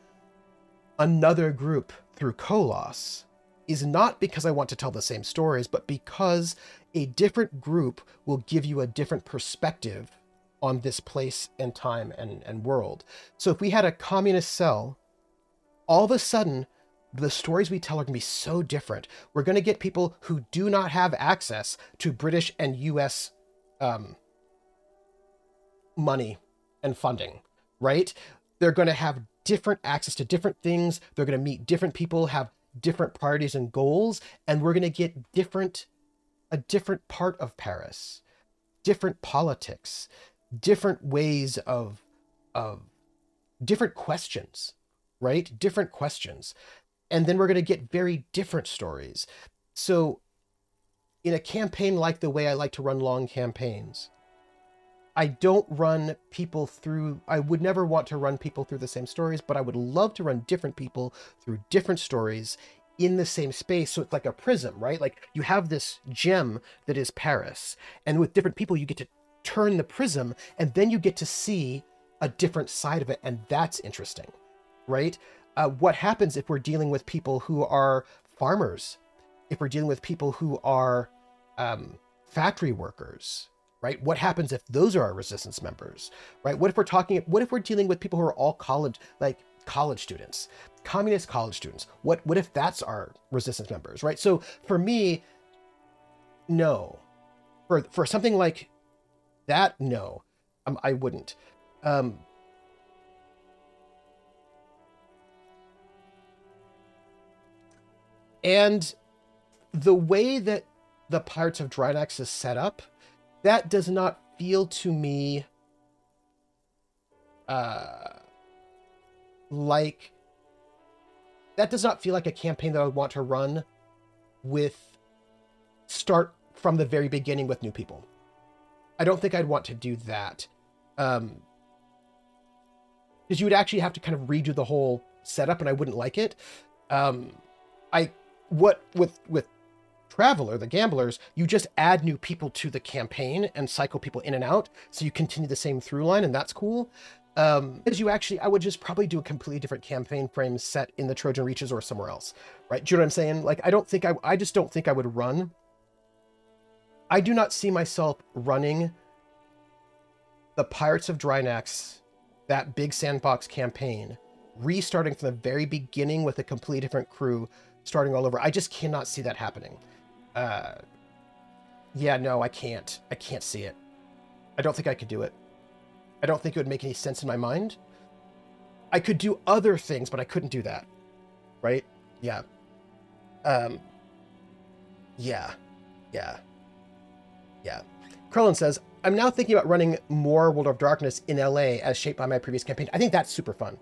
Speaker 1: another group through Kolos is not because I want to tell the same stories, but because a different group will give you a different perspective on this place and time and world. So if we had a communist cell, all of a sudden, the stories we tell are going to be so different. We're going to get people who do not have access to British and US money and funding, right? They're going to have different access to different things. They're going to meet different people, have different priorities and goals, and we're going to get a different part of Paris, different politics, different ways of different questions, right? Different questions. And then we're going to get very different stories. So in a campaign like the way I like to run long campaigns, I don't run people through, I would never want to run people through the same stories, but I would love to run different people through different stories in the same space. So it's like a prism, right? Like you have this gem that is Paris, and with different people, you get to turn the prism, and then you get to see a different side of it. And that's interesting, right? What happens if we're dealing with people who are farmers, if we're dealing with people who are factory workers, right? What happens if those are our resistance members, right? What if we're dealing with people who are all college students, communist college students? What if that's our resistance members, right? So for me, no. For something like that, no, I wouldn't. And the way that the Pirates of Drynax is set up, that does not feel to me like a campaign that I would want to run start from the very beginning with new people. I don't think I'd want to do that. Because you would actually have to kind of redo the whole setup, and I wouldn't like it. With Traveler, the Gamblers, you just add new people to the campaign and cycle people in and out, so you continue the same through line, and that's cool. I would just probably do a completely different campaign frame set in the Trojan Reaches or somewhere else, right? Do you know what I'm saying? Like, I just don't think I would run. I do not see myself running the Pirates of Drynax, that big sandbox campaign, restarting from the very beginning with a completely different crew, starting all over. I just cannot see that happening. Yeah, no, I can't. I can't see it. I don't think I could do it. I don't think it would make any sense in my mind. I could do other things, but I couldn't do that. Right? Yeah. Yeah. Krellin says, I'm now thinking about running more World of Darkness in LA as shaped by my previous campaign. I think that's super fun.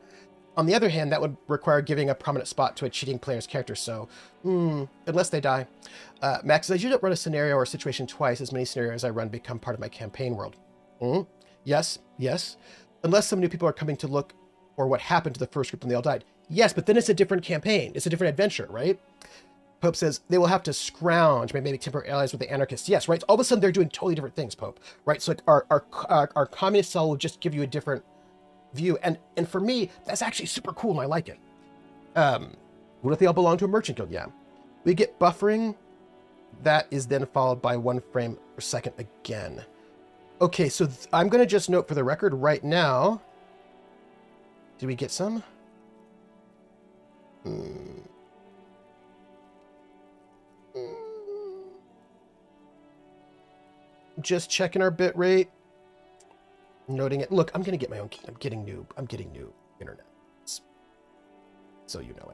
Speaker 1: On the other hand, that would require giving a prominent spot to a cheating player's character, so, unless they die. Max says, I usually don't run a scenario or situation twice. As many scenarios I run become part of my campaign world. Yes. Unless some new people are coming to look for what happened to the first group when they all died. Yes, but then it's a different campaign. It's a different adventure, right? Pope says, they will have to scrounge, maybe make temporary allies with the anarchists. Yes, right? All of a sudden, they're doing totally different things, Pope, right? So like our communist cell will just give you a different view. And for me, that's actually super cool, and I like it. What if they all belong to a merchant guild? Yeah. We get buffering. That is then followed by 1 frame per second again. Okay, so I'm going to just note for the record right now. Did we get some? Just checking our bit rate. Noting it. Look, I'm going to get my own key. I'm getting new internet. So you know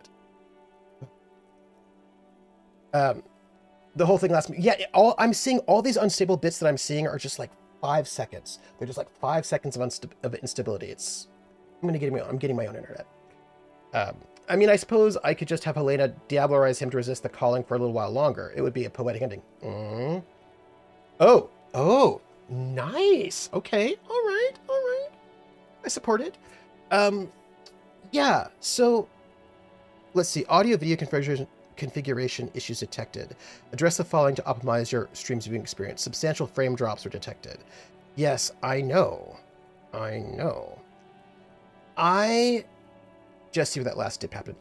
Speaker 1: it. The whole thing lasts me. Yeah, all I'm seeing, all these unstable bits that I'm seeing are just like 5 seconds. They're just like 5 seconds of instability. I'm getting my own internet. I mean, I suppose I could just have Helena diablerize him to resist the calling for a little while longer. It would be a poetic ending. Oh, nice. Okay, all right. I support it. Yeah, so let's see. Audio video configuration issues detected. Address the following to optimize your stream's viewing experience. Substantial frame drops were detected. Yes, I know. I just see where that last dip happened.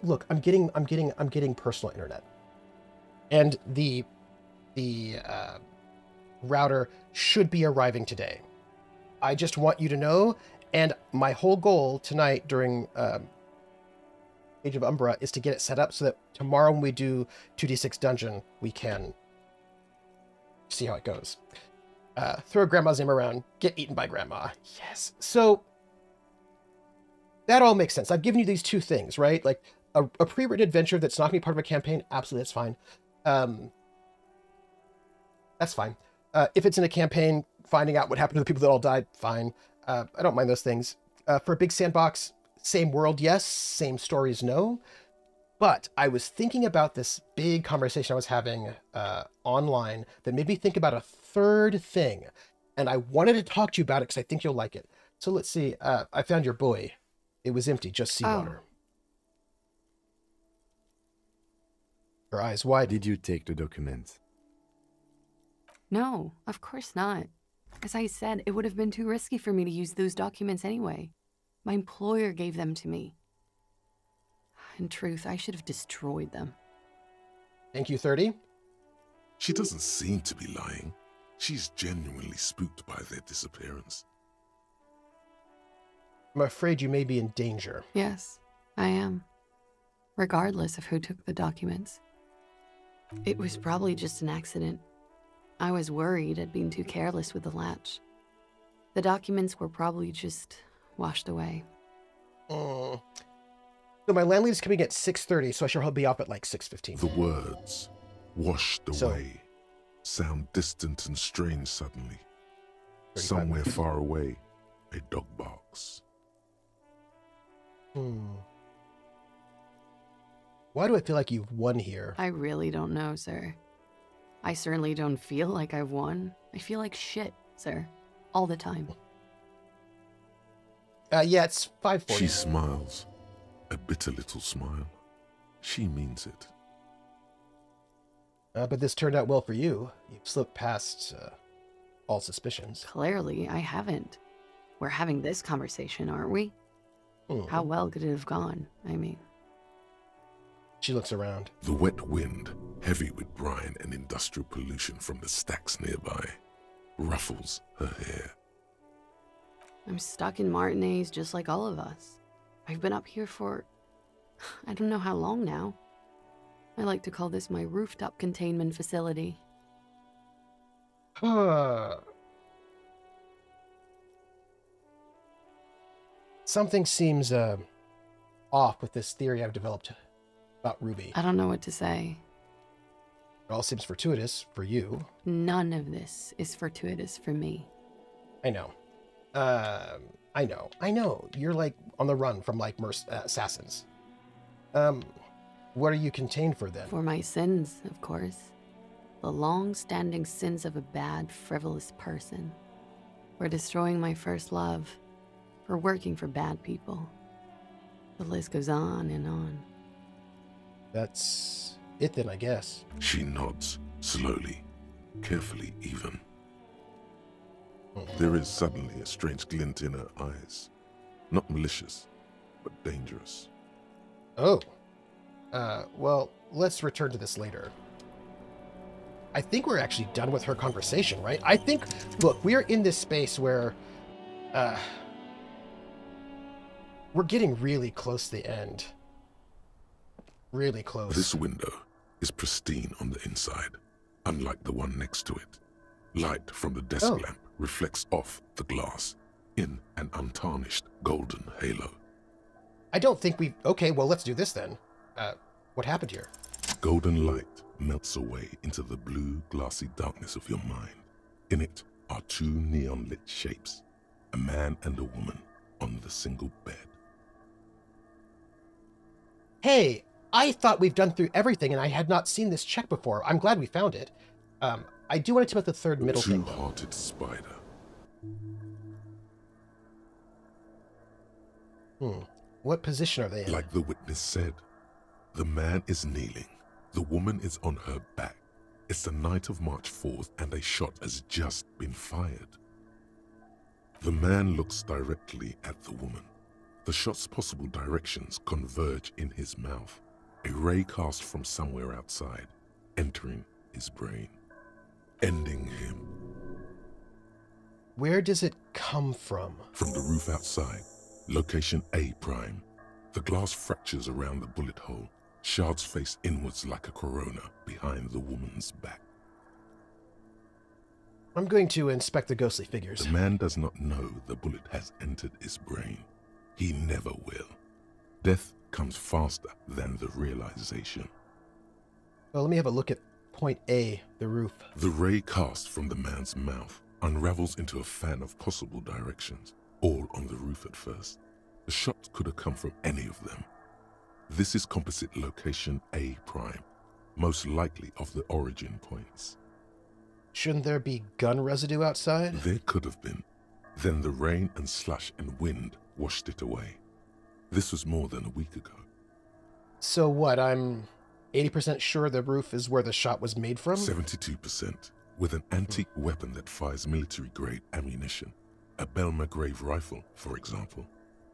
Speaker 1: Look, I'm getting personal internet. And the router should be arriving today. I just want you to know, and my whole goal tonight during Age of Umbra is to get it set up so that tomorrow when we do 2d6 dungeon, we can see how it goes. Throw grandma's name around, get eaten by grandma. Yes. So that all makes sense. I've given you these two things, right? Like a pre-written adventure that's not going to be part of a campaign. Absolutely, that's fine. That's fine. If it's in a campaign, finding out what happened to the people that all died, fine. I don't mind those things. For a big sandbox, same world, yes. Same stories, no. But I was thinking about this big conversation I was having online that made me think about a third thing. And I wanted to talk to you about it because I think you'll like it. So let's see. I found your buoy. It was empty, just seawater. Her eyes wide.
Speaker 2: Did you take the documents?
Speaker 7: No, of course not. As I said, it would have been too risky for me to use those documents anyway. My employer gave them to me. In truth, I should have destroyed them.
Speaker 1: Thank you, 30.
Speaker 3: She doesn't seem to be lying. She's genuinely spooked by their disappearance.
Speaker 1: I'm afraid you may be in danger.
Speaker 7: Yes, I am. Regardless of who took the documents. It was probably just an accident. I was worried I'd been too careless with the latch. The documents were probably just washed away.
Speaker 1: So my landlady's coming at 6:30, so I should be off at like 6:15.
Speaker 3: The words, washed away, sound distant and strange suddenly. Somewhere far away, a dog barks.
Speaker 1: Why do I feel like you've won here?
Speaker 7: I really don't know, sir. I certainly don't feel like I've won. I feel like shit, sir. All the time.
Speaker 1: Yeah, it's 5:40.
Speaker 3: She smiles. A bitter little smile. She means it.
Speaker 1: But this turned out well for you. You've slipped past all suspicions.
Speaker 7: Clearly, I haven't. We're having this conversation, aren't we? How well could it have gone, I mean?
Speaker 1: She looks around.
Speaker 3: The wet wind, heavy with brine and industrial pollution from the stacks nearby, ruffles her hair.
Speaker 7: I'm stuck in Martinez just like all of us. I've been up here for... I don't know how long now. I like to call this my rooftop containment facility.
Speaker 1: Something seems off with this theory I've developed about Ruby.
Speaker 7: I don't know what to say.
Speaker 1: It all seems fortuitous for you.
Speaker 7: None of this is fortuitous for me.
Speaker 1: I know. I know. You're like on the run from like assassins. What are you contained for then?
Speaker 7: For my sins, of course. The long-standing sins of a bad, frivolous person. For destroying my first love. For working for bad people. The list goes on and on.
Speaker 1: That's it then, I guess.
Speaker 3: She nods, slowly, carefully even. There is suddenly a strange glint in her eyes. Not malicious, but dangerous.
Speaker 1: Oh. Well, let's return to this later. I think we're actually done with her conversation, right? I think, look, we're in this space where, we're getting really close to the end. Really close.
Speaker 3: This window is pristine on the inside, unlike the one next to it. Light from the desk lamp reflects off the glass in an untarnished golden halo.
Speaker 1: I don't think we... Okay, well, let's do this then. What happened here?
Speaker 3: Golden light melts away into the blue, glassy darkness of your mind. In it are two neon-lit shapes, a man and a woman on the single bed.
Speaker 1: Hey, I thought we've done through everything, and I had not seen this check before. I'm glad we found it. I do want to tip about the third middle thing, though.
Speaker 3: Two-hearted spider.
Speaker 1: What position are they in?
Speaker 3: Like the witness said, the man is kneeling. The woman is on her back. It's the night of March 4th, and a shot has just been fired. The man looks directly at the woman. The shot's possible directions converge in his mouth, a ray cast from somewhere outside, entering his brain, ending him.
Speaker 1: Where does it come from?
Speaker 3: From the roof outside, location A prime. The glass fractures around the bullet hole. Shards face inwards like a corona behind the woman's back.
Speaker 1: I'm going to inspect the ghostly figures.
Speaker 3: The man does not know the bullet has entered his brain. He never will. Death comes faster than the realization.
Speaker 1: Well, let me have a look at point A, the roof.
Speaker 3: The ray cast from the man's mouth unravels into a fan of possible directions, all on the roof at first. The shot could have come from any of them. This is composite location A prime, most likely of the origin points.
Speaker 1: Shouldn't there be gun residue outside?
Speaker 3: There could have been. Then the rain and slush and wind washed it away. This was more than a week ago.
Speaker 1: So what, I'm 80% sure the roof is where the shot was made from?
Speaker 3: 72%, with an antique weapon that fires military-grade ammunition. A Belmagrave rifle, for example.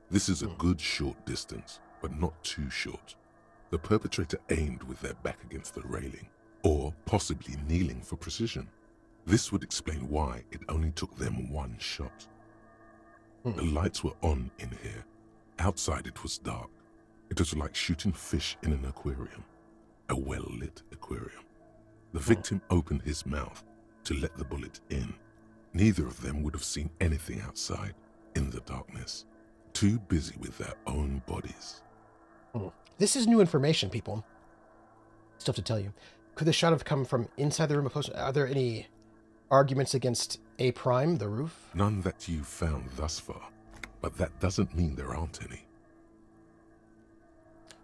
Speaker 3: This is a good short distance, but not too short. The perpetrator aimed with their back against the railing, or possibly kneeling for precision. This would explain why it only took them one shot. The lights were on in here. Outside it was dark. It was like shooting fish in an aquarium, a well-lit aquarium. The victim opened his mouth to let the bullet in. Neither of them would have seen anything outside, in the darkness, too busy with their own bodies.
Speaker 1: This is new information, people. Stuff to tell you. Could the shot have come from inside the room? Are there any arguments against A prime, the roof?
Speaker 3: None that you've found thus far, but that doesn't mean there aren't any.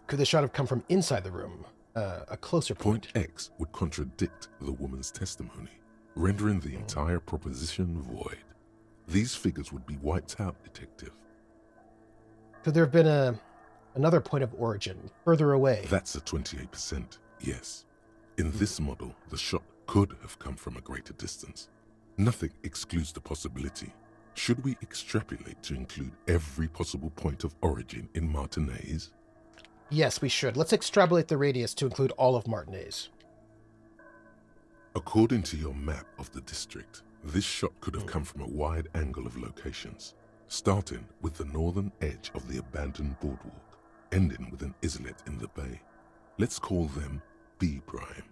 Speaker 1: Could the shot have come from inside the room? A closer point.
Speaker 3: Point X would contradict the woman's testimony, rendering the entire proposition void. These figures would be wiped out, detective.
Speaker 1: Could there have been another point of origin, further away?
Speaker 3: That's a 28%, yes. In this model, the shot could have come from a greater distance. Nothing excludes the possibility. Should we extrapolate to include every possible point of origin in Martinez?
Speaker 1: Yes, we should. Let's extrapolate the radius to include all of Martinez.
Speaker 3: According to your map of the district, this shot could have come from a wide angle of locations, starting with the northern edge of the abandoned boardwalk, ending with an islet in the bay. Let's call them B prime.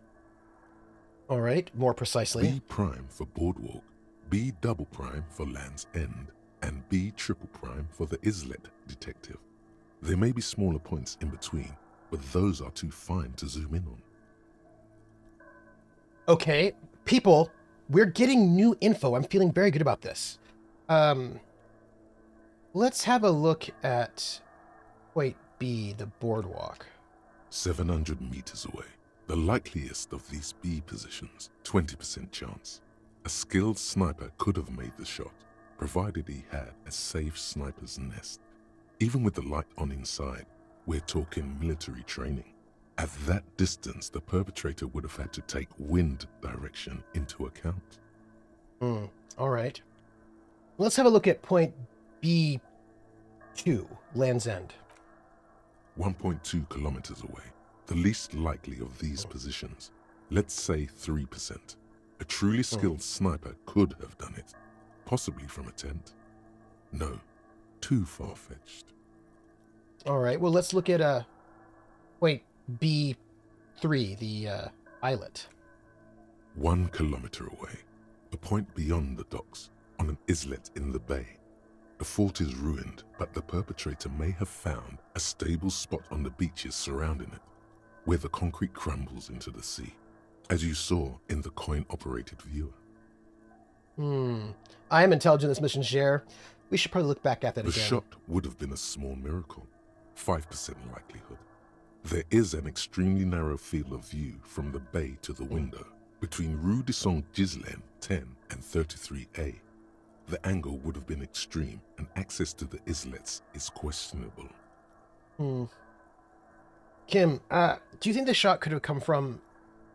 Speaker 1: All right, more precisely.
Speaker 3: B prime for boardwalk, B double prime for Land's End, and B triple prime for the islet, detective. There may be smaller points in between, but those are too fine to zoom in on.
Speaker 1: Okay, people, we're getting new info. I'm feeling very good about this. Let's have a look at point B, the boardwalk.
Speaker 3: 700 meters away. The likeliest of these B positions, 20% chance. A skilled sniper could have made the shot, provided he had a safe sniper's nest. Even with the light on inside, we're talking military training. At that distance, the perpetrator would have had to take wind direction into account.
Speaker 1: All right. Let's have a look at point B2, Land's End.
Speaker 3: 1.2 kilometers away. The least likely of these positions. Let's say 3%. A truly skilled sniper could have done it, possibly from a tent. No, too far-fetched.
Speaker 1: All right, well, let's look at point B3, the islet.
Speaker 3: 1 kilometer away, a point beyond the docks, on an islet in the bay. The fort is ruined, but the perpetrator may have found a stable spot on the beaches surrounding it, where the concrete crumbles into the sea. as you saw in the coin-operated viewer.
Speaker 1: I am intelligent in this mission, Cher. We should probably look back at that
Speaker 3: The
Speaker 1: again.
Speaker 3: shot would have been a small miracle, 5% likelihood. There is an extremely narrow field of view from the bay to the window, between Rue de Saint-Ghislain 10 and 33A. The angle would have been extreme, and access to the islets is questionable.
Speaker 1: Kim, do you think the shot could have come from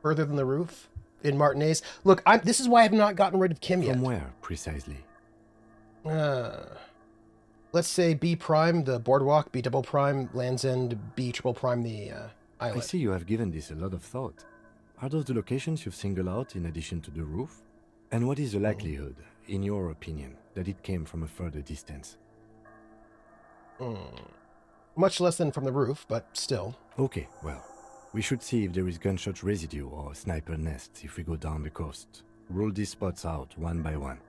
Speaker 1: further than the roof in Martinez? Look, this is why I have not gotten rid of Kim yet.
Speaker 2: From where, precisely?
Speaker 1: Let's say B prime, the boardwalk, B double prime, Land's End, B triple prime, the
Speaker 2: I
Speaker 1: islet.
Speaker 2: see you have given this a lot of thought. Are those the locations you've singled out in addition to the roof? And what is the likelihood, in your opinion, that it came from a further distance?
Speaker 1: Much less than from the roof, but still.
Speaker 2: Okay, well, we should see if there is gunshot residue or sniper nests if we go down the coast. Rule these spots out one by one.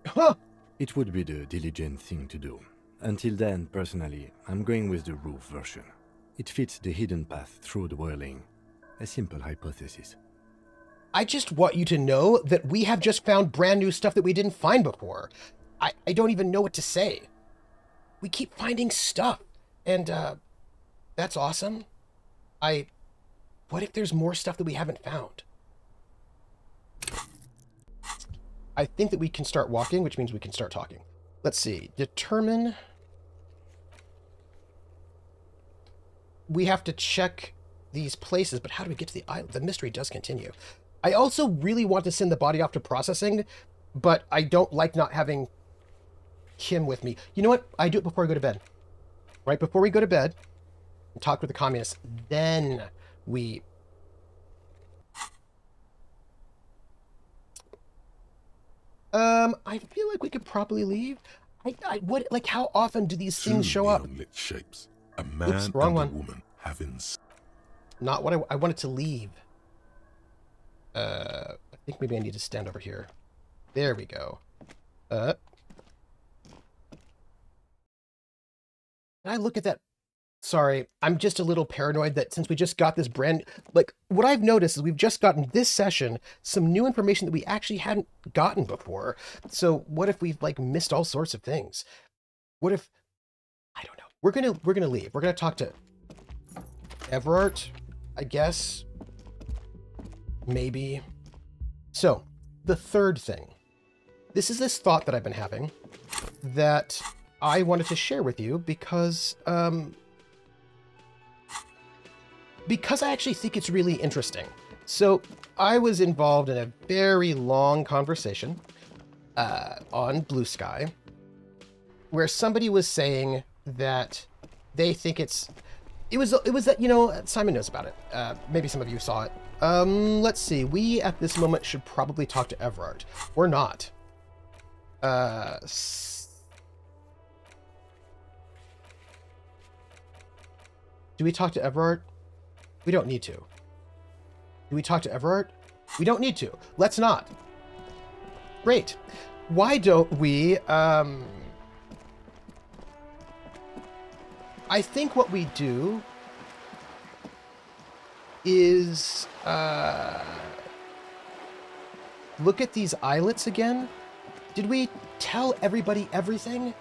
Speaker 1: Huh!
Speaker 2: It would be the diligent thing to do. Until then, personally, I'm going with the roof version. It fits the hidden path through the whirling. A simple hypothesis.
Speaker 1: I just want you to know that we have just found brand new stuff that we didn't find before. I don't even know what to say. We keep finding stuff, and that's awesome. What if there's more stuff that we haven't found? I think that we can start walking, which means we can start talking. Let's see. Determine. We have to check these places, but how do we get to the island? The mystery does continue. I also really want to send the body off to processing, but I don't like not having Kim with me. You know what? I do it before I go to bed. Right before we go to bed, and talk with the communists. Then we... I feel like we could probably leave. What, like, how often do these things show up?
Speaker 3: Neon-lit shapes. A man
Speaker 1: Oops, wrong
Speaker 3: and
Speaker 1: one.
Speaker 3: a woman having...
Speaker 1: Not what I wanted to leave. I think maybe I need to stand over here. There we go. Can I look at that? Sorry, I'm just a little paranoid that since we just got this brand... Like, what I've noticed is we've just gotten this session some new information that we actually hadn't gotten before. So what if we've, like, missed all sorts of things? What if... I don't know. We're gonna leave. We're gonna talk to Everard, I guess. Maybe. So, the third thing. This is this thought that I've been having that I wanted to share with you because I actually think it's really interesting. So, I was involved in a very long conversation on Blue Sky where somebody was saying that they think it was that, you know, Simon knows about it. Maybe some of you saw it. Let's see. We, at this moment, should probably talk to Everard. Or not. Do we talk to Everard? We don't need to. Do we talk to Everard? We don't need to. Let's not. Great. Why don't we, I think what we do is look at these islets again. Did we tell everybody everything?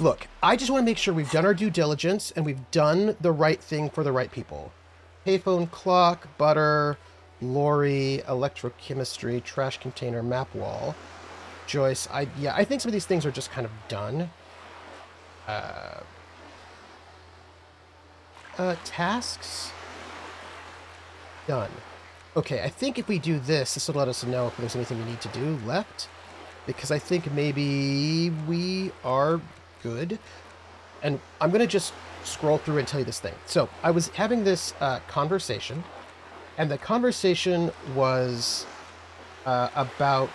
Speaker 1: Look, I just want to make sure we've done our due diligence and we've done the right thing for the right people. Payphone, clock, butter, lorry, electrochemistry, trash container, map wall. Joyce, I think some of these things are just kind of done. Tasks? Done. Okay, I think if we do this will let us know if there's anything we need to do left. Because I think maybe we are good. And I'm going to just scroll through and tell you this thing. So, I was having this conversation. And the conversation was about...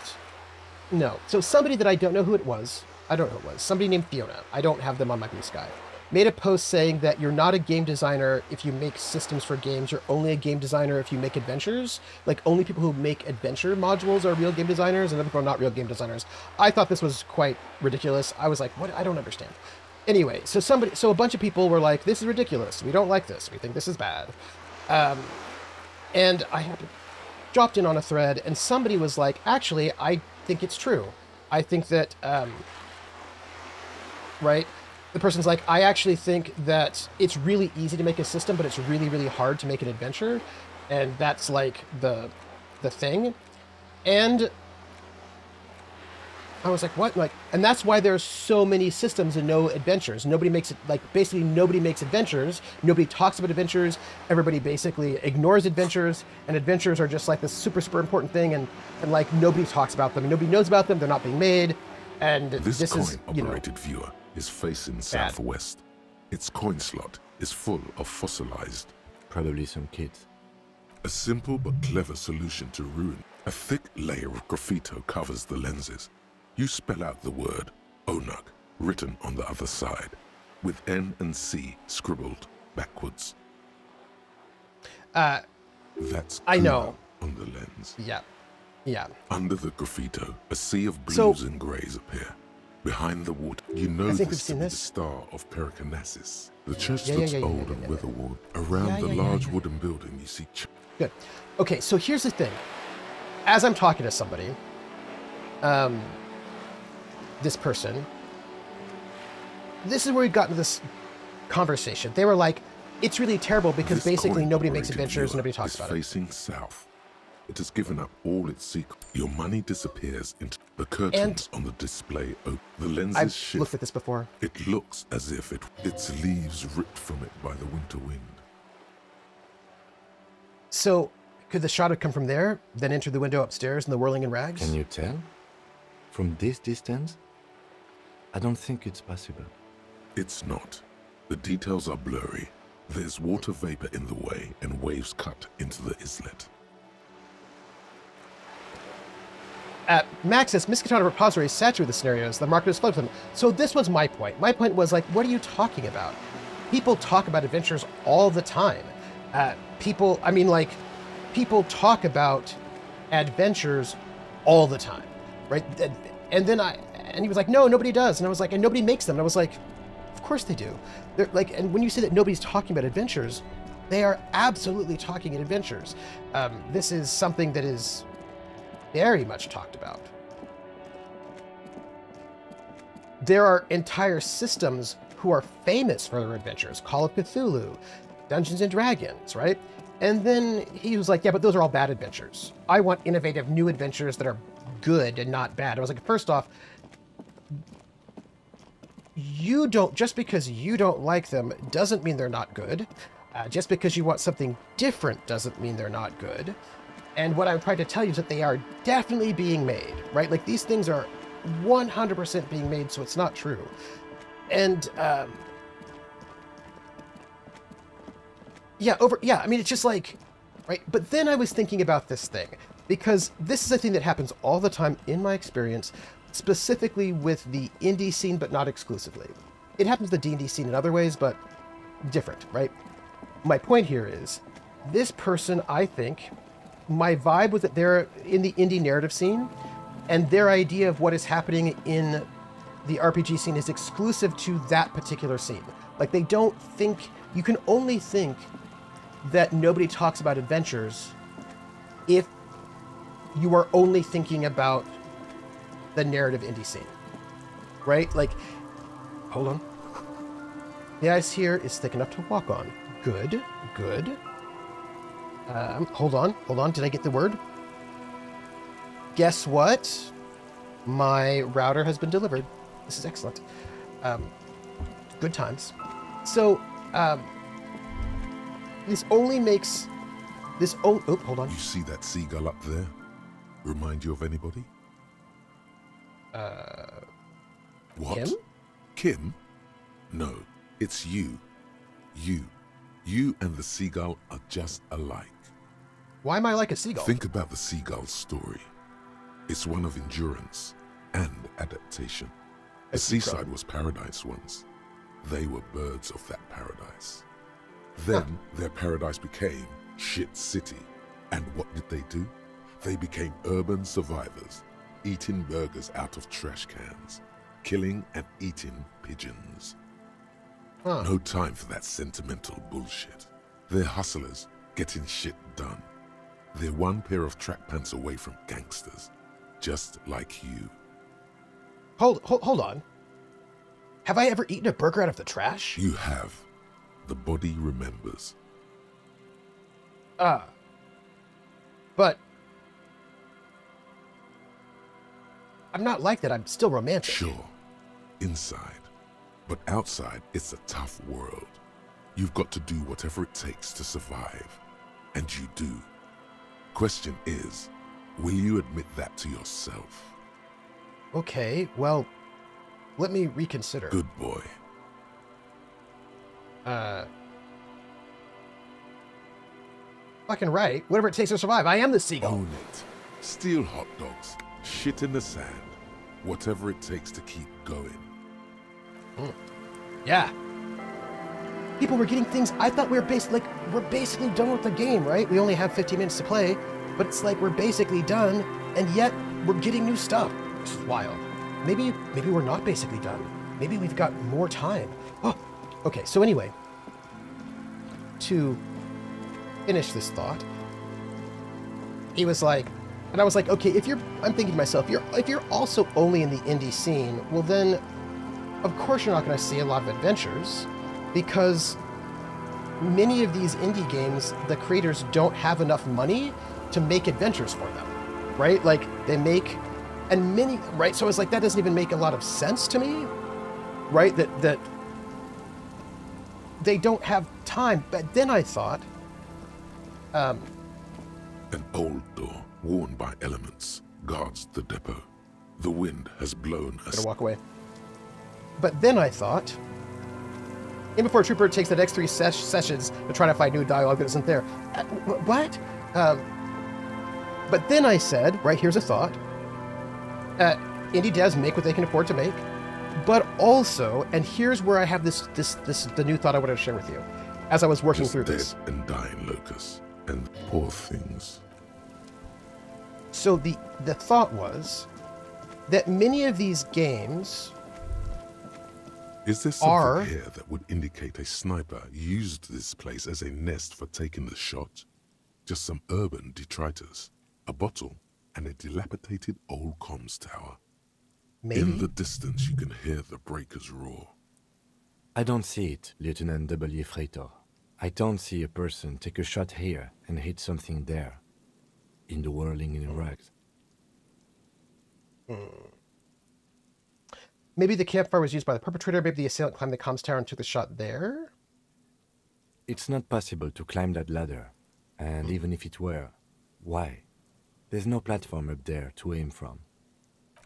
Speaker 1: No. So, somebody that I don't know who it was. I don't know who it was. Somebody named Fiona. I don't have them on my Blue Sky. Made a post saying that you're not a game designer if you make systems for games. You're only a game designer if you make adventures. Like, only people who make adventure modules are real game designers, and other people are not real game designers. I thought this was quite ridiculous. I was like, what? I don't understand. Anyway, so a bunch of people were like, this is ridiculous. We don't like this. We think this is bad. And I had dropped in on a thread, and somebody was like, actually, I think it's true. I think that, right? The person's like, I actually think that it's really easy to make a system, but it's really, really hard to make an adventure. And that's like the thing. And I was like, what? Like, and that's why there's so many systems and no adventures. Nobody makes it, like, basically nobody makes adventures. Nobody talks about adventures. Everybody basically ignores adventures, and adventures are just like this super, super important thing, and like nobody talks about them. Nobody knows about them. They're not being made. And this is, you know,
Speaker 3: coin-operated viewer is facing southwest. Its coin slot is full of fossilized.
Speaker 2: Probably some kids.
Speaker 3: A simple but clever solution to ruin. A thick layer of graffito covers the lenses. You spell out the word Onuk written on the other side, with N and C scribbled backwards. That's
Speaker 1: I know.
Speaker 3: on the lens.
Speaker 1: Yeah. Yeah.
Speaker 3: Under the graffito, a sea of blues and greys appear. Behind the water, you know this to be the star of Pericarnassus. The church looks old and weather-worn. Around the large wooden building, you see...
Speaker 1: Good. Okay, so here's the thing. As I'm talking to somebody, this person, this is where we got into this conversation. They were like, it's really terrible because basically nobody makes adventures and nobody talks about it.
Speaker 3: Facing south. It has given up all its secrets. Your money disappears into the curtains on the display. The lenses shift.
Speaker 1: I've looked at this before.
Speaker 3: It looks as if its leaves ripped from it by the winter wind.
Speaker 1: So, could the shot have come from there, then enter the window upstairs in the whirling in rags?
Speaker 2: Can you tell? From this distance? I don't think it's possible.
Speaker 3: It's not. The details are blurry. There's water vapor in the way, and waves cut into the islet.
Speaker 1: Max says, Miskatonic repository is saturated with scenarios. The market is flooded with them. So this was my point. My point was, like, what are you talking about? People talk about adventures all the time. People talk about adventures all the time, right? And he was like, no, nobody does. And I was like, and nobody makes them. And I was like, of course they do. They're like, and when you say that nobody's talking about adventures, they are absolutely talking about adventures. This is something that is very much talked about. There are entire systems who are famous for their adventures. Call of Cthulhu, Dungeons and Dragons, right? And then he was like, yeah, but those are all bad adventures. I want innovative new adventures that are good and not bad. I was like, first off, just because you don't like them doesn't mean they're not good. Just because you want something different doesn't mean they're not good. And what I'm trying to tell you is that they are definitely being made, right? Like, these things are 100% being made, so it's not true. And, I mean, it's just like, right? But then I was thinking about this thing, because this is a thing that happens all the time in my experience, specifically with the indie scene, but not exclusively. It happens with the D&D scene in other ways, but different, right? My point here is, this person, I think, my vibe was that they're in the indie narrative scene, and their idea of what is happening in the RPG scene is exclusive to that particular scene. Like, they don't think, you can only think that nobody talks about adventures if you are only thinking about the narrative indie scene, right? Like, hold on. The ice here is thick enough to walk on. Good, good. Hold on. Did I get the word? Guess what? My router has been delivered. This is excellent. Good times. So, this only makes this. Oh, hold on.
Speaker 3: You see that seagull up there? Remind you of anybody? What?
Speaker 1: Kim?
Speaker 3: Kim? No, it's you. You and the seagull are just alike.
Speaker 1: Why am I like a seagull?
Speaker 3: Think about the seagull's story. It's one of endurance and adaptation. The seaside was paradise once. They were birds of that paradise. Then their paradise became shit city. And what did they do? They became urban survivors, eating burgers out of trash cans, killing and eating pigeons. No time for that sentimental bullshit. They're hustlers, getting shit done. They're one pair of track pants away from gangsters, just like you.
Speaker 1: Hold on. Have I ever eaten a burger out of the trash?
Speaker 3: You have. The body remembers.
Speaker 1: But I'm not like that. I'm still romantic.
Speaker 3: Sure, inside. But outside, it's a tough world. You've got to do whatever it takes to survive. And you do. Question is, will you admit that to yourself?
Speaker 1: Okay, well, let me reconsider.
Speaker 3: Good boy.
Speaker 1: Fucking right. Whatever it takes to survive. I am the seagull.
Speaker 3: Own it. Steal hot dogs. Shit in the sand. Whatever it takes to keep going.
Speaker 1: Yeah. People were getting things. I thought we were we're basically done with the game, right? We only have 15 minutes to play, but it's like we're basically done, and yet we're getting new stuff. This is wild. Maybe we're not basically done. Maybe we've got more time. Oh, okay. So anyway, to finish this thought, he was like, and I was like, okay, I'm thinking to myself, if you're also only in the indie scene, well then, of course you're not going to see a lot of adventures, because many of these indie games, the creators don't have enough money to make adventures for them, right? Like they make, and many, right? So I was like, that doesn't even make a lot of sense to me, right? That they don't have time. But then I thought,
Speaker 3: An old door, worn by elements, guards the depot. The wind has blown us.
Speaker 1: better walk away. But then I thought, even before a trooper takes the next 3 sessions to try to find new dialogue that isn't there. What? But then I said, right, here's a thought. Indie devs make what they can afford to make, but also, and here's where I have the new thought I wanted to share with you, as I was working
Speaker 3: Just
Speaker 1: through
Speaker 3: dead
Speaker 1: this.
Speaker 3: and dying locusts, and poor things.
Speaker 1: So the thought was that many of these games
Speaker 3: Is there something
Speaker 1: are
Speaker 3: here that would indicate a sniper used this place as a nest for taking the shot? Just some urban detritus, a bottle, and a dilapidated old comms tower.
Speaker 1: maybe.
Speaker 3: In the distance, you can hear the breakers roar.
Speaker 2: I don't see it, Lieutenant W. Freighter. I don't see a person take a shot here and hit something there. In the whirling in rags.
Speaker 1: Maybe the campfire was used by the perpetrator. Maybe the assailant climbed the comms tower and took the shot there.
Speaker 2: It's not possible to climb that ladder. And even if it were, why? There's no platform up there to aim from.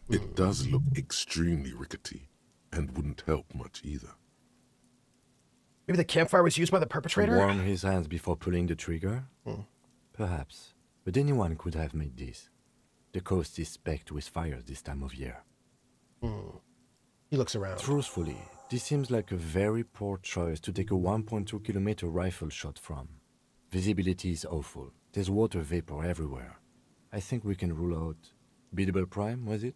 Speaker 3: It does look extremely rickety, and wouldn't help much either.
Speaker 1: Maybe the campfire was used by the
Speaker 2: To
Speaker 1: perpetrator.
Speaker 2: warm his hands before pulling the trigger? Perhaps. But anyone could have made this. The coast is specked with fires this time of year.
Speaker 1: He looks around.
Speaker 2: Truthfully, this seems like a very poor choice to take a 1.2 kilometer rifle shot from. Visibility is awful. There's water vapor everywhere. I think we can rule out Biddable Prime, was it?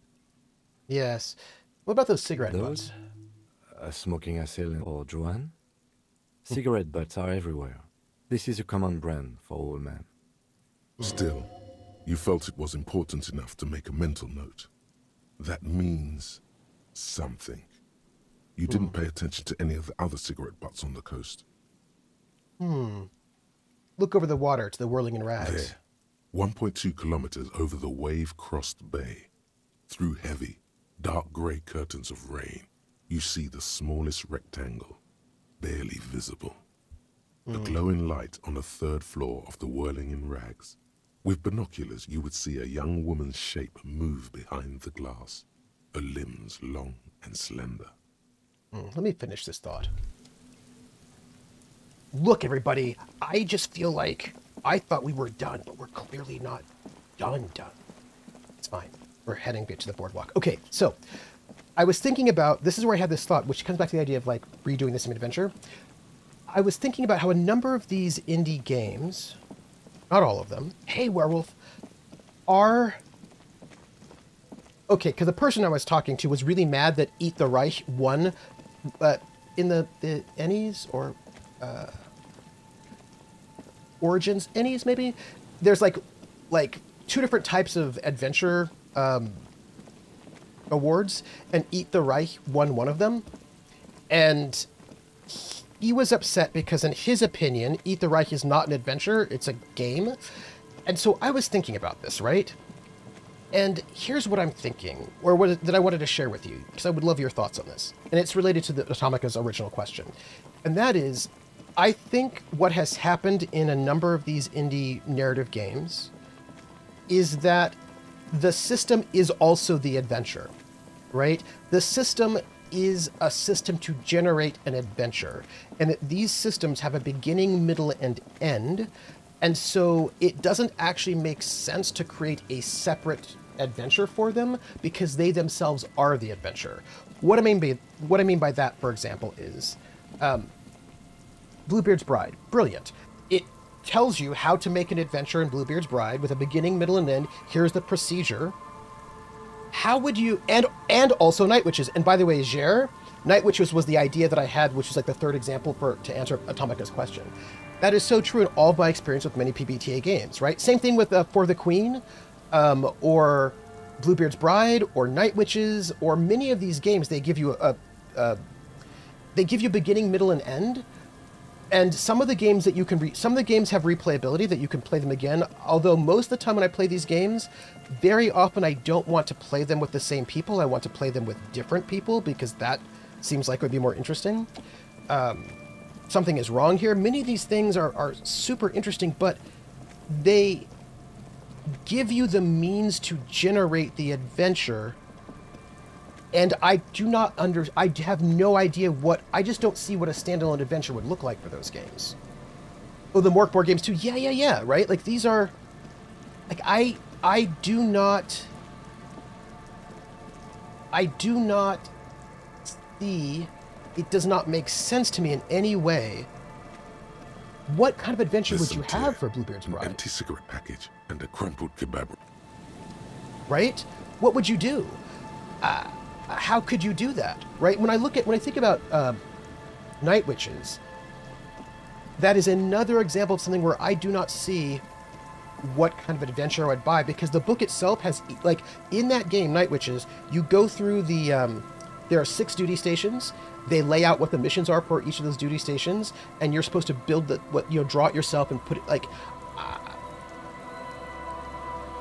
Speaker 1: Yes. What about those cigarette
Speaker 2: Those?
Speaker 1: butts?
Speaker 2: A smoking assailant or Joanne? Cigarette butts are everywhere. This is a common brand for all men.
Speaker 3: Still, you felt it was important enough to make a mental note. That means something. You didn't pay attention to any of the other cigarette butts on the coast.
Speaker 1: Look over the water to the whirling in rags.
Speaker 3: There, 1.2 kilometers over the wave-crossed bay, through heavy, dark grey curtains of rain, you see the smallest rectangle, barely visible. A glowing light on the 3rd floor of the whirling in rags. With binoculars, you would see a young woman's shape move behind the glass, her limbs long and slender.
Speaker 1: Let me finish this thought. Look, everybody, I just feel like I thought we were done, but we're clearly not done. It's fine. We're heading to the boardwalk. Okay, so I was thinking about, this is where I had this thought, which comes back to the idea of like redoing this adventure. I was thinking about how a number of these indie games, not all of them, hey, werewolf, are... Okay, because the person I was talking to was really mad that Eat the Reich won in the Ennies or Origins Ennies, maybe? There's like like 2 different types of adventure awards, and Eat the Reich won one of them. And he was upset because, in his opinion, Eat the Reich is not an adventure, it's a game. And so I was thinking about this, right? And here's what I'm thinking, or that I wanted to share with you, because I would love your thoughts on this. And it's related to the Atomica's original question. And that is, I think what has happened in a number of these indie narrative games is that the system is also the adventure, right? The system is a system to generate an adventure, and that these systems have a beginning, middle, and end, and so it doesn't actually make sense to create a separate adventure for them because they themselves are the adventure. What I mean by that, for example, is Bluebeard's Bride. Brilliant. It tells you how to make an adventure in Bluebeard's Bride with a beginning, middle, and end. Here's the procedure. How would you, and also Night Witches. And by the way, Jer, Night Witches was the idea that I had, which is like the third example to answer Atomica's question. That is so true in all of my experience with many PBTA games, right? Same thing with For the Queen, or Bluebeard's Bride, or Night Witches, or many of these games. They give you they give you beginning, middle, and end. And some of the games that you can some of the games have replayability that you can play them again. Although most of the time when I play these games, very often I don't want to play them with the same people. I want to play them with different people because that seems like it would be more interesting. Something is wrong here. Many of these things are super interesting, but they give you the means to generate the adventure. And I do not I have no idea I just don't see what a standalone adventure would look like for those games. Oh, the Morkborg games too. Yeah, right? Like, these are, like, I do not see, it does not make sense to me in any way. What kind of adventure would you have for Bluebeard's Bride?
Speaker 3: An empty cigarette package and a crumpled kebab.
Speaker 1: Right? What would you do? How could you do that, right? When I think about Night Witches, that is another example of something where I do not see what kind of adventure I would buy, because the book itself has, like, in that game, Night Witches, you go through the, there are 6 duty stations. They lay out what the missions are for each of those duty stations, and you're supposed to build draw it yourself and put it, like,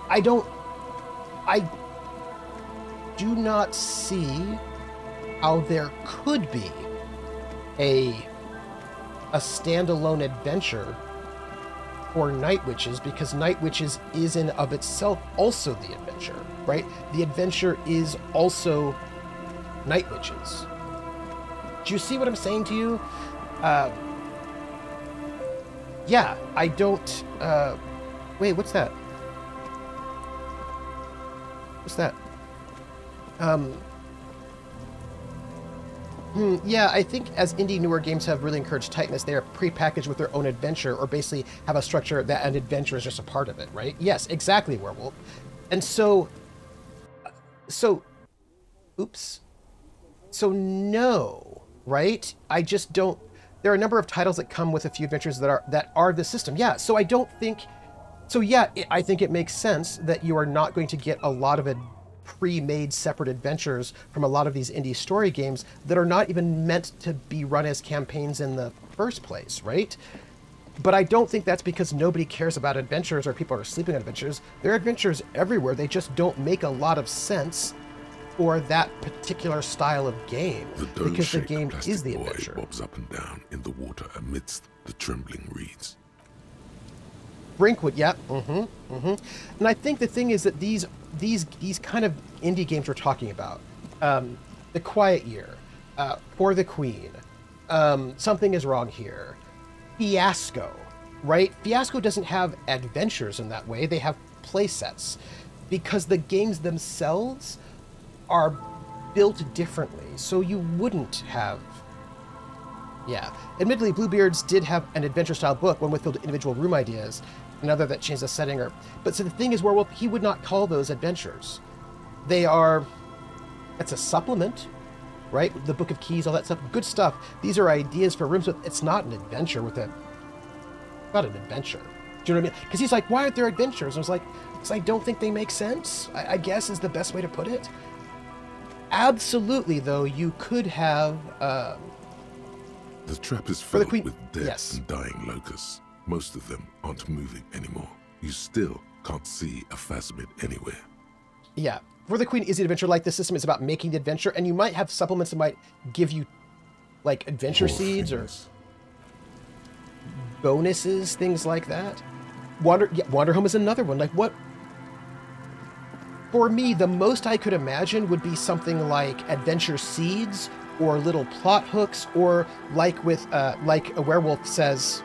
Speaker 1: I do not see how there could be a standalone adventure for Night Witches, because Night Witches is in of itself also the adventure, right? The adventure is also Night Witches. Do you see what I'm saying to you? Yeah, I don't... wait, what's that? What's that? Yeah, I think as indie newer games have really encouraged tightness, they are pre-packaged with their own adventure, or basically have a structure that an adventure is just a part of it, right? Yes, exactly, Werewolf. And so, oops. So no, right? I just don't, there are a number of titles that come with a few adventures that are the system. Yeah, so I don't think, so yeah, I think it makes sense that you are not going to get a lot of pre-made separate adventures from a lot of these indie story games that are not even meant to be run as campaigns in the first place, right? But I don't think that's because nobody cares about adventures or people are sleeping on adventures. There are adventures everywhere. They just don't make a lot of sense for that particular style of game, because the game is the adventure.
Speaker 3: Bobs up and down in the water amidst the trembling reeds.
Speaker 1: Brinkwood, yeah, And I think the thing is that these kind of indie games we're talking about, The Quiet Year, For the Queen, Something is Wrong Here, Fiasco, right? Fiasco doesn't have adventures in that way. They have play sets, because the games themselves are built differently. So you wouldn't have... Yeah. Admittedly, Bluebeards did have an adventure-style book, one with individual room ideas, another that changed the setting. But so the thing is, Werewolf, he would not call those adventures. They are... It's a supplement, right? The Book of Keys, all that stuff. Good stuff. These are ideas for rooms, but it's not an adventure with a... Not an adventure. Do you know what I mean? Because he's like, why aren't there adventures? I was like, because I don't think they make sense, I guess is the best way to put it. Absolutely, though, you could have...
Speaker 3: The trap is
Speaker 1: For the
Speaker 3: filled
Speaker 1: queen-
Speaker 3: with dead
Speaker 1: yes.
Speaker 3: and dying locusts. Most of them aren't moving anymore. You still can't see a phasmid anywhere.
Speaker 1: Yeah. For the Queen Is It Adventure, like, the system is about making the adventure, and you might have supplements that might give you, like, adventure
Speaker 3: Poor
Speaker 1: seeds or
Speaker 3: things.
Speaker 1: bonuses, things like that. Wander Home is another one. Like, what... For me, the most I could imagine would be something like adventure seeds or little plot hooks, or like with, like a werewolf says,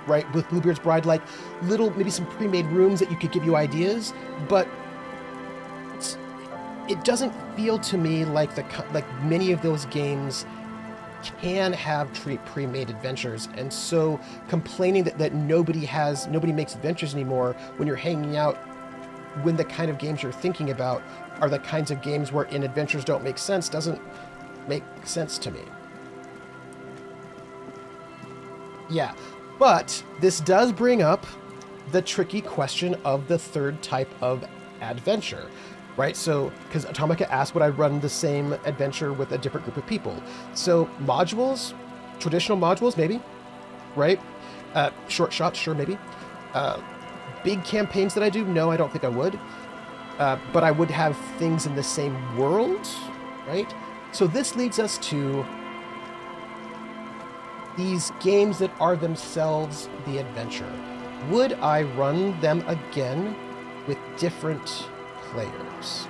Speaker 1: right, with Bluebeard's Bride, like little, maybe some pre-made rooms that you could give you ideas, but it doesn't feel to me like like many of those games can have pre-made adventures, and so complaining that nobody makes adventures anymore when you're hanging out, when the kind of games you're thinking about are the kinds of games wherein adventures don't make sense, doesn't make sense to me. Yeah, but this does bring up the tricky question of the third type of adventure, right? So, because Atomica asked would I run the same adventure with a different group of people. So modules, traditional modules, maybe, right? Short shots, sure, maybe. Big campaigns that I do, no, I don't think I would. But I would have things in the same world, right? So this leads us to these games that are themselves the adventure. Would I run them again with different players?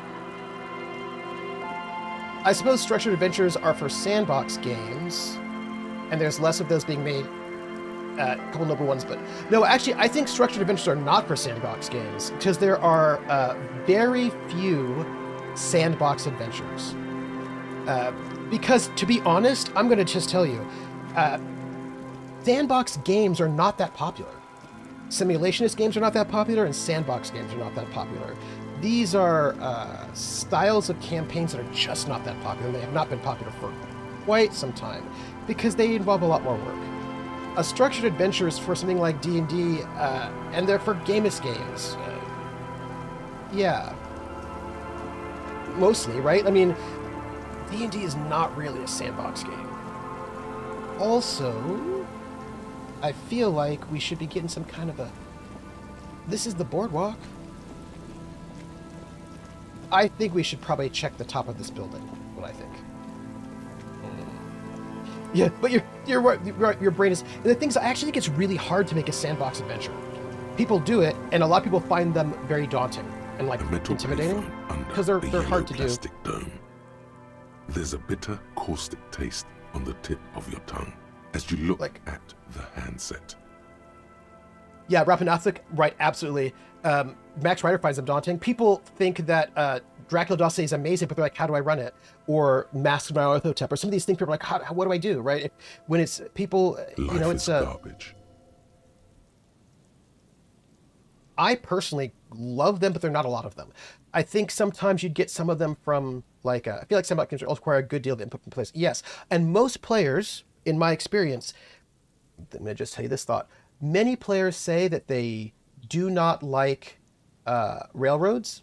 Speaker 1: I suppose structured adventures are for sandbox games, and there's less of those being made. A couple noble ones, but no, actually, I think structured adventures are not for sandbox games, because there are very few sandbox adventures. Because, to be honest, I'm going to just tell you, sandbox games are not that popular. Simulationist games are not that popular, and sandbox games are not that popular. These are styles of campaigns that are just not that popular. They have not been popular for quite some time, because they involve a lot more work. A structured adventure is for something like D&D, and they're for gamist games. Yeah. Mostly, right? I mean, D&D is not really a sandbox game. Also, I feel like we should be getting some kind of a... This is the boardwalk. I think we should probably check the top of this building, what I think. Yeah, but you're right, your brain is... And the thing is, I actually think it's really hard to make a sandbox adventure. People do it, and a lot of people find them very daunting and, like, intimidating, because they're hard to do.
Speaker 3: Dome. There's a bitter, caustic taste on the tip of your tongue as you look at the handset.
Speaker 1: Yeah, Rapanathik, right, absolutely. Max Rider finds them daunting. People think that Dracula Dossier is amazing, but they're like, how do I run it? Or Mask of Nyarlathotep, or some of these things people are like, what do I do, right? When it's people, you know, it's...
Speaker 3: garbage.
Speaker 1: I personally love them, but there are not a lot of them. I think sometimes you'd get some of them from, like, I feel like sandbox games also require a good deal of input from players. Yes, and most players, in my experience, I'm going to just tell you this thought, many players say that they do not like railroads,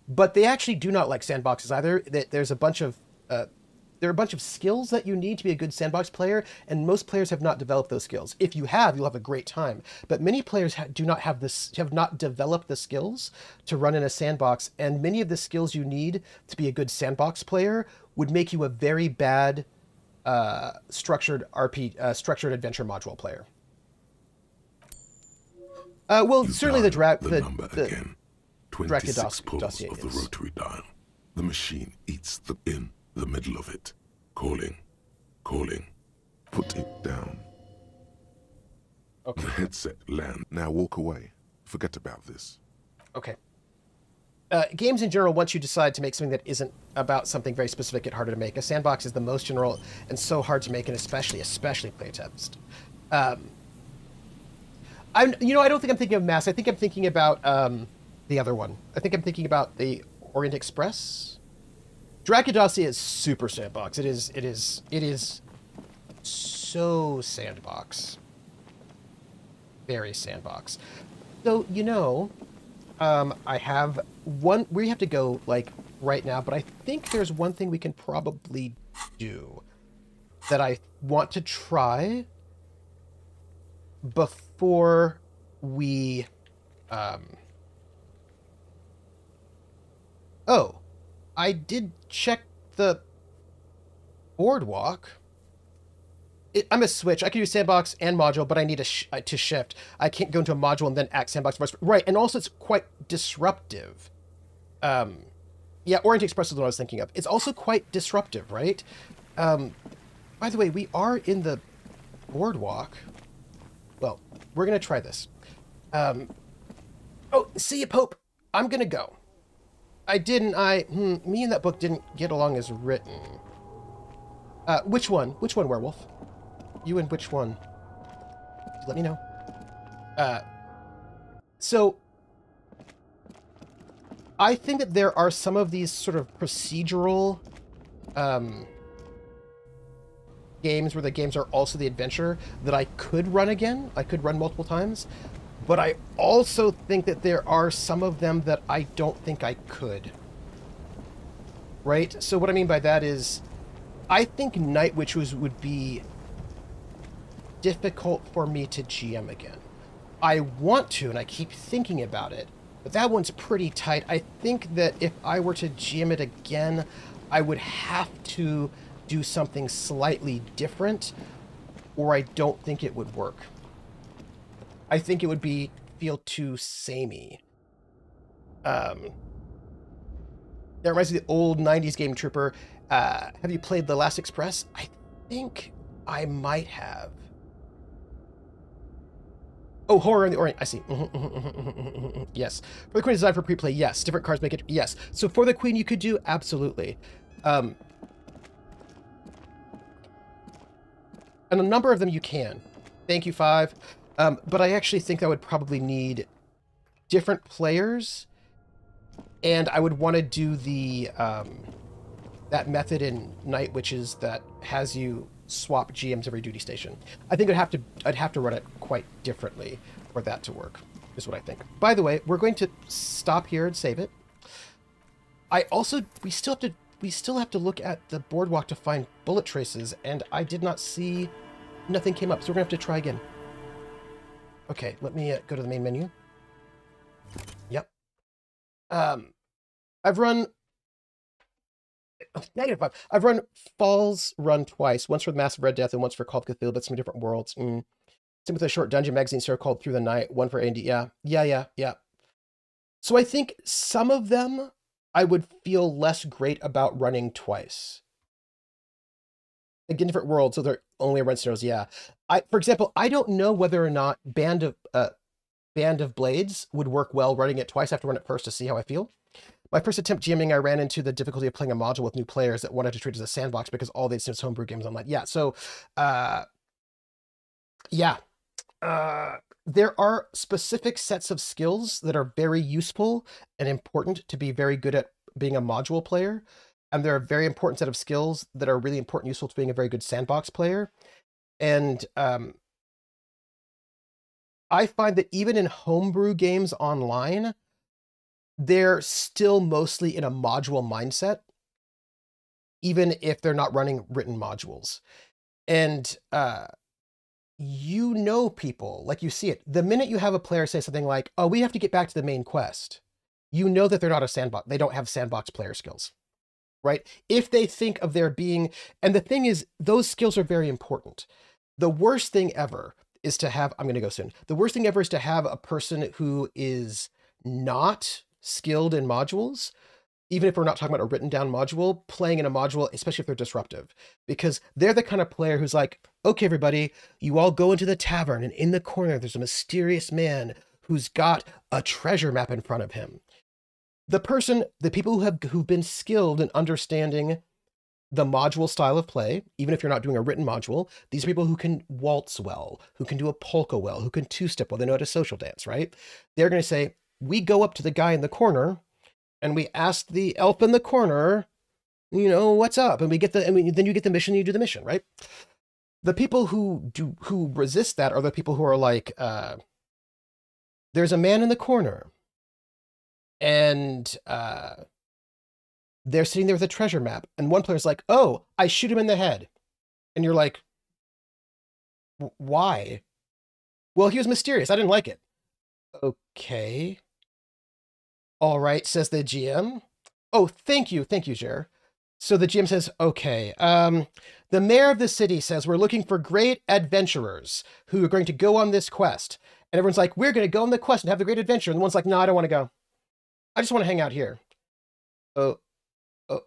Speaker 1: but they actually do not like sandboxes either. There's a bunch of there are a bunch of skills that you need to be a good sandbox player, and most players have not developed those skills. If you have, you'll have a great time. But many players have not developed the skills to run in a sandbox, and many of the skills you need to be a good sandbox player would make you a very bad structured adventure module player. Well,
Speaker 3: You
Speaker 1: certainly
Speaker 3: dial
Speaker 1: the
Speaker 3: number again. 26 pulls of the rotary dial. The machine eats in the middle of it. Calling. Put it down.
Speaker 1: Okay.
Speaker 3: The headset lands. Now walk away. Forget about this.
Speaker 1: Okay. Games in general, once you decide to make something that isn't about something very specific, get harder to make. A sandbox is the most general and so hard to make, and especially playtest. I don't think I'm thinking of Mass. I think I'm thinking about the other one. I think I'm thinking about the Orient Express. Dracula Dossier is super sandbox. It is so sandbox. very sandbox. So, you know, I have one, we have to go, like, right now, but I think there's one thing we can probably do that I want to try before we, oh, I did check the boardwalk. I'm a switch. I can do sandbox and module, but I need to shift. I can't go into a module and then act sandbox. Right, and also it's quite disruptive. Yeah, Orient Express is what I was thinking of. It's also quite disruptive, right? By the way, we are in the boardwalk. Well, we're going to try this. Oh, see you, Pope. I'm going to go. Me and that book didn't get along as written. Which one? Which one, Werewolf? You and which one? Let me know. So, I think that there are some of these sort of procedural games where the games are also the adventure that I could run again. I could run multiple times. But I also think that there are some of them that I don't think I could. Right? So what I mean by that is, I think Night Witches would be difficult for me to GM again. I want to, and I keep thinking about it, but that one's pretty tight. I think that if I were to GM it again, I would have to do something slightly different, or I don't think it would work. I think it would feel too samey. That reminds me of the old 90s game Trooper. Have you played The Last Express? I think I might have. Oh, Horror in the Orient. I see. Yes. For the Queen, designed for pre-play. Yes. Different cards make it. Yes. So for the Queen, you could do absolutely. And a number of them you can. Thank you, 5. But I actually think I would probably need different players, and I would want to do the that method in Night Witches that has you swap GMs every duty station. I think I'd have to run it quite differently for that to work, is what I think. By the way, we're going to stop here and save it. We still have to look at the boardwalk to find bullet traces, and I did not see, nothing came up, so we're gonna have to try again. Okay, let me go to the main menu. Yep. I've run -5. I've run Falls Run twice, once for the Massive Red Death and once for Call of Cthulhu, but some different worlds. Same with a short dungeon magazine series called Through the Night, one for A&D. Yeah. So I think some of them I would feel less great about running twice. Again, different worlds, so they're only run scenarios. Yeah. For example, I don't know whether or not Band of Blades would work well running it twice. I have to run it first to see how I feel. My first attempt GMing, I ran into the difficulty of playing a module with new players that wanted to treat it as a sandbox because all they'd seen was homebrew games online. Yeah, so, yeah. There are specific sets of skills that are very useful and important to be very good at being a module player. And there are a very important set of skills that are really important and useful to being a very good sandbox player. And I find that even in homebrew games online, they're still mostly in a module mindset, even if they're not running written modules. And you know people, like you see it. The minute you have a player say something like, oh, we have to get back to the main quest, you know that they're not a sandbox. They don't have sandbox player skills, right? If they think of there being, and the thing is, those skills are very important. The worst thing ever is to have, I'm going to go soon. The worst thing ever is to have a person who is not skilled in modules, even if we're not talking about a written down module, playing in a module, especially if they're disruptive, because they're the kind of player who's like, okay, everybody, you all go into the tavern, and in the corner, there's a mysterious man who's got a treasure map in front of him. The people who've been skilled in understanding the module style of play, even if you're not doing a written module, these are people who can waltz well, who can do a polka well, who can two-step well, they know how to social dance, right? They're going to say, we go up to the guy in the corner and we ask the elf in the corner, you know, what's up? And then you get the mission, you do the mission, right? The people who resist that are the people who are like, there's a man in the corner, and they're sitting there with a treasure map, and one player's like, oh, I shoot him in the head. And you're like, why? Well, he was mysterious. I didn't like it. Okay. All right, says the GM. Oh, thank you, Jer. So the GM says, okay, the mayor of the city says we're looking for great adventurers who are going to go on this quest. And everyone's like, we're going to go on the quest and have the great adventure. And the one's like, no, I don't want to go. I just want to hang out here. Oh,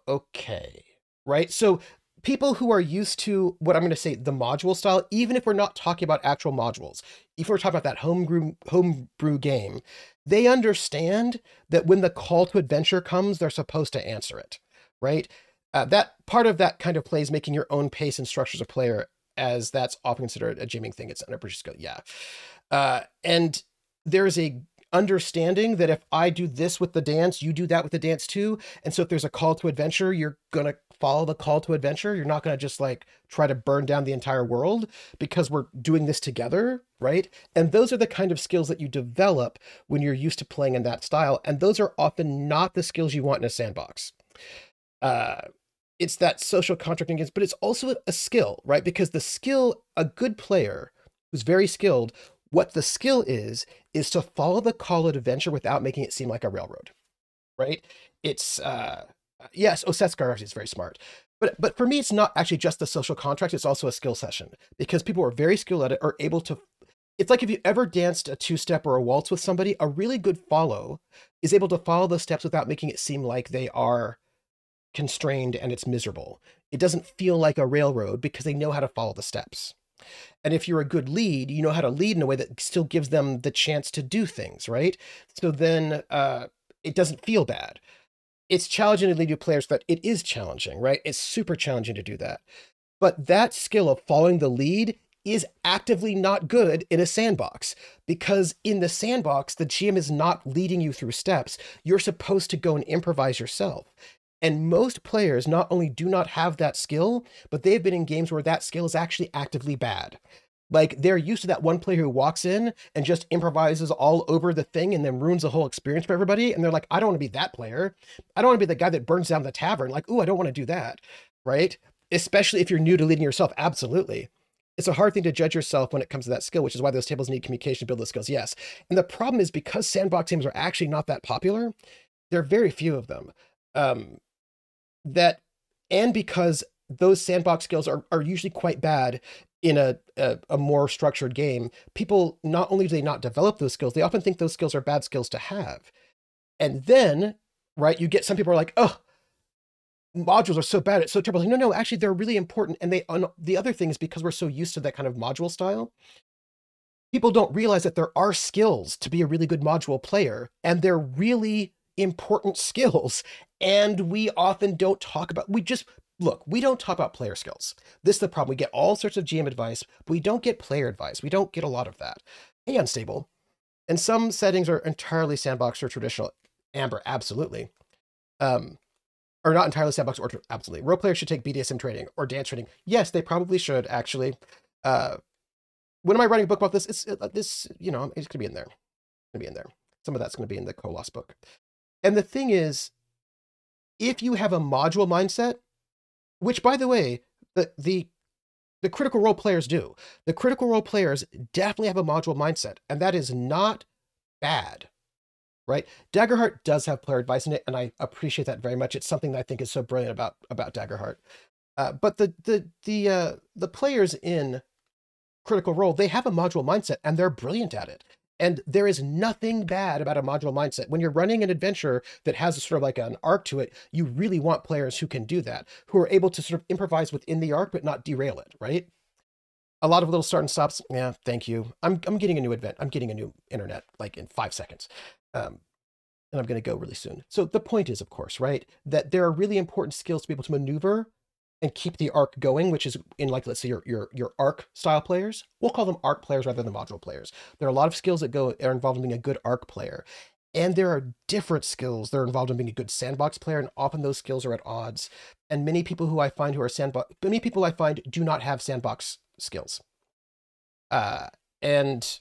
Speaker 1: okay. Right? So people who are used to what I'm going to say, the module style, even if we're not talking about actual modules, if we're talking about that homebrew game, they understand that when the call to adventure comes, they're supposed to answer it, right? That part of that kind of play is making your own pace and structures of player, as that's often considered a jamming thing. It's under skill, yeah. And there's a understanding that if I do this with the dance, you do that with the dance too. And so if there's a call to adventure, you're going to follow the call to adventure. You're not going to just like try to burn down the entire world because we're doing this together, right? And those are the kind of skills that you develop when you're used to playing in that style. And those are often not the skills you want in a sandbox. It's that social contracting against, but it's also a skill, right? Because the skill, a good player who's very skilled, what the skill is to follow the call to adventure without making it seem like a railroad, right? It's, yes, Ossetskar is very smart. But for me, it's not actually just the social contract. It's also a skill session because people who are very skilled at it are able to, it's like if you ever danced a two-step or a waltz with somebody, a really good follow is able to follow those steps without making it seem like they are constrained and it's miserable. It doesn't feel like a railroad because they know how to follow the steps. And if you're a good lead, you know how to lead in a way that still gives them the chance to do things, right? So then it doesn't feel bad. It's challenging to lead your players, but it is challenging, right? It's super challenging to do that. But that skill of following the lead is actively not good in a sandbox because in the sandbox, the GM is not leading you through steps. You're supposed to go and improvise yourself. And most players not only do not have that skill, but they've been in games where that skill is actually actively bad. Like they're used to that one player who walks in and just improvises all over the thing and then ruins the whole experience for everybody. And they're like, I don't want to be that player. I don't want to be the guy that burns down the tavern. Like, ooh, I don't want to do that, right? Especially if you're new to leading yourself. Absolutely. It's a hard thing to judge yourself when it comes to that skill, which is why those tables need communication to build those skills. Yes. And the problem is because sandbox games are actually not that popular, there are very few of them. And because those sandbox skills are usually quite bad in a more structured game, people not only do they not develop those skills, they often think those skills are bad skills to have. And then, right, you get some people are like, oh, modules are so bad, it's so terrible. Like, no, actually they're really important. And the other thing is because we're so used to that kind of module style, people don't realize that there are skills to be a really good module player, and they're really important skills. And we often don't talk about, we don't talk about player skills. This is the problem. We get all sorts of GM advice, but we don't get player advice. We don't get a lot of that. Hey, Unstable. And some settings are entirely sandbox or traditional. Amber, absolutely. Or not entirely sandbox or absolutely. Role players should take BDSM training or dance training. Yes, they probably should, actually. When am I writing a book about this? It's going to be in there. It's going to be in there. Some of that's going to be in the Kolos book. And the thing is, if you have a module mindset, which, by the way, the critical role players do. The critical role players definitely have a module mindset, and that is not bad, right? Daggerheart does have player advice in it, and I appreciate that very much. It's something that I think is so brilliant about Daggerheart. But the players in Critical Role, they have a module mindset, and they're brilliant at it. And there is nothing bad about a module mindset. When you're running an adventure that has a sort of like an arc to it, you really want players who can do that, who are able to sort of improvise within the arc, but not derail it, right? A lot of little start and stops. Yeah, thank you. I'm getting a new event. I'm getting a new internet like in 5 seconds. And I'm going to go really soon. So the point is, of course, right, that there are really important skills to be able to maneuver and keep the arc going, which is in, like, let's say your arc style players. We'll call them arc players rather than module players. There are a lot of skills that are involved in being a good arc player. And there are different skills that are involved in being a good sandbox player, and often those skills are at odds. And many people I find do not have sandbox skills. And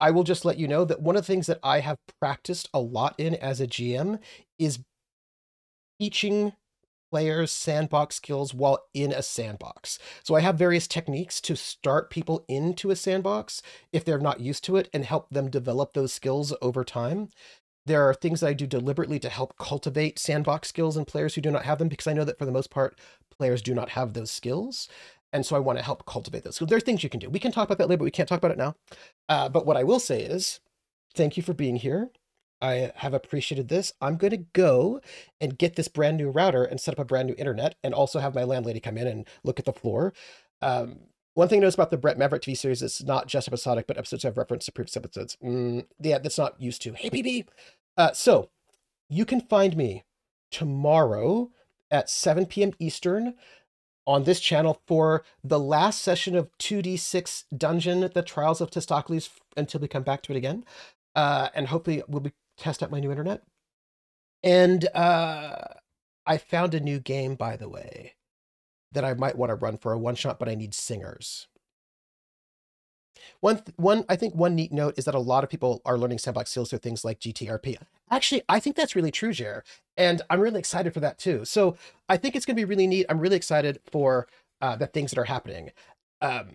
Speaker 1: I will just let you know that one of the things that I have practiced a lot in as a GM is teaching players sandbox skills while in a sandbox. So I have various techniques to start people into a sandbox if they're not used to it and help them develop those skills over time. There are things that I do deliberately to help cultivate sandbox skills in players who do not have them, because I know that for the most part, players do not have those skills. And so I want to help cultivate those skills. There are things you can do. We can talk about that later, but we can't talk about it now. But what I will say is, thank you for being here. I have appreciated this. I'm going to go and get this brand new router and set up a brand new internet, and also have my landlady come in and look at the floor. One thing to notice about the Brett Maverick TV series, it's not just episodic, but episodes have reference to previous episodes. Yeah, that's not used to. Hey, PB! So, you can find me tomorrow at 7 p.m. Eastern on this channel for the last session of 2D6 Dungeon, The Trials of Testocles, until we come back to it again. And hopefully we'll be test out my new internet. And I found a new game, by the way, that I might want to run for a one-shot, but I need singers. I think one neat note is that a lot of people are learning sandbox skills through things like GTRP. Actually, I think that's really true, Jer, and I'm really excited for that too. So I think it's going to be really neat. I'm really excited for the things that are happening. At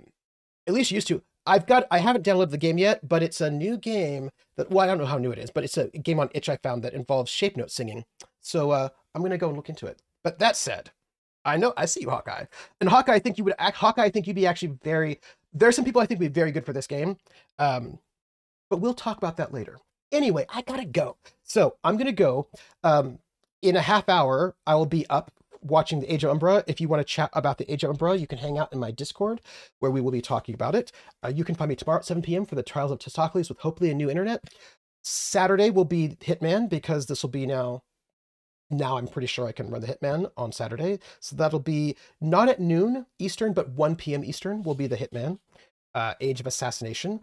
Speaker 1: least used to. I haven't downloaded the game yet, but it's a new game that, well, I don't know how new it is, but it's a game on itch I found that involves shape note singing. So I'm going to go and look into it. But that said, I see you, Hawkeye. And Hawkeye, I think you'd be actually there are some people I think would be very good for this game. But we'll talk about that later. Anyway, I gotta go. So I'm gonna go. In a half hour, I will be up watching the Age of Umbra. If you want to chat about the Age of Umbra, you can hang out in my Discord, where we will be talking about it. You can find me tomorrow at 7 p.m. for the Trials of Testocles with hopefully a new internet. Saturday will be Hitman, because this will be now I'm pretty sure I can run the Hitman on Saturday. So that'll be not at noon Eastern, but 1 p.m. Eastern will be the Hitman, Age of Assassination,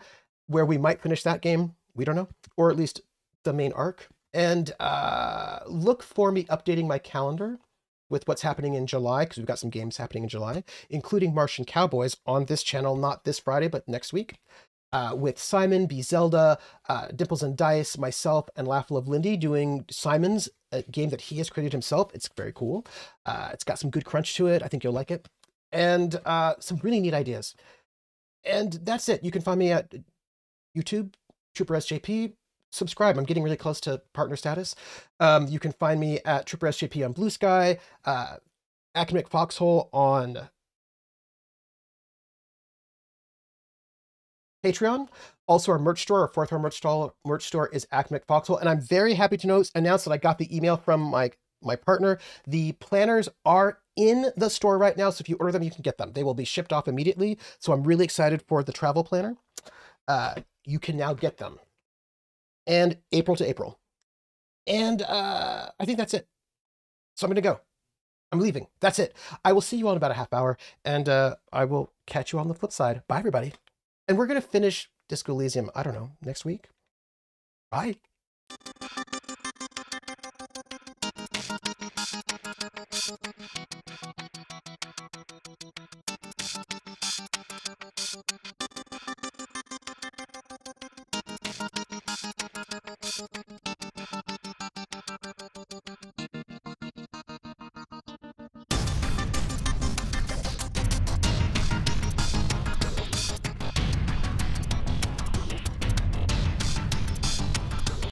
Speaker 1: where we might finish that game. We don't know. Or at least the main arc. And look for me updating my calendar with what's happening in July, because we've got some games happening in July, including Martian Cowboys on this channel, not this Friday, but next week. With Simon, B. Zelda, Dimples and Dice, myself, and Laughful of Lindy doing Simon's game that he has created himself. It's very cool. It's got some good crunch to it. I think you'll like it. And some really neat ideas. And that's it. You can find me at YouTube, Trooper SJP. Subscribe. I'm getting really close to partner status. You can find me at Trooper SJP on Blue Sky, Academic Foxhole on Patreon. Also, our merch store, our fourth merch store is Academic Foxhole. And I'm very happy to announce that I got the email from my partner. The planners are in the store right now, so if you order them, you can get them. They will be shipped off immediately. So I'm really excited for the travel planner. You can now get them. And April to April. And I think that's it. So I'm going to go. I'm leaving. That's it. I will see you all in about a half hour, and I will catch you on the flip side. Bye, everybody. And we're going to finish Disco Elysium, I don't know, next week. Bye.